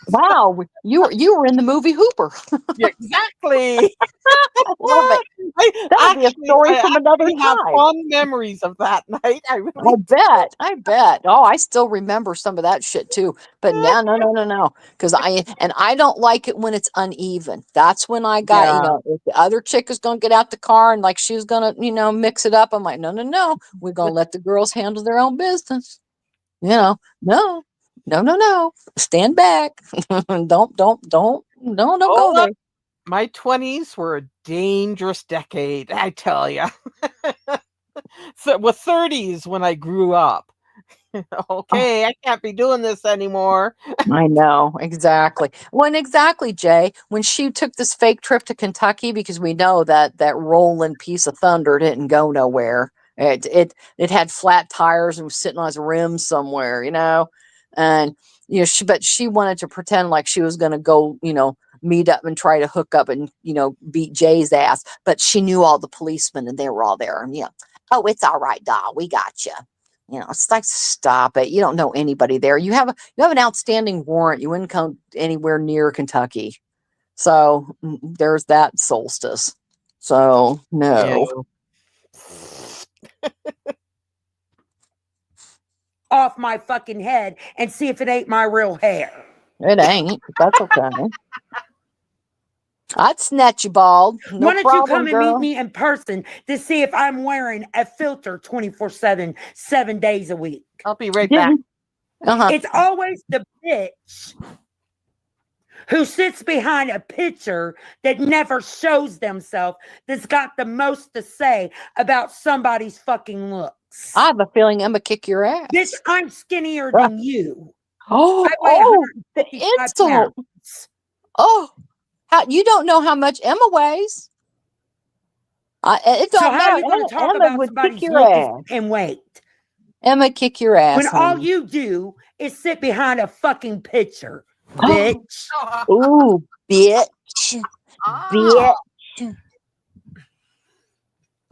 Wow, you were in the movie Hooper. Yeah, exactly. I love it. That'll be a story from another time. I have fond memories of that night. I bet. Oh, I still remember some of that shit too. But no. Because I don't like it when it's uneven. That's when I got, if the other chick is going to get out the car and like she's going to, mix it up. I'm like, no. We're going to let the girls handle their own business. No. Stand back. Don't go there. My 20s were a dangerous decade, I tell you. So with 30s when I grew up. Okay, I can't be doing this anymore. I know, exactly. Exactly, Jay. When she took this fake trip to Kentucky, because we know that rolling piece of thunder didn't go nowhere. It had flat tires and was sitting on his rim somewhere, and she wanted to pretend like she was going to go, meet up and try to hook up and beat Jay's ass, but she knew all the policemen and they were all there, and oh, it's all right, doll, we got you. It's like, stop it. You don't know anybody there. You have an outstanding warrant. You wouldn't come anywhere near Kentucky. So there's that solstice. So no. Off my fucking head and see if it ain't my real hair. It ain't. That's okay. I'd snatch you bald. No Why don't problem, you come girl. and meet me in person to see if I'm wearing a filter 24/7, 7 days a week? I'll be right back. It's always the bitch who sits behind a picture that never shows themselves that's got the most to say about somebody's fucking looks. I have a feeling I'm going to kick your ass. Bitch, I'm skinnier than you. Oh, the insult. Pounds. Oh, you don't know how much Emma weighs. It don't matter. How are you going to talk about somebody's looks and weight? Emma kick your ass. When all you do is sit behind a fucking picture, bitch. Ooh, bitch. Bitch.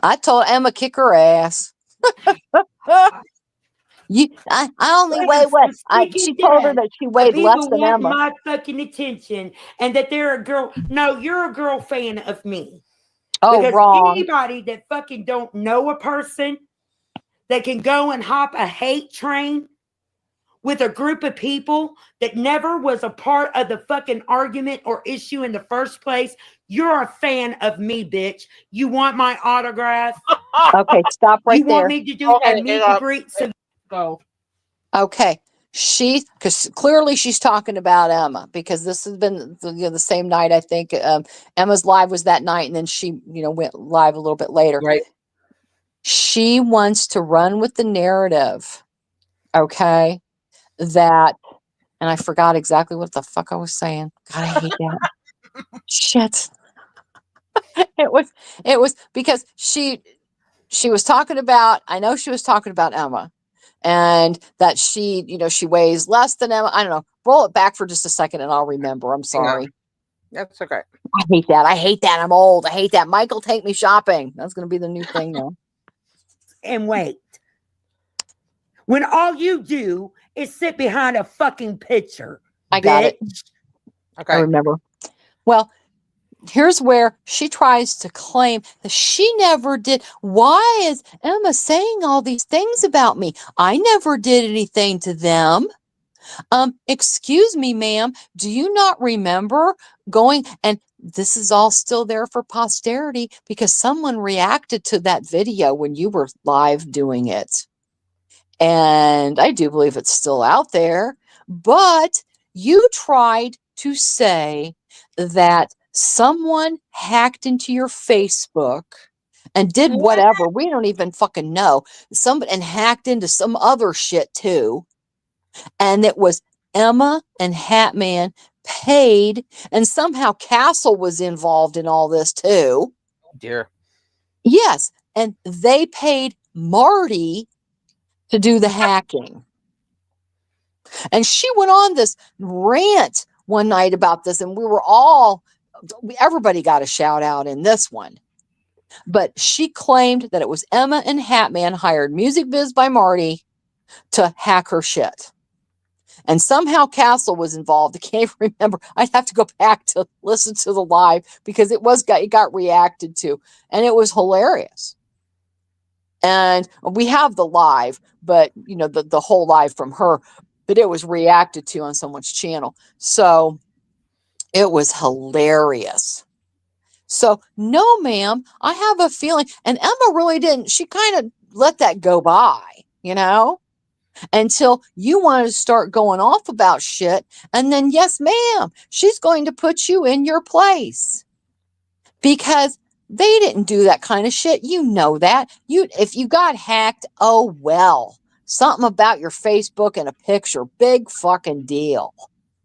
I told Emma kick her ass. I only I weigh am what? so sick She and told her dead that she of weighed less people than wanting Emma. my fucking attention and that they're a girl. No, you're a girl fan of me. Oh, Because wrong. anybody that fucking don't know a person that can go and hop a hate train with a group of people that never was a part of the fucking argument or issue in the first place, you're a fan of me, bitch. You want my autograph? Okay, stop right You want there. me to do a meet and greet? Go. Okay. Because clearly she's talking about Emma, because this has been the same night. I think Emma's live was that night, and then she went live a little bit later. Right. She wants to run with the narrative, okay, that, and I forgot exactly what the fuck I was saying. God, I hate that. Shit. It was because she was talking about, I know she was talking about Emma, and that she weighs less than Emma. I don't know. Roll it back for just a second and I'll remember. I'm sorry. That's okay. I hate that. I hate that. I'm old. I hate that. Michael, take me shopping. That's going to be the new thing now. And wait. When all you do is sit behind a fucking picture. I got it. Okay. I remember. Well, here's where she tries to claim that she never did. Why is Emma saying all these things about me? I never did anything to them. Excuse me, ma'am, do you not remember going? And this is all still there for posterity because someone reacted to that video when you were live doing it. And I do believe it's still out there, but you tried to say that someone hacked into your Facebook and did whatever. We don't even fucking know. And hacked into some other shit too. And it was Emma and Hatman paid, and somehow Castle was involved in all this too. Oh dear. Yes, and they paid Marty to do the hacking. And she went on this rant one night about this, and everybody got a shout out in this one. But she claimed that it was Emma and Hatman hired Music Biz by Marty to hack her shit. And somehow Castle was involved. I can't even remember. I'd have to go back to listen to the live because it got reacted to, and it was hilarious. And we have the live, but the whole live from her, but it was reacted to on someone's channel. So it was hilarious. So no, ma'am, I have a feeling, and Emma really didn't. She kind of let that go by, until you wanted to start going off about shit. And then, yes, ma'am, she's going to put you in your place because they didn't do that kind of shit. You know that. If you got hacked, oh, well, something about your Facebook and a picture, big fucking deal.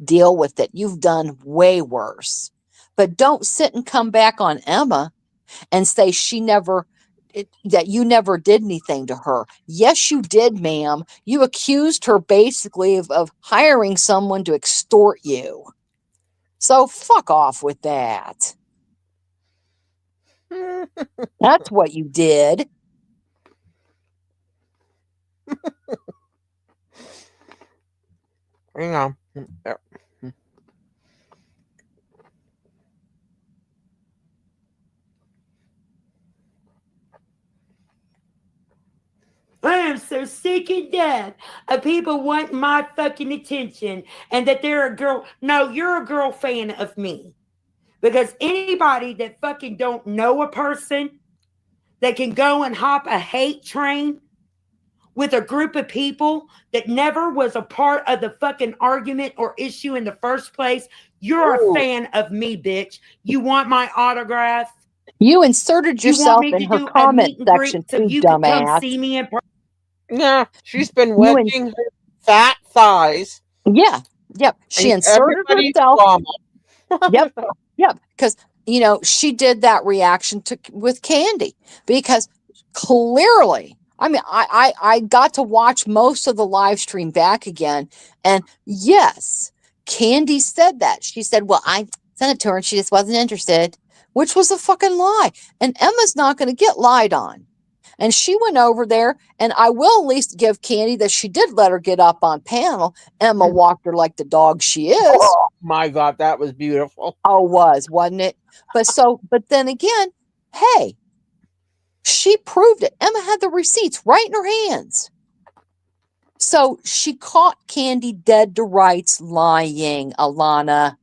Deal with it. You've done way worse. But don't sit and come back on Emma and say that you never did anything to her. Yes, you did, ma'am. You accused her basically of hiring someone to extort you. So fuck off with that. That's what you did. Hang on. I am so sick and dead of people wanting my fucking attention and that they're a girl. No, you're a girl fan of me. Because anybody that fucking don't know a person that can go and hop a hate train with a group of people that never was a part of the fucking argument or issue in the first place, you're a fan of me, bitch. You want my autograph? You inserted yourself in her comment section so too, you dumbass. can come see me in person. Yeah, she's been wedging her fat thighs. Yeah, yep. She inserted herself. Yep, yep. Because she did that reaction with Candy because clearly, I mean, I got to watch most of the live stream back again, and yes, Candy said that. She said, "Well, I sent it to her, and she just wasn't interested," which was a fucking lie. And Emma's not going to get lied on. And she went over there, and I will at least give Candy that she did let her get up on panel. Emma walked her like the dog she is. Oh my God, that was beautiful. Oh, wasn't it? But then again, hey, she proved it. Emma had the receipts right in her hands. So she caught Candy dead to rights lying, Alana.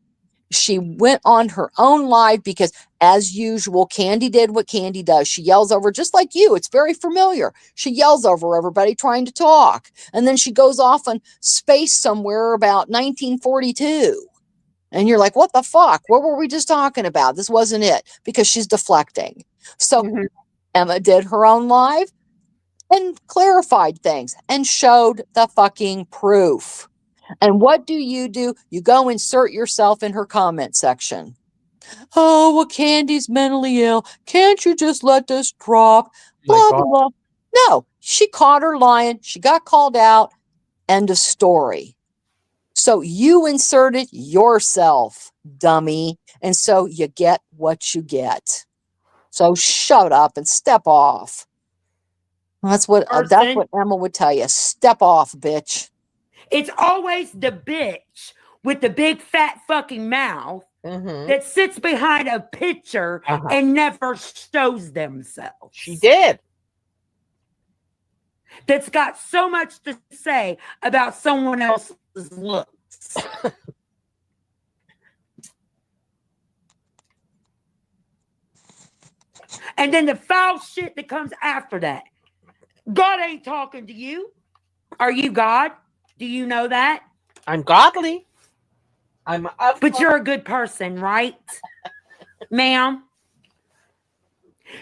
She went on her own live because, as usual, Candy did what Candy does. She yells over, just like you. It's very familiar. She yells over everybody trying to talk. And then she goes off on space somewhere about 1942. And you're like, what the fuck? What were we just talking about? This wasn't it, because she's deflecting. So Emma did her own live and clarified things and showed the fucking proof. And what do? You go insert yourself in her comment section. Oh, well, Candy's mentally ill. Can't you just let this drop? Blah, blah, blah. No, she caught her lying. She got called out. End of story. So you inserted yourself, dummy. And so you get what you get. So shut up and step off. That's what Emma would tell you. Step off, bitch. It's always the bitch with the big fat fucking mouth that sits behind a picture and never stows themselves. She did. That's got so much to say about someone else's looks. And then the foul shit that comes after that. God ain't talking to you. Are you God? Do you know that? I'm godly. But you're a good person, right? Ma'am?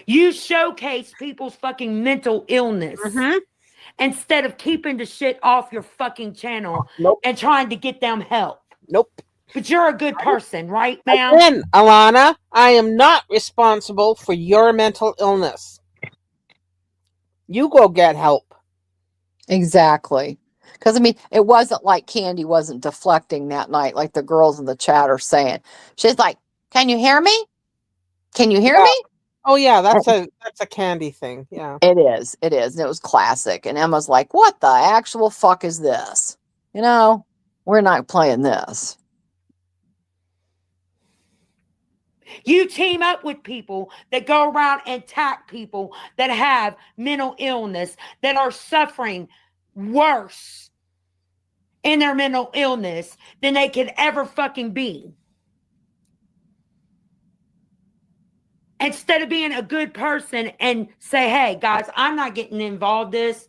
You showcase people's fucking mental illness instead of keeping the shit off your fucking channel and trying to get them help. Nope. But you're a good person, right, ma'am? Again, Alana, I am not responsible for your mental illness. You go get help. Exactly. Because, I mean, it wasn't like Candy wasn't deflecting that night like the girls in the chat are saying. She's like, can you hear me? Can you hear me? Oh, yeah, that's a Candy thing. Yeah. It is. It is. And it was classic. And Emma's like, what the actual fuck is this? You know, we're not playing this. You team up with people that go around and attack people that have mental illness, that are suffering worse in their mental illness than they could ever fucking be. Instead of being a good person and say, hey, guys, I'm not getting involved in this.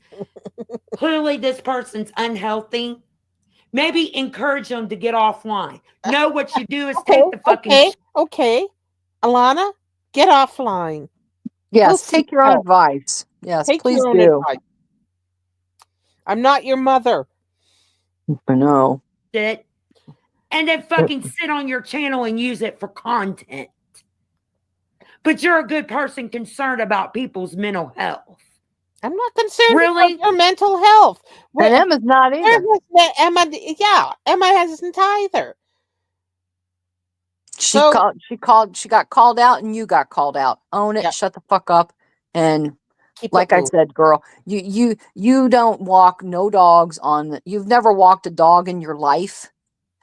Clearly, this person's unhealthy. Maybe encourage them to get offline. No, what you do is take the fucking... Okay. Alana, get offline. Yes, take your own advice. Yes, please do. Advice. I'm not your mother. I know. And then fucking sit on your channel and use it for content. But you're a good person concerned about people's mental health. I'm not concerned about your mental health. And Emma's not either. Emma hasn't either. She got called out and you got called out. Own it, shut the fuck up. And like I said, girl, you don't walk no dogs you've never walked a dog in your life.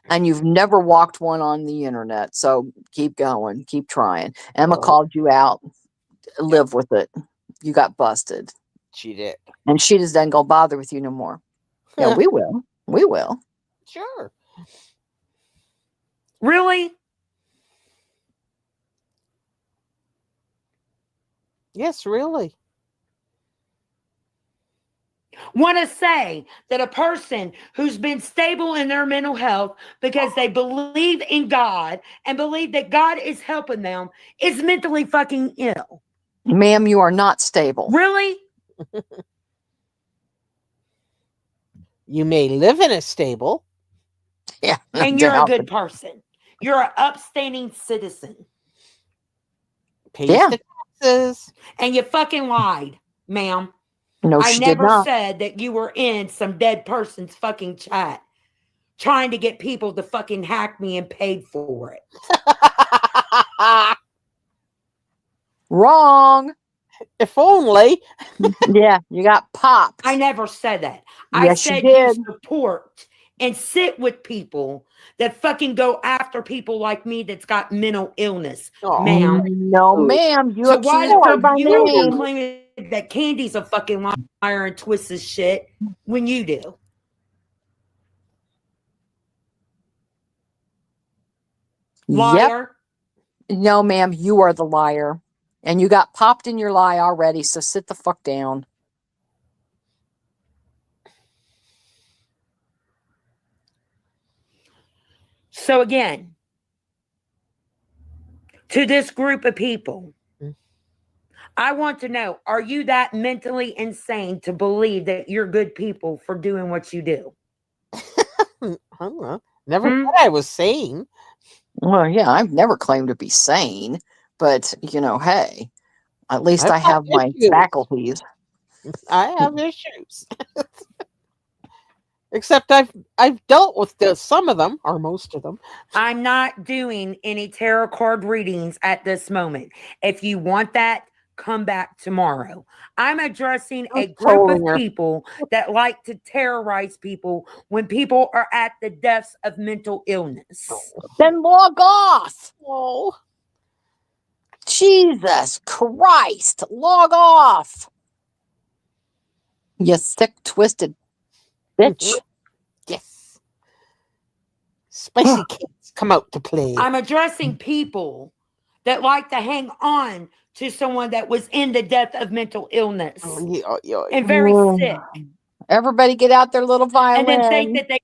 And you've never walked one on the internet. So keep going. Keep trying. Emma called you out. Live with it. You got busted. She did. And she just doesn't go bother with you no more. Yeah, we will. We will. Sure. Really? Yes, really. Want to say that a person who's been stable in their mental health because they believe in God and believe that God is helping them is mentally fucking ill. Ma'am, you are not stable. Really? You may live in a stable. Yeah. And you're a good person. You're an upstanding citizen. Pays the taxes. And you fucking lied, ma'am. No, I she never did not. said that you were in some dead person's fucking chat trying to get people to fucking hack me and paid for it. Wrong. If only. Yeah, you got popped. I never said that. I Yes, you said did. you support and sit with people that fucking go after people like me that's got mental illness, Oh, ma'am. No, ma'am. You So why accused her the by fuck you over here name. claiming that Candy's a fucking liar and twists his shit when you do? Yep. Liar. No, ma'am. You are the liar. And you got popped in your lie already, so sit the fuck down. So again, to this group of people, I want to know, are you that mentally insane to believe that you're good people for doing what you do? I don't know. Never said I was sane. Well, yeah, I've never claimed to be sane, but hey, at least I've I got have my issues. faculties. I have issues. Except I've dealt with some of them, or most of them. I'm not doing any tarot card readings at this moment. If you want that, come back tomorrow. I'm addressing a group of people that like to terrorize people when people are at the depths of mental illness. Then log off. Oh, Jesus Christ. Log off. You sick, twisted bitch. yes. Spicy cakes come out to play. I'm addressing people that like to hang on to someone that was in the depth of mental illness and very sick. Everybody get out their little violin. And then think that they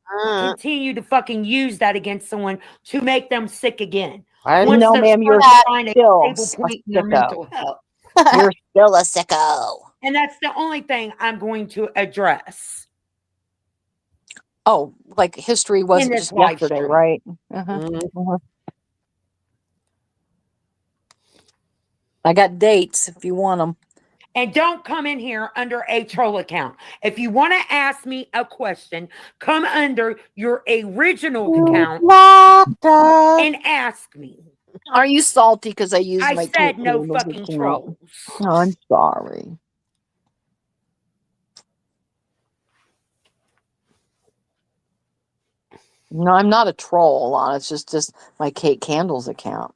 continue to fucking use that against someone to make them sick again. No, ma'am, you're still a sicko. You're still a sicko. And that's the only thing I'm going to address. Oh, like history wasn't just yesterday, right? I got dates if you want them. And don't come in here under a troll account. If you want to ask me a question, come under your original account and ask me. Are you salty because I used my said no fucking trolls. Oh, I'm sorry. No, I'm not a troll. It's just my Kate Candles account.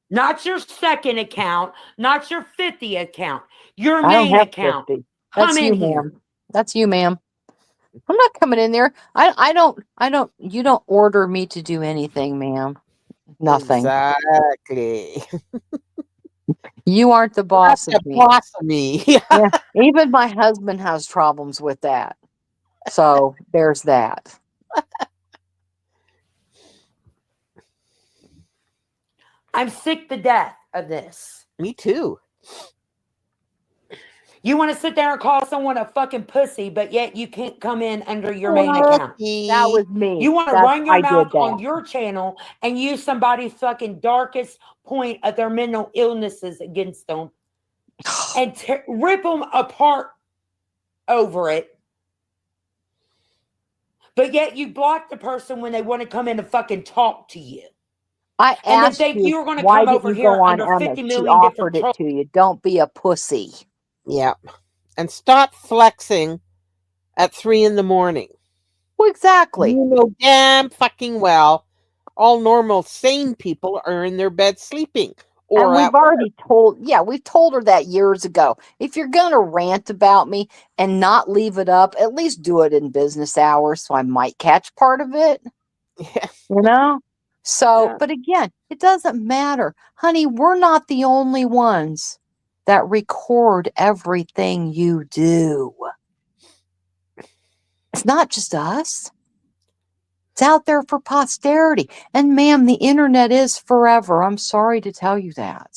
Not your second account, not your 50 account, your main account. 50. That's you, ma'am. That's you, ma'am. I'm not coming in there. I don't, you don't order me to do anything, ma'am. Nothing. Exactly. You aren't the boss of me. Boss of me. Yeah, even my husband has problems with that. So there's that. I'm sick to death of this. Me too. You want to sit there and call someone a fucking pussy, but yet you can't come in under your main account. That was me. You want to run your mouth on your channel and use somebody's fucking darkest point of their mental illnesses against them and rip them apart over it. But yet you block the person when they want to come in and fucking talk to you. I asked you were going to why come did over you here go on under Emma? 50 She million offered different it to you. Don't be a pussy. Yeah. And stop flexing at 3 a.m. Well, exactly. You know damn fucking well all normal sane people are in their bed sleeping. And we've already we've told her that years ago. If you're going to rant about me and not leave it up, at least do it in business hours so I might catch part of it. Yeah. You know? So, but again, it doesn't matter. Honey, we're not the only ones that record everything you do. It's not just us. It's out there for posterity. And ma'am, the internet is forever. I'm sorry to tell you that.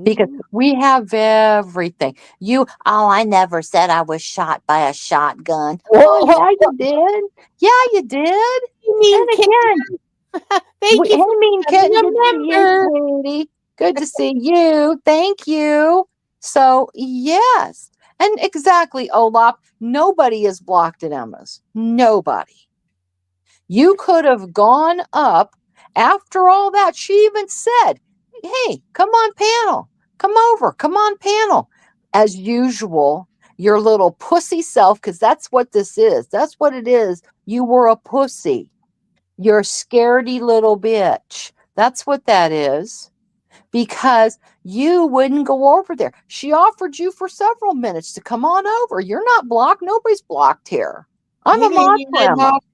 Because we have everything. I never said I was shot by a shotgun. Oh, yeah, you did. Yeah, you did. And again, thank you. I mean, good to see you, sweetie. Good to see you. Thank you. So, yes. And exactly, Olaf, nobody is blocked at Emma's. Nobody. You could have gone up after all that. She even said, hey, come on panel. Come over. Come on panel. As usual, your little pussy self, because that's what this is. That's what it is. You were a pussy. You're a scaredy little bitch. That's what that is. Because you wouldn't go over there. She offered you for several minutes to come on over. You're not blocked. Nobody's blocked here. I'm Hey, a mod Lady for Emma. Nighthawk.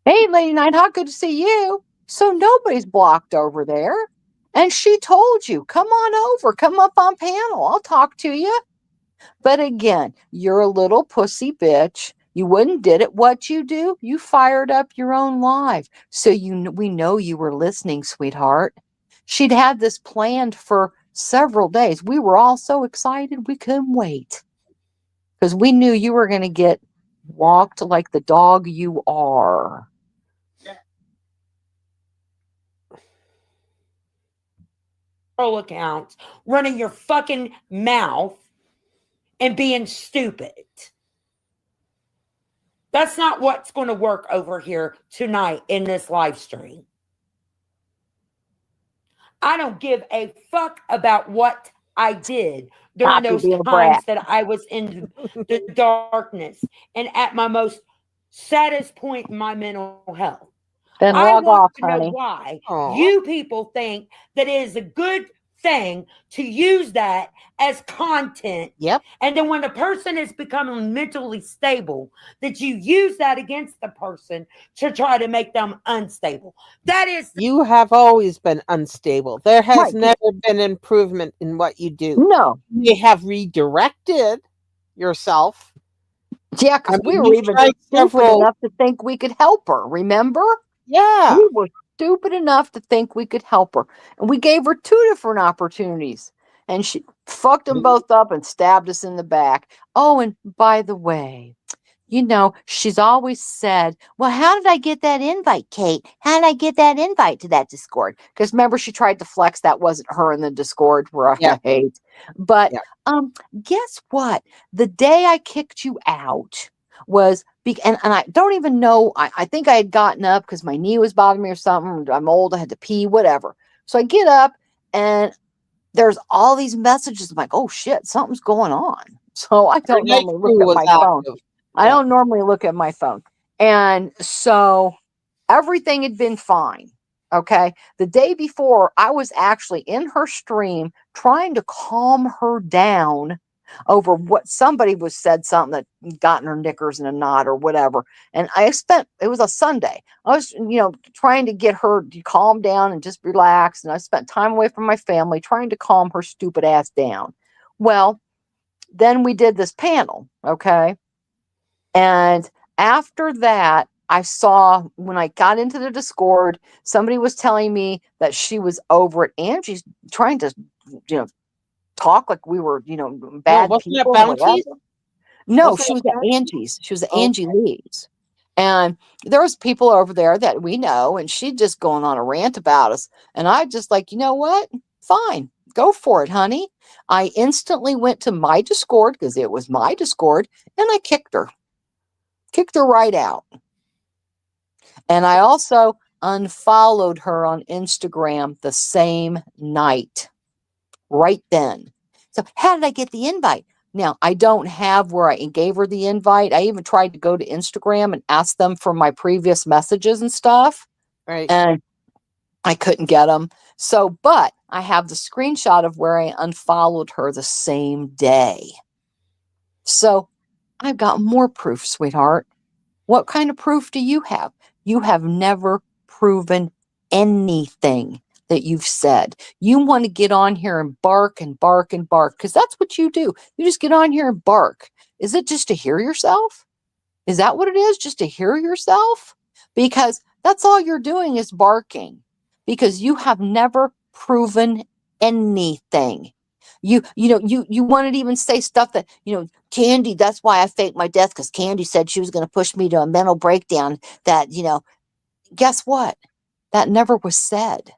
Hey, Lady Nighthawk, good to see you. So nobody's blocked over there. And she told you, come on over, come up on panel. I'll talk to you. But again, you're a little pussy bitch. You wouldn't did it. What you do? You fired up your own live. So we know you were listening, sweetheart. She'd had this planned for several days. We were all so excited we couldn't wait. Because we knew you were going to get walked like the dog you are. Accounts, running your fucking mouth and being stupid. That's not what's going to work over here tonight in this live stream. I don't give a fuck about what I did during those times that I was in the darkness and at my most saddest point in my mental health. Then I log want off, to know honey. why Aw. you people think that it is a good thing to use that as content. Yep. And then when the person is becoming mentally stable, that you use that against the person to try to make them unstable. That is. You have always been unstable. There has Right. never been improvement in what you do. No. You have redirected yourself. Yeah, because we were even stupid enough to think we could help her. Remember? Yeah. We were stupid enough to think we could help her. And we gave her 2 different opportunities. And she fucked them both up and stabbed us in the back. Oh, and by the way, you know, she's always said, well, how did I get that invite, Kate? How did I get that invite to that Discord? Because remember, she tried to flex that wasn't her in the Discord, right? Yeah. But guess what? The day I kicked you out was, and I don't even know, I think I had gotten up because my knee was bothering me or something. I'm old, I had to pee, whatever. So I get up and there's all these messages. I'm like, oh shit, something's going on. So I don't normally look at my phone. I don't normally look at my phone. And so everything had been fine. Okay. The day before, I was actually in her stream trying to calm her down over what somebody was said something that gotten her knickers in a knot or whatever. And it was a Sunday. I was, trying to get her to calm down and just relax. And I spent time away from my family trying to calm her stupid ass down. Well, then we did this panel. Okay. And after that, I saw when I got into the Discord, somebody was telling me that she was over at Angie's trying to, talk like we were, bad people. No, she was at Angie's. She was at Angie Lee's. And there was people over there that we know, and she's just going on a rant about us. And I just like, you know what? Fine. Go for it, honey. I instantly went to my Discord because it was my Discord, and I kicked her. Kicked her right out. And I also unfollowed her on Instagram the same night. Right then. So how did I get the invite? Now, I don't have where I gave her the invite. I even tried to go to Instagram and ask them for my previous messages and stuff. Right. And I couldn't get them. So, but I have the screenshot of where I unfollowed her the same day. So I've got more proof, sweetheart. What kind of proof do you have? You have never proven anything that you've said. You want to get on here and bark and bark and bark because that's what you do. You just get on here and bark. Is it just to hear yourself? Is that what it is? Just to hear yourself? Because that's all you're doing is barking because you have never proven anything. You want to even say stuff that, Candy, that's why I faked my death because Candy said she was going to push me to a mental breakdown that, guess what? That never was said.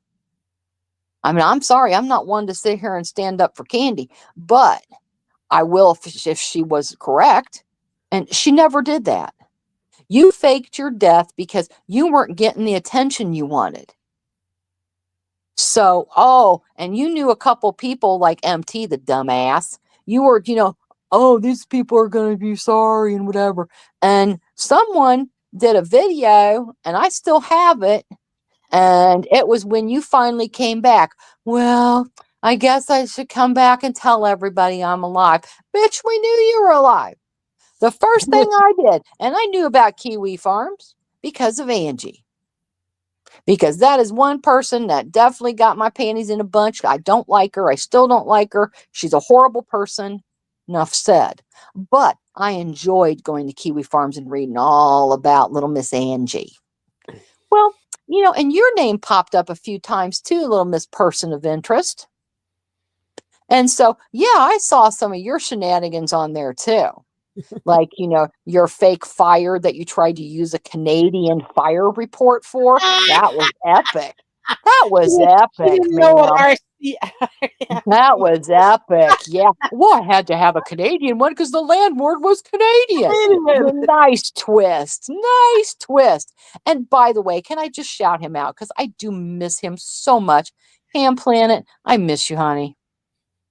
I mean, I'm sorry. I'm not one to sit here and stand up for Candy, but I will if she was correct. And she never did that. You faked your death because you weren't getting the attention you wanted. So, oh, and you knew a couple people like MT, the dumbass. You were, oh, these people are going to be sorry and whatever. And someone did a video, and I still have it. And it was when you finally came back. Well, I guess I should come back and tell everybody I'm alive. Bitch, we knew you were alive. The first thing I did, and I knew about Kiwi Farms because of Angie. Because that is one person that definitely got my panties in a bunch. I don't like her. I still don't like her. She's a horrible person. Enough said. But I enjoyed going to Kiwi Farms and reading all about little Miss Angie. Well, and your name popped up a few times too, little Miss Person of Interest. And so, yeah, I saw some of your shenanigans on there too. Like, your fake fire that you tried to use a Canadian fire report for. That was epic. That was epic, man. That was epic. Yeah. Well, I had to have a Canadian one because the landlord was Canadian. Nice twist. Nice twist. And by the way, can I just shout him out? Because I do miss him so much. Ham Planet, I miss you, honey.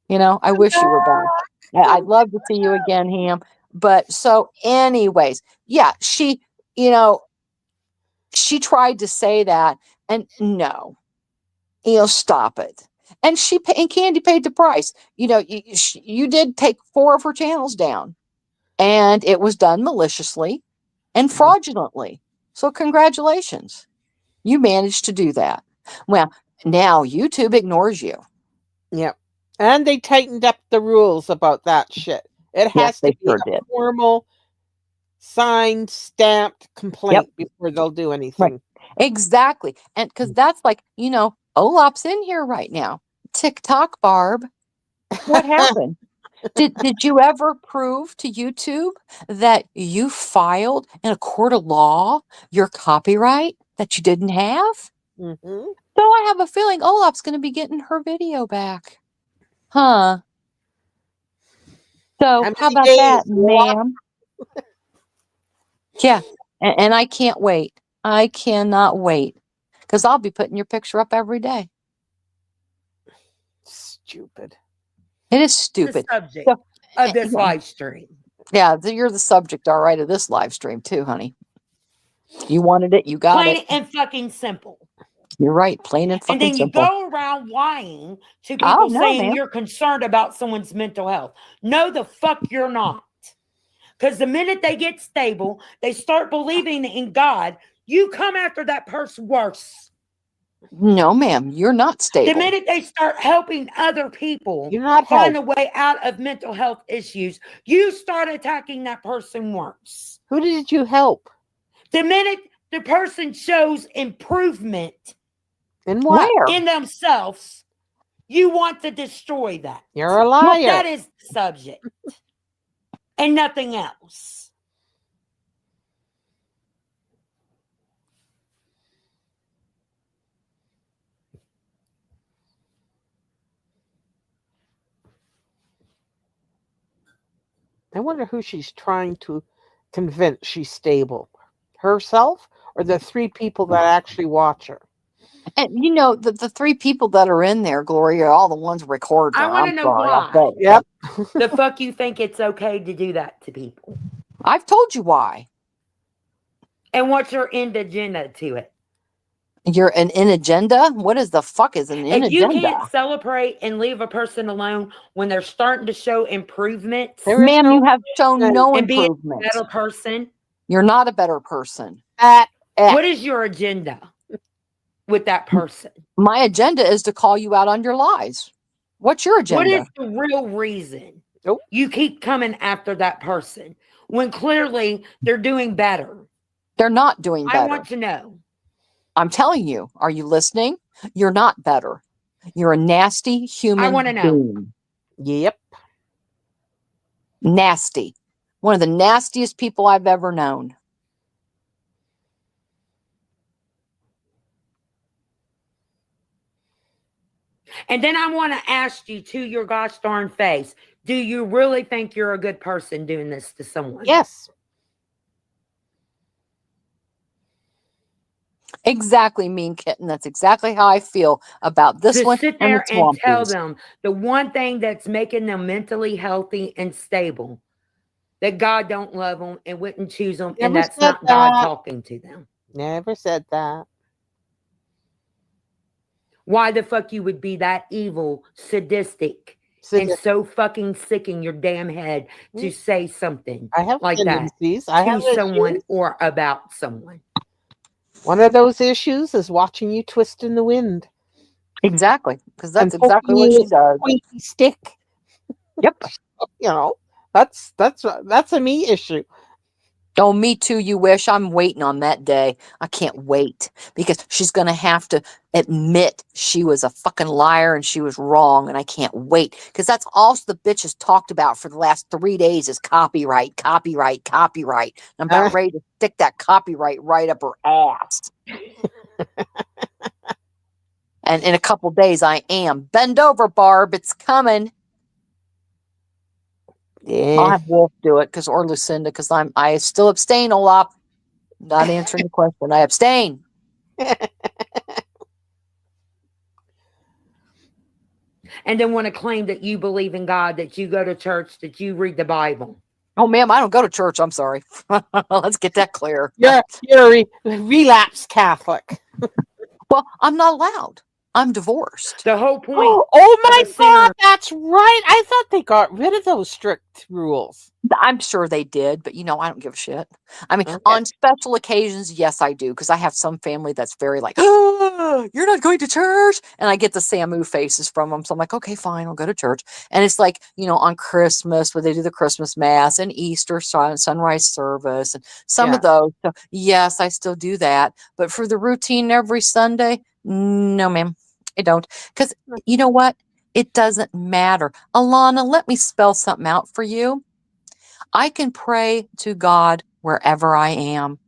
I wish you were back. I'd love to see you again, Ham. But so anyways, yeah, she tried to say that, and no, stop it. And Candy paid the price. You did take 4 of her channels down, and it was done maliciously and fraudulently. So congratulations. You managed to do that. Well, now YouTube ignores you. Yep. And they tightened up the rules about that shit. It has to be a formal, signed, stamped complaint before they'll do anything. Right. Exactly. And because that's like, Olap's in here right now. TikTok, Barb. What happened? Did you ever prove to YouTube that you filed in a court of law your copyright that you didn't have? Mm-hmm. So I have a feeling Olap's going to be getting her video back. Huh? So how about that, ma'am? Yeah. And I can't wait. I cannot wait. Because I'll be putting your picture up every day. Stupid. It is stupid. The subject of this live stream. Yeah, you're the subject, all right, of this live stream too, honey. You wanted it, you got it. Plain and fucking simple. You're right, plain and fucking simple. And then you go around lying to people saying you're concerned about someone's mental health. No, the fuck you're not. Because the minute they get stable, they start believing in God, you come after that person worse. No, ma'am, you're not stable. The minute they start helping other people find a way out of mental health issues, you start attacking that person worse. Who did you help? The minute the person shows improvement in what? In themselves, you want to destroy that. You're a liar. Well, that is the subject. And nothing else. I wonder who she's trying to convince she's stable. Herself or the 3 people that actually watch her? And the 3 people that are in there, Gloria, are all the ones recording. I want to know why. Yep. The fuck you think it's okay to do that to people? I've told you why. And what's your end agenda to it? You're an in agenda? What is the fuck is an in agenda? If you can't celebrate and leave a person alone when they're starting to show improvement, ma'am, you have shown no improvement. Being a better person. You're not a better person. What is your agenda with that person? My agenda is to call you out on your lies. What's your agenda? What is the real reason you keep coming after that person when clearly they're doing better? They're not doing better. I want to know. I'm telling you, are you listening? You're not better. You're a nasty human. I want to know. Yep. Nasty. One of the nastiest people I've ever known. And then I want to ask you to your gosh darn face, do you really think you're a good person doing this to someone? Yes. Exactly, Mean Kitten. That's exactly how I feel about this To one sit and the there and tell Swampies. them the one thing that's making them mentally healthy and stable, that God don't love them and wouldn't choose them, and Never that's said not God that. talking to them. Never said that. Why the fuck you would be that evil, sadistic, and so fucking sick in your damn head to say something I have like that tendencies. I have to someone issues. or about someone? One of those issues is watching you twist in the wind Exactly, because and that's exactly poking what you she with a does. pointy stick. Yep. You know, that's a me issue. Oh, me too, you wish. I'm waiting on that day. I can't wait because she's going to have to admit she was a fucking liar and she was wrong. And I can't wait because that's all the bitch has talked about for the last 3 days is copyright, copyright, copyright. And I'm about ready to stick that copyright right up her ass. And in a couple days, I am. Bend over, Barb. It's coming. I'll Yeah. have Wolf do it or Lucinda because I still abstain, Olaf. Not answering the question. I abstain. And then want to claim that you believe in God, that you go to church, that you read the Bible. Oh, ma'am, I don't go to church. I'm sorry. Let's get that clear. You're a relapsed Catholic. Well, I'm not allowed. I'm divorced. The whole point. Oh my a sinner- God, that's right. I thought they got rid of those strict rules. I'm sure they did, but I don't give a shit. I mean, Okay. on special occasions, yes, I do, because I have some family that's very like, oh, you're not going to church, and I get the Samu faces from them. So I'm like, okay, fine, I'll go to church. And it's like, on Christmas where they do the Christmas mass and Easter sunrise service and some of those. So yes, I still do that, but for the routine every Sunday, no, ma'am, I don't. Because you know what? It doesn't matter. Alana, let me spell something out for you. I can pray to God wherever I am.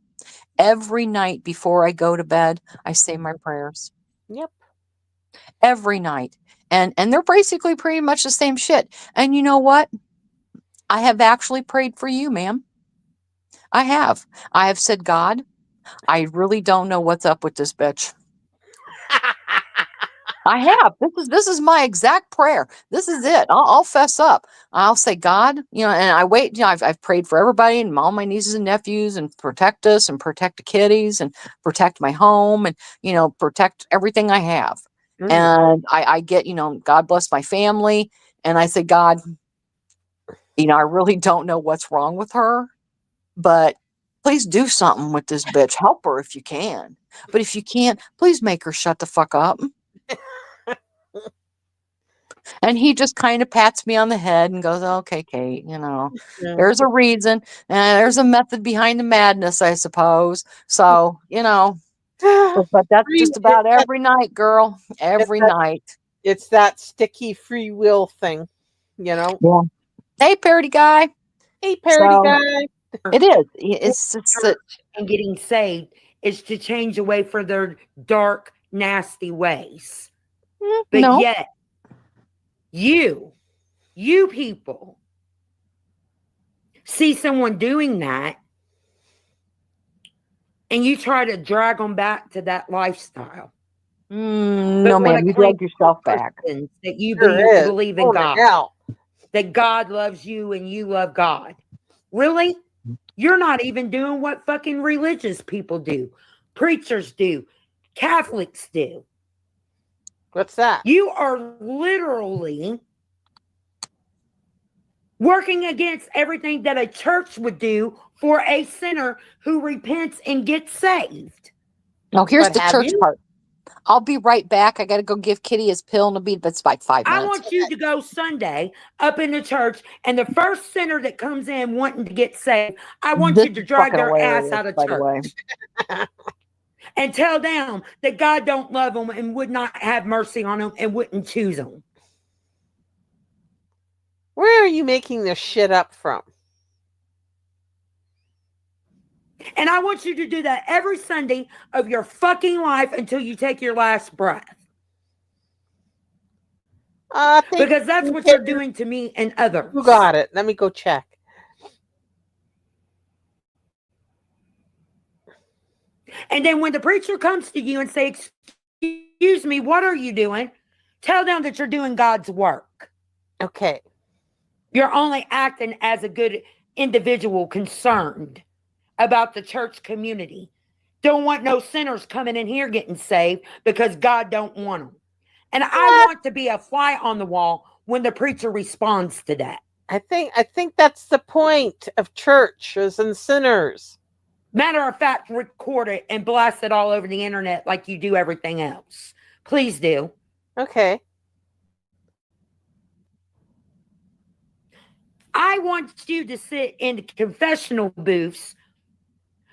Every night before I go to bed, I say my prayers. Yep. Every night. And they're basically pretty much the same shit. And you know what? I have actually prayed for you, ma'am. I have. I have said, God, I really don't know what's up with this bitch. I have. This is my exact prayer. This is it. I'll fess up. I'll say, God, and I wait. I've prayed for everybody and all my nieces and nephews, and protect us and protect the kiddies and protect my home and protect everything I have. And I get God bless my family, and I say, God, I really don't know what's wrong with her, but please do something with this bitch. Help her if you can. But if you can't, please make her shut the fuck up. And he just kind of pats me on the head and goes, okay, Kate, there's a reason. And there's a method behind the madness, I suppose. So, but that's just about every night, girl. Every night. It's that sticky free will thing, Yeah. Hey, parody guy. Hey, parody guy. It is. It's just and getting saved is to change away from their dark, nasty ways. But yet, you people see someone doing that and you try to drag them back to that lifestyle. No, ma'am, you drag yourself back. That you believe in God. Hell. That God loves you and you love God. Really? You're not even doing what fucking religious people do. Preachers do. Catholics do. What's that? You are literally working against everything that a church would do for a sinner who repents and gets saved. Oh, here's the church part. I'll be right back. I got to go give Kitty his pill and it's about 5 minutes. I want you to go Sunday up in the church, and the first sinner that comes in wanting to get saved, I want you to drag their ass out of church and tell them that God don't love them and would not have mercy on them and wouldn't choose them. Where are you making this shit up from? And I want you to do that every Sunday of your fucking life until you take your last breath. Because that's what you're doing to me and others. Who got it? Let me go check. And then when the preacher comes to you and says, excuse me, what are you doing? Tell them that you're doing God's work. Okay. You're only acting as a good individual concerned about the church community. Don't want no sinners coming in here getting saved because God don't want them. And I want to be a fly on the wall when the preacher responds to that. I think that's the point of churches and sinners. Matter of fact, record it and blast it all over the internet like you do everything else. Please do. Okay. I want you to sit in the confessional booths,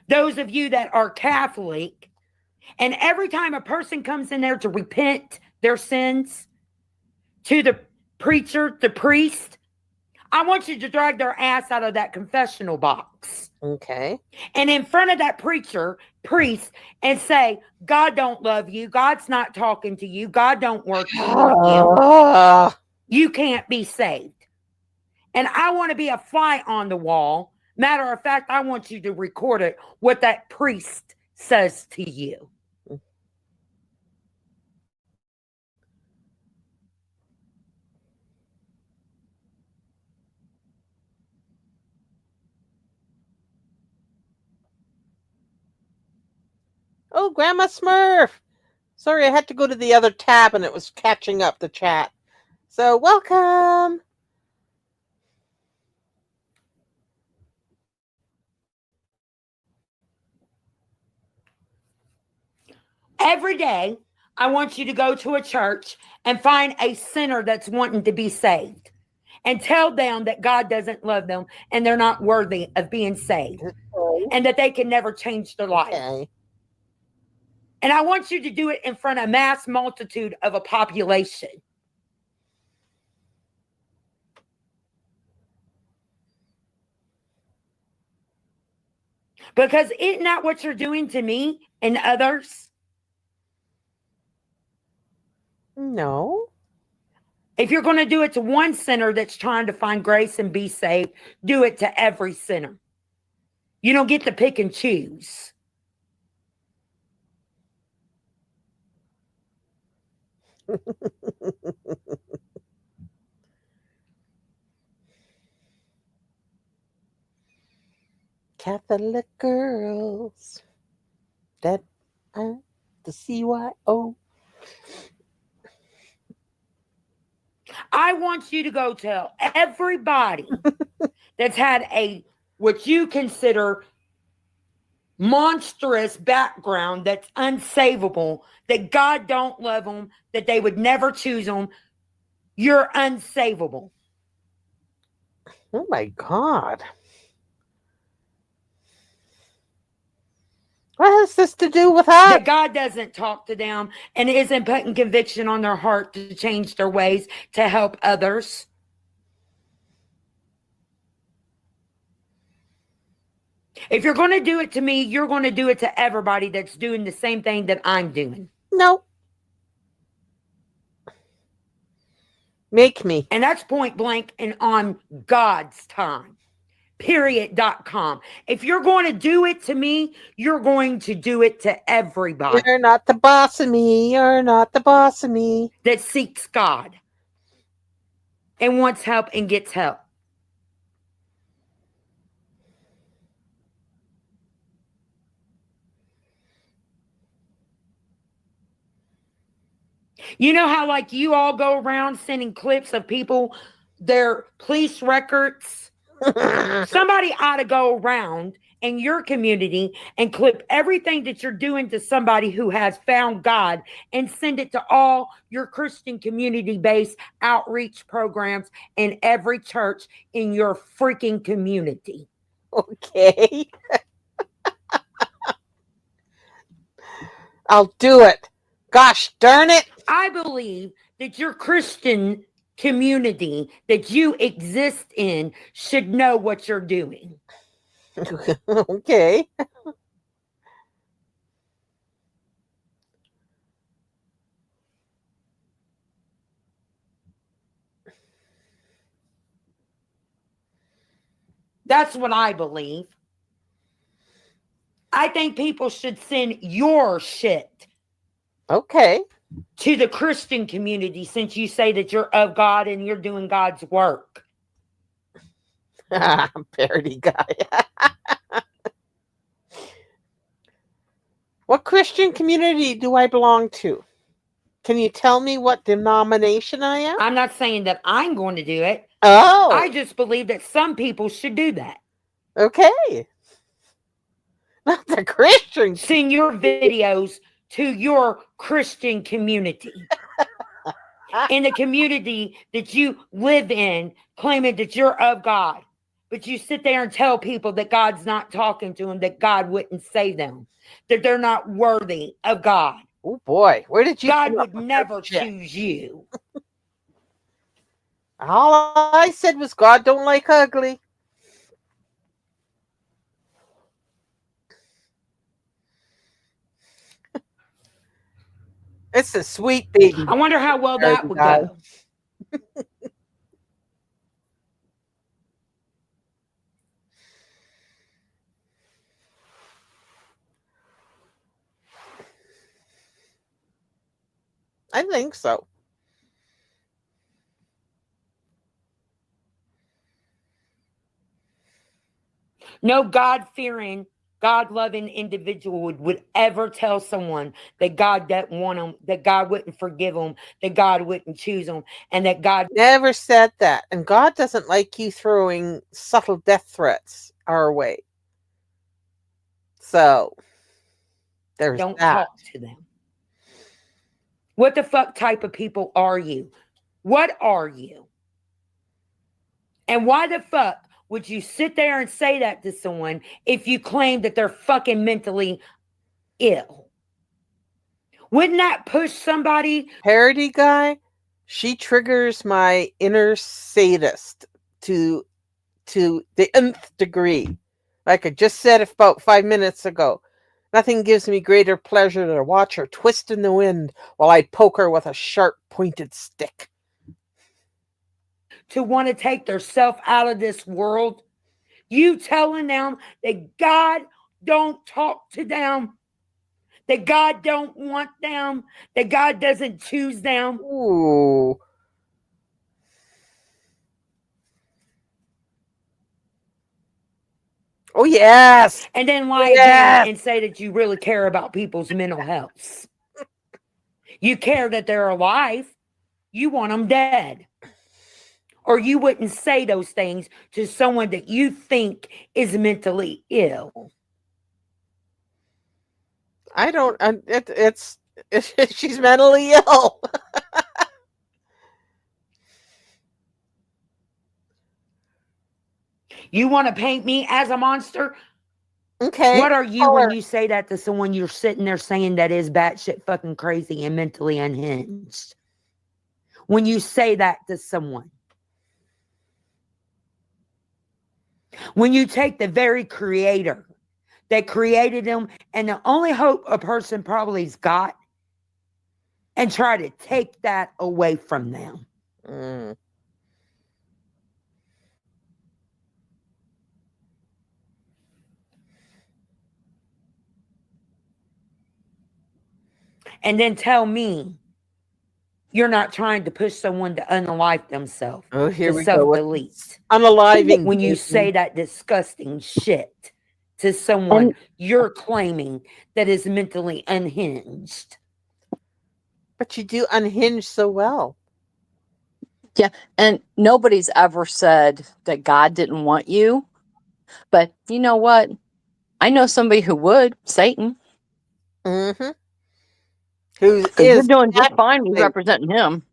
those of you that are Catholic, and every time a person comes in there to repent their sins to the preacher, the priest, I want you to drag their ass out of that confessional box. Okay. And in front of that preacher, priest, and say, God don't love you. God's not talking to you. God don't work for you. You can't be saved. And I want to be a fly on the wall. Matter of fact, I want you to record it, what that priest says to you. Oh, Grandma Smurf. Sorry, I had to go to the other tab and it was catching up the chat. So, welcome. Every day, I want you to go to a church and find a sinner that's wanting to be saved and tell them that God doesn't love them and they're not worthy of being saved and that they can never change their life. Okay. And I want you to do it in front of a mass multitude of a population. Because isn't that what you're doing to me and others? No. If you're going to do it to one sinner that's trying to find grace and be saved, do it to every sinner. You don't get to pick and choose. Catholic girls. That the CYO. I want you to go tell everybody that's had what you consider monstrous background that's unsavable, that God don't love them, that they would never choose them. You're unsavable. Oh my God. What has this to do with us? That God doesn't talk to them and isn't putting conviction on their heart to change their ways to help others. If you're going to do it to me, you're going to do it to everybody that's doing the same thing that I'm doing. No. Make me. And that's point blank and on God's time. Period.com. If you're going to do it to me, you're going to do it to everybody. You're not the boss of me. You're not the boss of me. That seeks God and wants help and gets help. You know how like you all go around sending clips of people, their police records? Somebody ought to go around in your community and clip everything that you're doing to somebody who has found God and send it to all your Christian community-based outreach programs in every church in your freaking community. Okay. I'll do it. Gosh darn it. I believe that your Christian community that you exist in should know what you're doing. Okay. That's what I believe. I think people should send your shit Okay. to the Christian community, since you say that you're of God and you're doing God's work. Parody guy. What Christian community do I belong to? Can you tell me what denomination I am? I'm not saying that I'm going to do it. Oh. I just believe that some people should do that. Okay. Not the Christian. Send your videos to your Christian community. In the community that you live in, claiming that you're of God. But you sit there and tell people that God's not talking to them, that God wouldn't save them, that they're not worthy of God. Oh boy, where did you? God would never choose you. All I said was God don't like ugly. It's a sweet baby. I wonder how well that would go. I think so. No God-fearing, God-loving individual would ever tell someone that God doesn't want them, that God wouldn't forgive them, that God wouldn't choose them, and that God never said that. And God doesn't like you throwing subtle death threats our way. So there's don't that. talk to them. What the fuck type of people are you? What are you? And why the fuck would you sit there and say that to someone if you claim that they're fucking mentally ill? Wouldn't that push somebody? Parody guy, she triggers my inner sadist to the nth degree. Like I just said about 5 minutes ago. Nothing gives me greater pleasure than to watch her twist in the wind while I poke her with a sharp pointed stick. To want to take their self out of this world. You telling them that God don't talk to them, that God don't want them, that God doesn't choose them. Ooh. Oh, yes. And then lie down and say that you really care about people's mental health. You care that they're alive. You want them dead. Or you wouldn't say those things to someone that you think is mentally ill. I don't, it's she's mentally ill. You want to paint me as a monster? Okay. What are you when you say that to someone you're sitting there saying that is batshit fucking crazy and mentally unhinged? When you say that to someone. When you take the very creator that created them and the only hope a person probably's got and try to take that away from them. Mm. And then tell me you're not trying to push someone to unalive themselves. Oh, here to we self-delete. go. Unaliving. When you say that disgusting shit to someone you're claiming that is mentally unhinged. But you do unhinge so well. Yeah, and nobody's ever said that God didn't want you. But you know what? I know somebody who would, Satan. Mm-hmm. Who is you're doing just fine with representing him.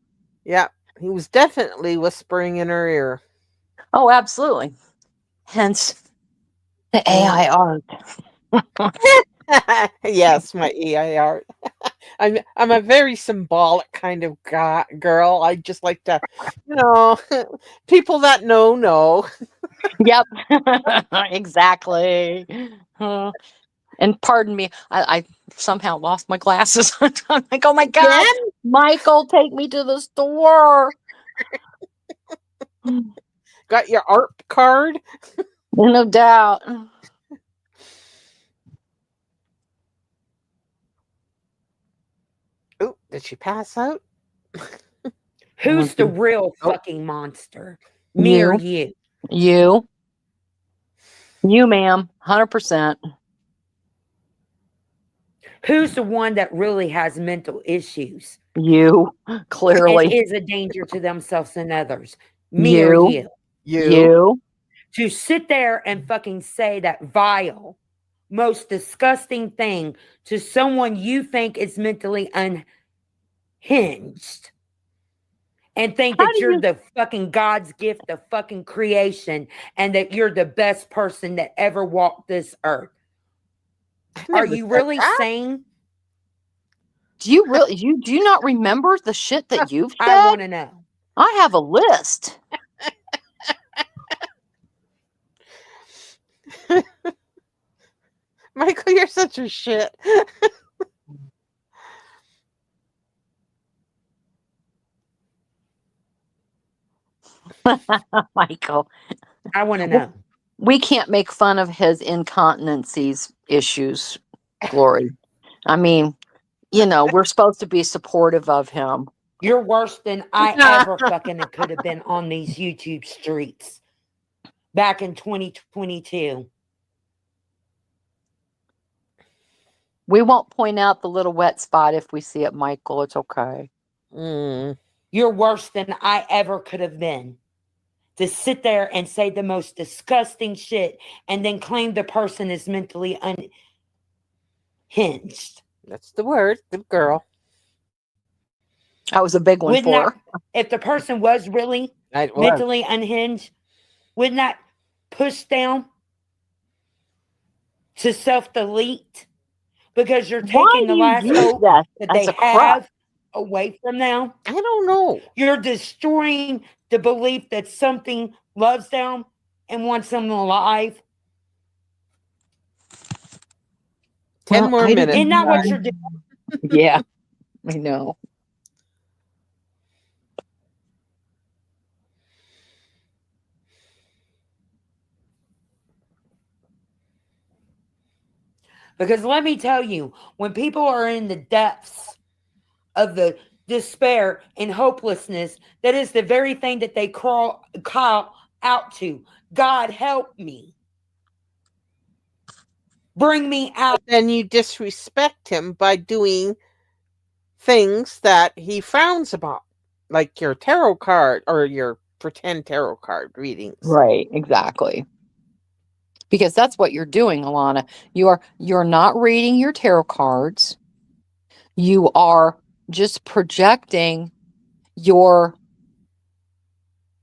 Yeah, he was definitely whispering in her ear. Oh, absolutely. Hence the AI art. Yes, my AI art. I'm a very symbolic kind of girl. I just like to, people that know. Yep, exactly. And pardon me, I somehow lost my glasses. I'm like, oh my God, Again? Michael, take me to the store. Got your art card? No doubt. Did she pass out? Who's the real Nope. fucking monster? Me or you? You, ma'am, 100%. Who's the one that really has mental issues You, and clearly. is a danger to themselves and others? Me or You, you? To sit there and fucking say that vile, most disgusting thing to someone you think is mentally unhinged and think How that do you're you? the fucking God's gift of fucking creation and that you're the best person that ever walked this earth. I Are never you said really that. sane? Do you really? Do you not remember the shit that you've I said? want to know. I have a list. Michael, you're such a shit. Michael, I want to know. we can't make fun of his incontinencies issues, Glory. I mean, we're supposed to be supportive of him. You're worse than I ever fucking could have been on these YouTube streets back in 2022. We won't point out the little wet spot if we see it, Michael. It's okay. You're worse than I ever could have been. To sit there and say the most disgusting shit and then claim the person is mentally unhinged. That's the word. Good girl. That was a big one for her. If the person was really mentally unhinged, wouldn't that push down to self-delete? Because you're taking the last hope that they have away from them. I don't know. You're destroying the belief that something loves them and wants them alive. 10 more minutes. Isn't that what you're doing? Yeah, I know. Because let me tell you, when people are in the depths of the despair and hopelessness, that is the very thing that they call out to. God, help me. Bring me out. Then you disrespect him by doing things that he frowns upon, like your tarot card or your pretend tarot card readings. Right, exactly. Because that's what you're doing, Alana. You're not reading your tarot cards. You are just projecting your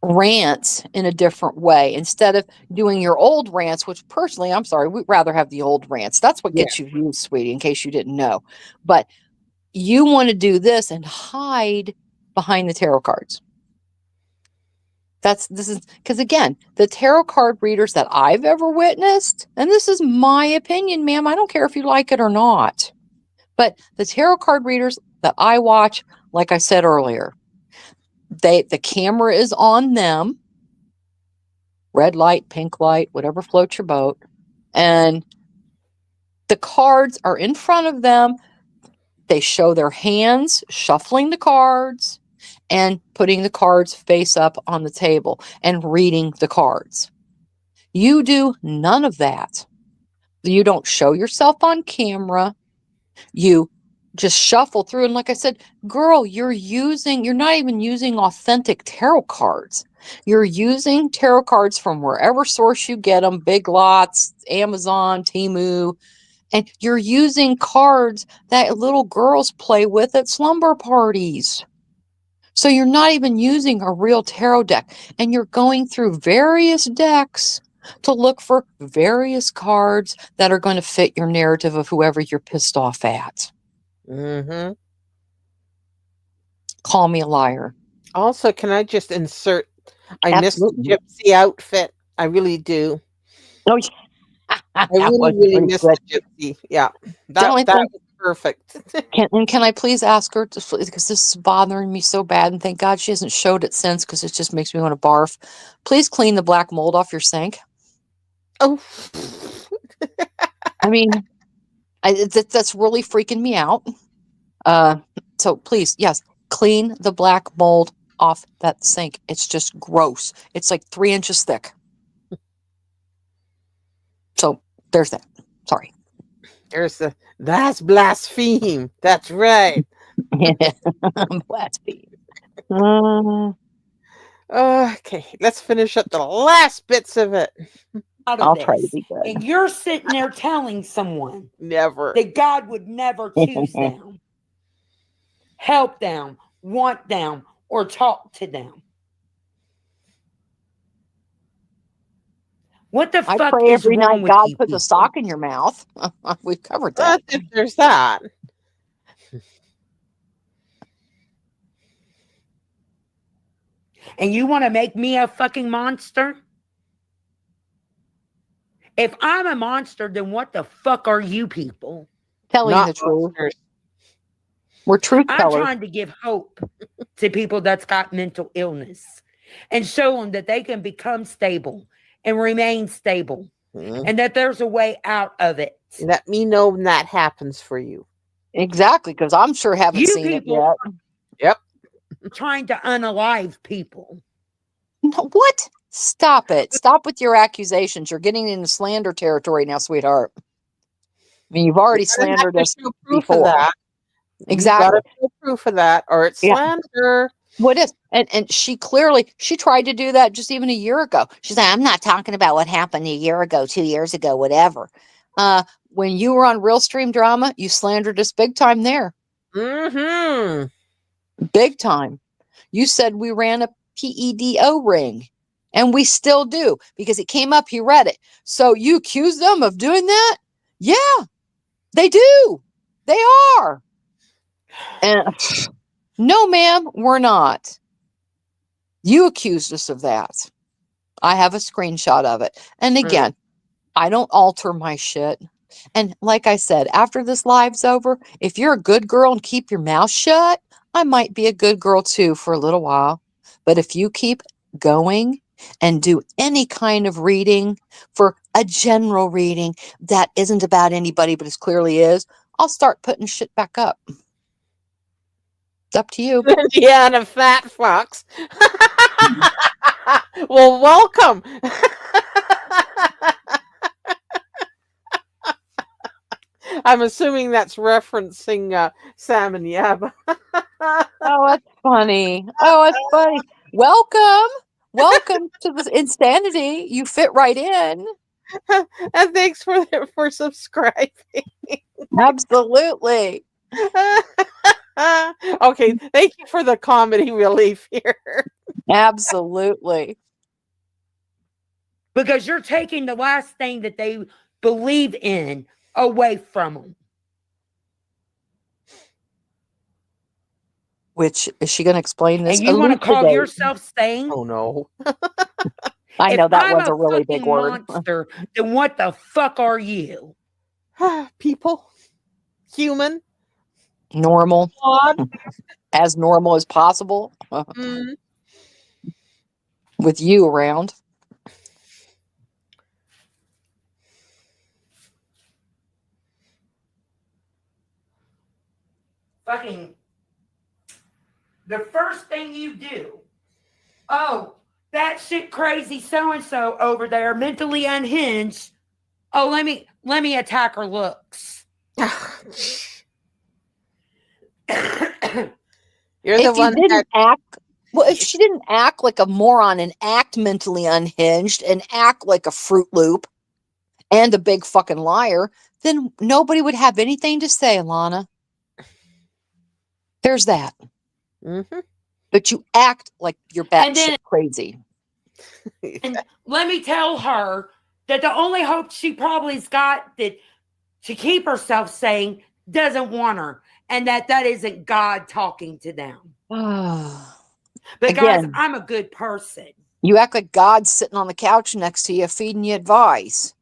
rants in a different way instead of doing your old rants, which personally, I'm sorry, we'd rather have the old rants. That's what gets you views, sweetie, in case you didn't know. But you want to do this and hide behind the tarot cards. This is because, again, the tarot card readers that I've ever witnessed, and this is my opinion, ma'am, I don't care if you like it or not, but the tarot card readers that I watch, like I said earlier, the camera is on them, red light, pink light, whatever floats your boat, and the cards are in front of them. They show their hands shuffling the cards and putting the cards face up on the table and reading the cards. You do none of that. You don't show yourself on camera. You just shuffle through. And like I said, girl, you're not even using authentic tarot cards. You're using tarot cards from wherever source you get them, Big Lots, Amazon, Temu, and you're using cards that little girls play with at slumber parties. So you're not even using a real tarot deck, and you're going through various decks to look for various cards that are going to fit your narrative of whoever you're pissed off at. Mm-hmm. Call me a liar. Also, can I just insert, I miss the gypsy outfit. I really do. Oh, yeah. I really miss the gypsy. Yeah, that was perfect. Can I please ask her, because this is bothering me so bad, and thank God she hasn't showed it since, because it just makes me want to barf. Please clean the black mold off your sink. Oh, I mean, that's really freaking me out. So please, yes, clean the black mold off that sink. It's just gross. It's like 3 inches thick. So there's that. Sorry. That's blaspheme. That's right. Blaspheme. Okay, let's finish up the last bits of it. I'll try to be good. And you're sitting there telling someone Never. that God would never choose them, help them, want them, or talk to them. What the I fuck pray is every wrong night with God you puts a people? sock in your mouth. We've covered that. If there's that. And you want to make me a fucking monster? If I'm a monster, then what the fuck are you people? Telling Not the truth. monsters. We're truth I'm tellers. trying to give hope to people that's got mental illness and show them that they can become stable and remain stable and that there's a way out of it. Let me know when that happens for you. Exactly, because I'm sure haven't You seen it people yet. Yep. trying to unalive people. No, what? Stop it. Stop with your accusations. You're getting into slander territory now, sweetheart. I mean, you've already slandered us Show proof before. of that. Exactly. You gotta show proof of that, or it's slander. What is? And she tried to do that just even a year ago. She's like, I'm not talking about what happened a year ago, 2 years ago, whatever. When you were on Real Stream Drama, you slandered us big time there. Mm-hmm. Big time. You said we ran a PEDO ring. And we still do, because it came up, he read it. So you accuse them of doing that? Yeah, they do. They are. And no, ma'am, we're not. You accused us of that. I have a screenshot of it. And again, I don't alter my shit. And like I said, after this live's over, if you're a good girl and keep your mouth shut, I might be a good girl too for a little while. But if you keep going and do any kind of reading for a general reading that isn't about anybody, but it clearly is, I'll start putting shit back up. It's up to you. Indiana fat fox. Well, welcome. I'm assuming that's referencing Sam and Yab. Oh, that's funny. Oh, that's funny. Welcome to the insanity. You fit right in. And thanks for subscribing. Absolutely. Okay, thank you for the comedy relief here. Absolutely. Because you're taking the last thing that they believe in away from them. Which, is she going to explain this? And you want to call Elucidate. yourself sane? Oh no. I know if that I'm was a really big fucking word. monster, then what the fuck are you? People. Human. Normal. God. As normal as possible. Mm. With you around. Fucking the first thing you do, oh, that shit crazy so-and-so over there, mentally unhinged. Oh, let me attack her looks. You're If the one you didn't that act, well, if she didn't act like a moron and act mentally unhinged and act like a Fruit Loop and a big fucking liar, then nobody would have anything to say, Alana. There's that. Mm-hmm. But you act like you're batshit crazy. And let me tell her that the only hope she probably's got that to keep herself sane doesn't want her, and that isn't God talking to them. Because Again, I'm a good person. You act like God's sitting on the couch next to you, feeding you advice.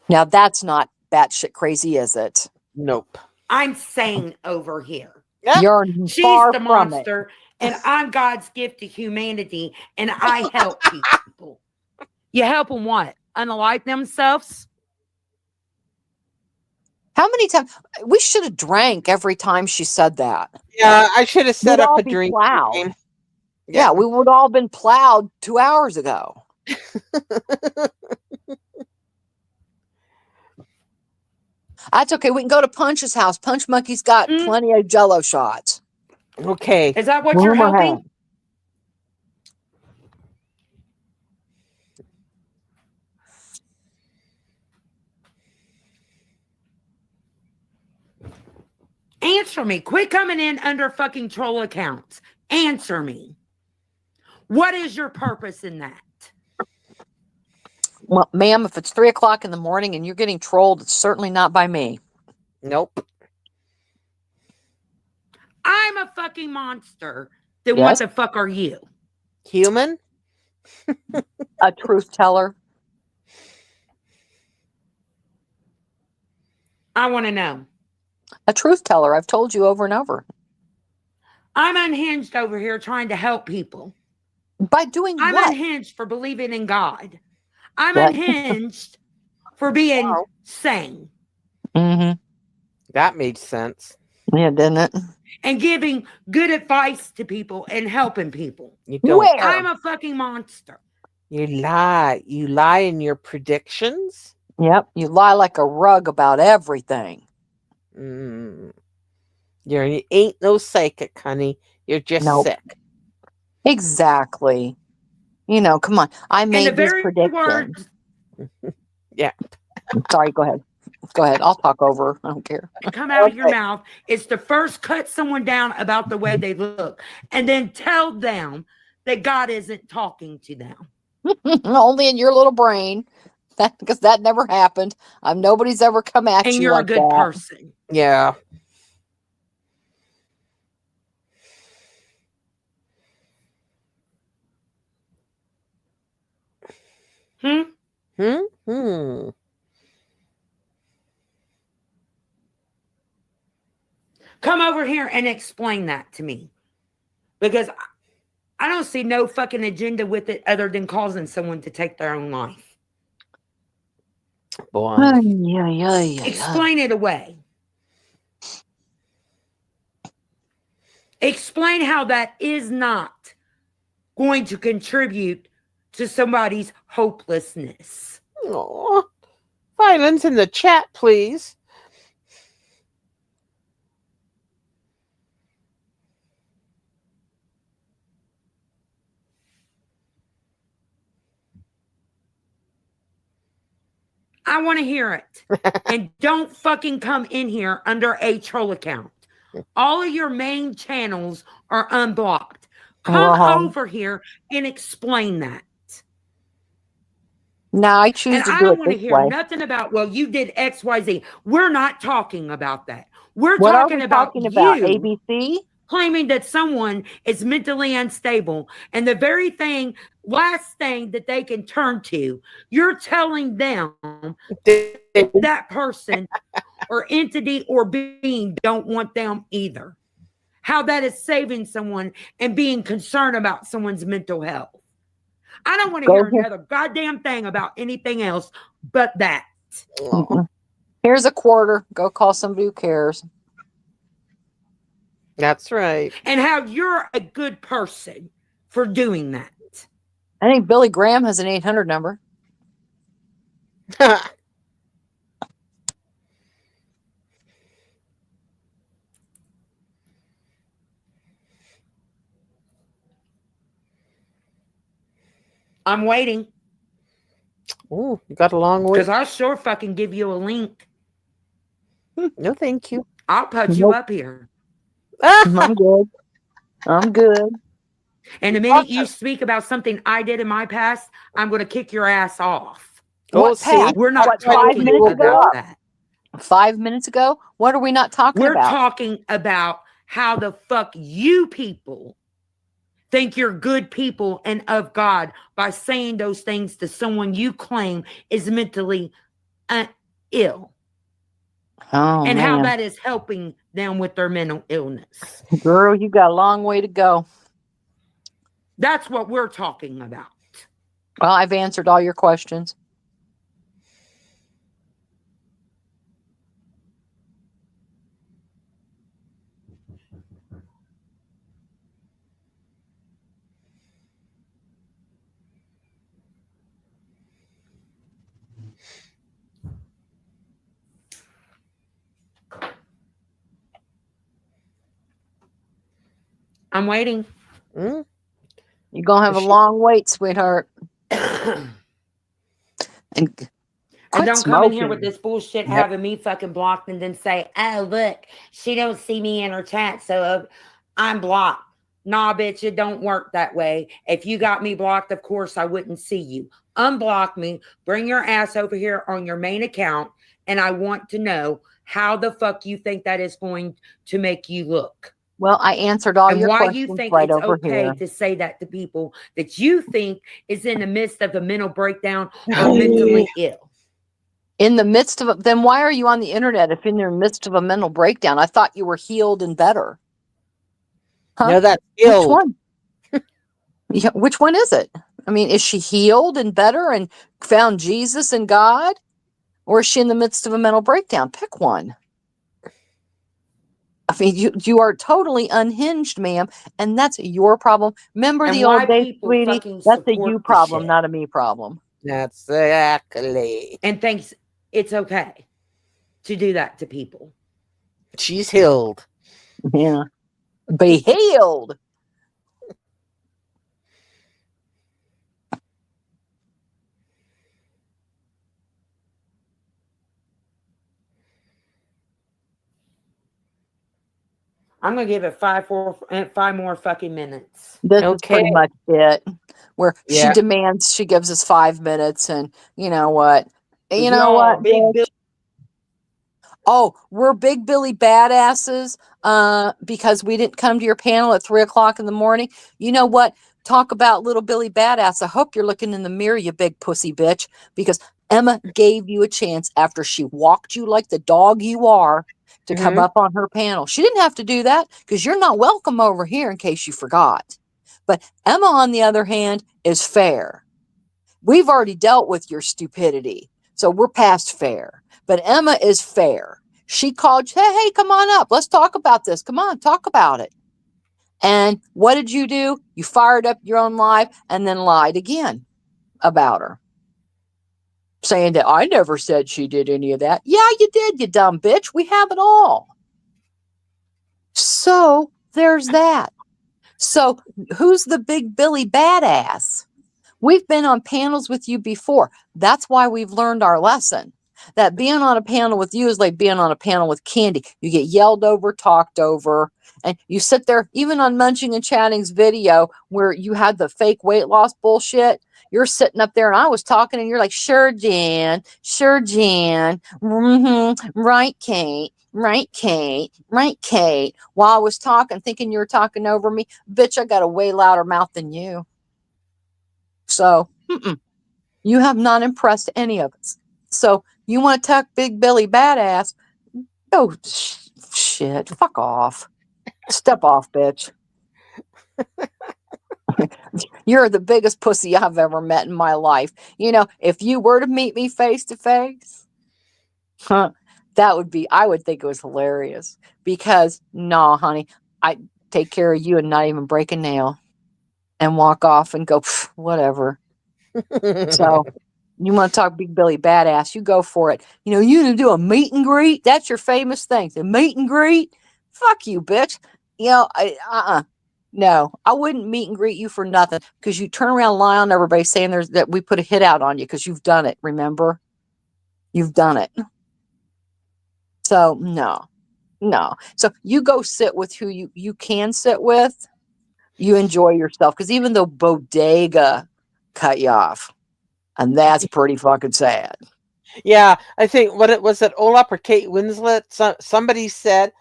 Now that's not batshit crazy, is it? Nope. I'm sane over here. Yep. You're She's far the from monster, and I'm God's gift to humanity, and I help people. You help them what? Unalive themselves? How many times? We should have drank every time she said that. Yeah, I should have set We'd up all a be drink plowed. game. Yeah, we would all been plowed 2 hours ago. That's okay. We can go to Punch's house. Punch Monkey's got plenty of Jello shots. Okay. Is that what you're helping? Answer me. Quit coming in under fucking troll accounts. Answer me. What is your purpose in that? Well, ma'am, if it's 3 o'clock in the morning and you're getting trolled, it's certainly not by me. Nope. I'm a fucking monster. Then what the fuck are you? Human? A truth teller? I want to know. A truth teller. I've told you over and over. I'm unhinged over here trying to help people. By doing I'm what? unhinged for believing in God. I'm unhinged for being sane. Mm-hmm. That made sense. Yeah, didn't it? And giving good advice to people and helping people. You don't. Where? I'm a fucking monster. You lie. You lie in your predictions? Yep. You lie like a rug about everything. You ain't no psychic, honey. You're just sick. Exactly. You know, come on. I made these predictions. Yeah. Sorry, go ahead. Go ahead. I'll talk over. I don't care. Come out of your mouth. It's to first cut someone down about the way they look and then tell them that God isn't talking to them. Only in your little brain. Because that never happened. Nobody's ever come at you. And you're like a good person. Yeah. Come over here and explain that to me. Because I don't see no fucking agenda with it other than causing someone to take their own life. Boy. Explain it away. Explain how that is not going to contribute to somebody's hopelessness. Oh, violence in the chat, please. I want to hear it. And don't fucking come in here under a troll account. All of your main channels are unblocked. Come over here and explain that. No, I choose to do it this way. And I don't want to hear nothing about, well, you did XYZ. We're not talking about that. We're talking about you ABC? claiming that someone is mentally unstable. And the very last thing that they can turn to, you're telling them that person or entity or being don't want them either. How that is saving someone and being concerned about someone's mental health. I don't want to hear another goddamn thing about anything else but that. Here's a quarter. Go call somebody who cares. That's right. And how you're a good person for doing that. I think Billy Graham has an 800 number. I'm waiting. Oh, you got a long way. Because I'll sure fucking give you a link. No, thank you. I'll put you up here. I'm good. I'm good. And the minute you speak about something I did in my past, I'm going to kick your ass off. What past? We're not talking 5 minutes about that. 5 minutes ago? What are we not talking about? We're talking about how the fuck you people think you're good people and of God by saying those things to someone you claim is mentally ill. Oh, and man. how that is helping them with their mental illness. Girl, you got a long way to go. That's what we're talking about. Well, I've answered all your questions. I'm waiting. Mm? You're going to have a long wait, sweetheart. And And quit don't come in here with smoking. this bullshit Yep. having me fucking blocked and then say, oh, look, she don't see me in her chat, so I'm blocked. Nah, bitch, it don't work that way. If you got me blocked, of course I wouldn't see you. Unblock me, bring your ass over here on your main account, and I want to know how the fuck you think that is going to make you look. Well, I answered all And your why questions you think right it's over okay here. to say that to people that you think is in the midst of a mental breakdown or mentally ill. In the midst of then why are you on the internet if in the midst of a mental breakdown? I thought you were healed and better. Huh? No, that's Which ill. one? Yeah, which one is it? I mean, is she healed and better and found Jesus and God? Or is she in the midst of a mental breakdown? Pick one. I mean, you are totally unhinged, ma'am, and that's your problem. Remember And the why old days, people sweetie? fucking That's a support you the problem, shit. not a me problem. That's exactly. And thinks it's okay to do that to people. She's healed. Yeah. Be healed. I'm gonna give it five more fucking minutes. This is pretty much it. Where she Yeah. demands she gives us 5 minutes, and you know what? You know Y'all what? are big bitch? Oh, we're big Billy badasses because we didn't come to your panel at 3:00 in the morning. You know what? Talk about little Billy badass. I hope you're looking in the mirror, you big pussy bitch, because Emma gave you a chance after she walked you like the dog you are to come up on her panel. She didn't have to do that because you're not welcome over here in case you forgot. But Emma, on the other hand, is fair. We've already dealt with your stupidity, so we're past fair. But Emma is fair. She called, hey, come on up. Let's talk about this. Come on, talk about it. And what did you do? You fired up your own live and then lied again about her, saying that I never said she did any of that. Yeah, you did, you dumb bitch. We have it all. So there's that. So who's the big Billy badass? We've been on panels with you before. That's why we've learned our lesson. That being on a panel with you is like being on a panel with Candy. You get yelled over, talked over, and you sit there, even on Munching and Chatting's video where you had the fake weight loss bullshit. You're sitting up there and I was talking and you're like, sure, Jan, right, Kate, right, Kate, right, Kate. While I was talking, thinking you were talking over me, bitch, I got a way louder mouth than you. So you have not impressed any of us. So you want to talk big Billy badass? Oh, shit. Fuck off. Step off, bitch. You're the biggest pussy I've ever met in my life. You know, if you were to meet me face to face, that would be, I would think it was hilarious. Because, no, honey, I take care of you and not even break a nail and walk off and go, whatever. So you want to talk big Billy badass, you go for it. You know, you to do a meet and greet. That's your famous thing. The meet and greet. Fuck you, bitch. You know, no, I wouldn't meet and greet you for nothing because you turn around and lie on everybody saying that we put a hit out on you because you've done it. Remember? You've done it. So no. So you go sit with who you can sit with. You enjoy yourself because even though Bodega cut you off, and that's pretty fucking sad. Yeah, I think what it was it Olaf or Kate Winslet. Somebody said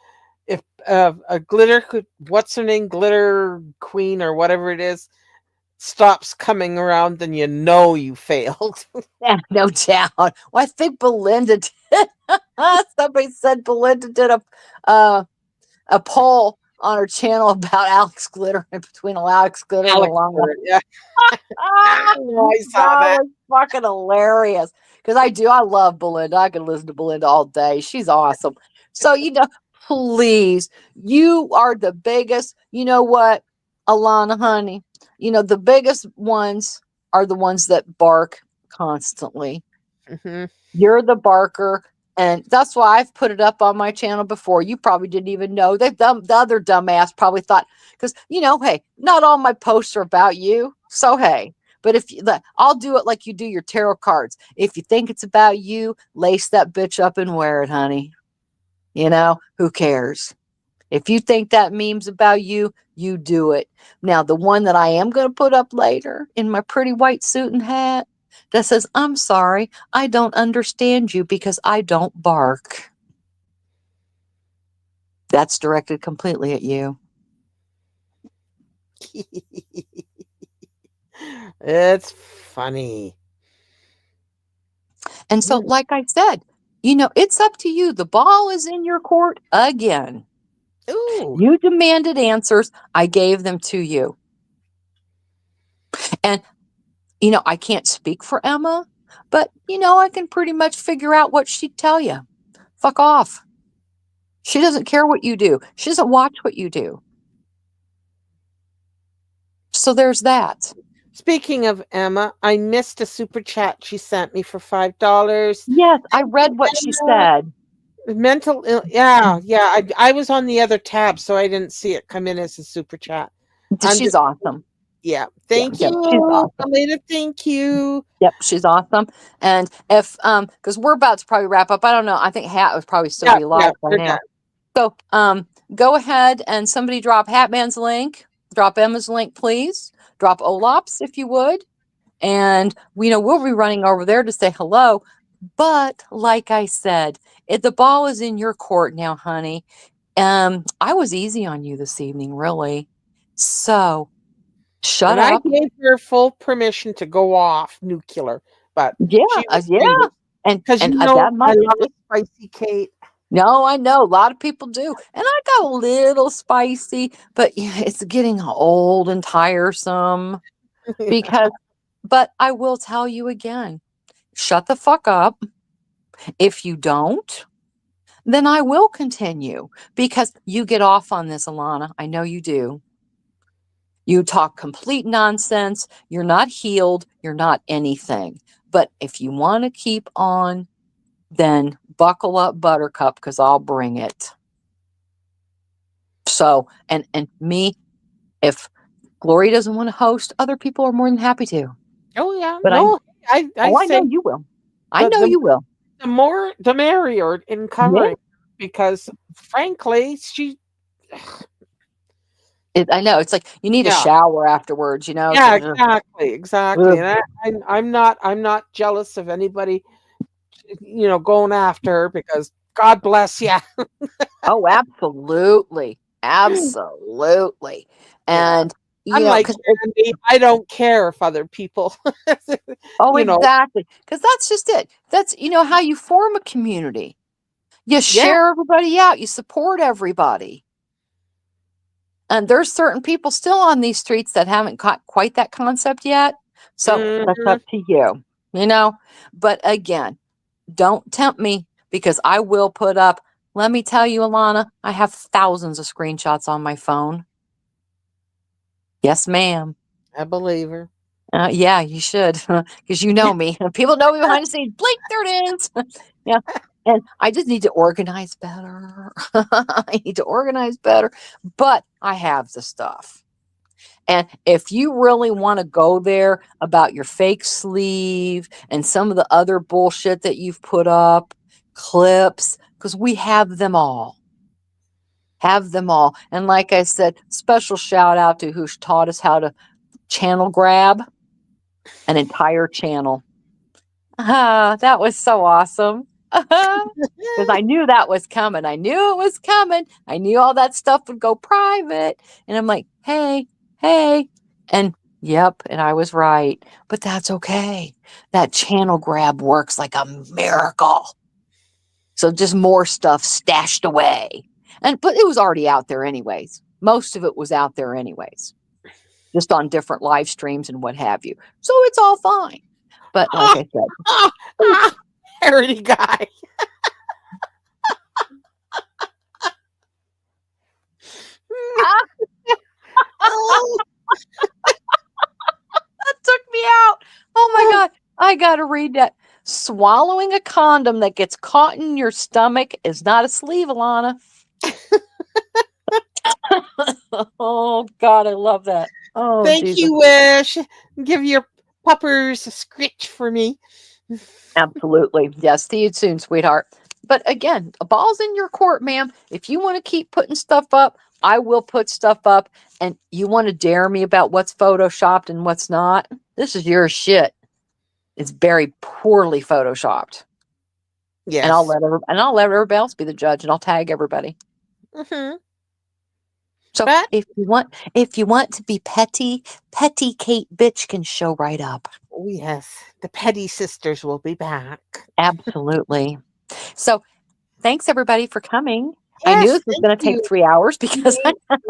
if a glitter what's her name, glitter queen or whatever it is, stops coming around, then you know you failed. Yeah, no doubt. Well, I think Belinda did. Somebody said Belinda did a poll on her channel about Alex Glitter and between Alex Glitter and Alana. Yeah. I saw that. Was fucking hilarious. Because I love Belinda. I can listen to Belinda all day. She's awesome. So, you know, please, you are the biggest. You know what, Alana, honey? You know, the biggest ones are the ones that bark constantly. Mm-hmm. You're the barker. And that's why I've put it up on my channel before. You probably didn't even know. The other dumbass probably thought, because, hey, not all my posts are about you. So, hey, but I'll do it like you do your tarot cards. If you think it's about you, lace that bitch up and wear it, honey. Who cares? If you think that meme's about you, you do it. Now, the one that I am going to put up later in my pretty white suit and hat that says, I'm sorry, I don't understand you because I don't bark. That's directed completely at you. It's funny. And so, like I said, it's up to you. The ball is in your court again. Ooh. You demanded answers. I gave them to you. And, I can't speak for Emma, but, I can pretty much figure out what she'd tell you. Fuck off. She doesn't care what you do. She doesn't watch what you do. So there's that. Speaking of Emma, I missed a super chat she sent me for $5. Yes, I read what she said. Mental, yeah. I was on the other tab, so I didn't see it come in as a super chat. She's awesome. Yeah, thank you. She's awesome. Alita, thank you. Yep, she's awesome. And if because we're about to probably wrap up. I don't know. I think Hat would probably still be live by now. So go ahead and somebody drop Hatman's link, drop Emma's link, please. Drop Olap's if you would. And we'll be running over there to say hello. But like I said, the ball is in your court now, honey. I was easy on you this evening, really. So shut up. I gave her full permission to go off nuclear, but yeah. And because I love a spicy Kate. No, I know a lot of people do, and I got a little spicy, but it's getting old and tiresome. But I will tell you again, shut the fuck up. If you don't, then I will continue because you get off on this, Alana. I know you do. You talk complete nonsense. You're not healed. You're not anything. But if you want to keep on, then buckle up, Buttercup, because I'll bring it. So, and me, if Glory doesn't want to host, other people are more than happy to. Oh, yeah. But I know you will. I know you will. The more, the merrier in covering, because frankly, I know it's like you need a shower afterwards, Yeah, exactly. And I'm not jealous of anybody, going after her because God bless you. Oh, absolutely, and unlike Andy, I don't care if other people. Exactly, because that's just it. That's how you form a community. You share everybody out. You support everybody. And there's certain people still on these streets that haven't caught quite that concept yet. So that's up to you, But again, don't tempt me because I will put up. Let me tell you, Alana, I have thousands of screenshots on my phone. Yes, ma'am. I believe her. Yeah, you should, because you know me. People know me behind the scenes. Blink, there it is. Yeah. And I just need to organize better. But I have the stuff. And if you really want to go there about your fake sleeve and some of the other bullshit that you've put up, clips, because we have them all. And like I said, special shout out to who taught us how to channel grab an entire channel. That was so awesome. Because I knew that was coming. I knew it was coming. I knew all that stuff would go private. And I'm like, hey. And yep, and I was right. But that's okay. That channel grab works like a miracle. So just more stuff stashed away. But it was already out there anyways. Most of it was out there anyways. Just on different live streams and what have you. So it's all fine. But like I said. Parody guy. That took me out. Oh my God. I got to read that. swallowing a condom that gets caught in your stomach is not a sleeve, Alana. Oh, God, I love that. Oh, Thank Jesus. you, Wish. Give your puppers a scritch for me. Absolutely. Yes. See you soon, sweetheart. But again, a ball's in your court, ma'am. If you want to keep putting stuff up, I will put stuff up. And you want to dare me about what's photoshopped and what's not? This is your shit. It's very poorly photoshopped. Yes. And I'll let everybody else be the judge, and I'll tag everybody. Mm-hmm. So But if you want to be petty Kate bitch can show right up. oh, yes, the Petty Sisters will be back. Absolutely. So thanks everybody for coming. Yes, I knew this was thank going to take you. 3 hours because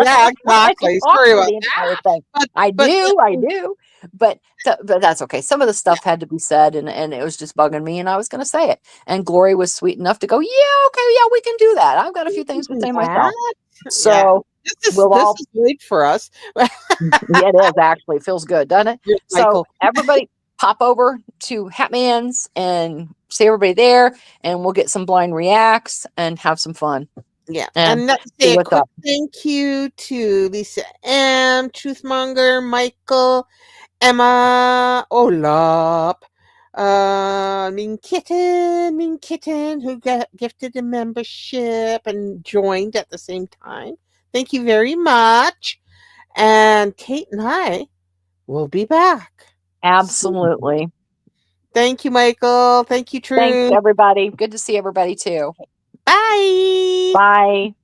Yeah, exactly. Sorry about the entire thing. that. I But do. But that's okay. Some of the stuff had to be said, and it was just bugging me, and I was going to say it. And Glory was sweet enough to go, yeah, okay, yeah, we can do that. I've got a few things to say myself. So this is late for us. yeah, it is actually. It feels good, doesn't it? Here's So Michael. everybody pop over to Hatman's and see everybody there, and we'll get some blind reacts and have some fun. Yeah. And let's say a quick thank you to Lisa M, Truthmonger, Michael, Emma, Olap, Mean Kitten, who got gifted a membership and joined at the same time. Thank you very much. And Kate and I will be back. Absolutely. Thank you, Michael. Thank you, Truth. Thanks, everybody. Good to see everybody, too. Bye. Bye.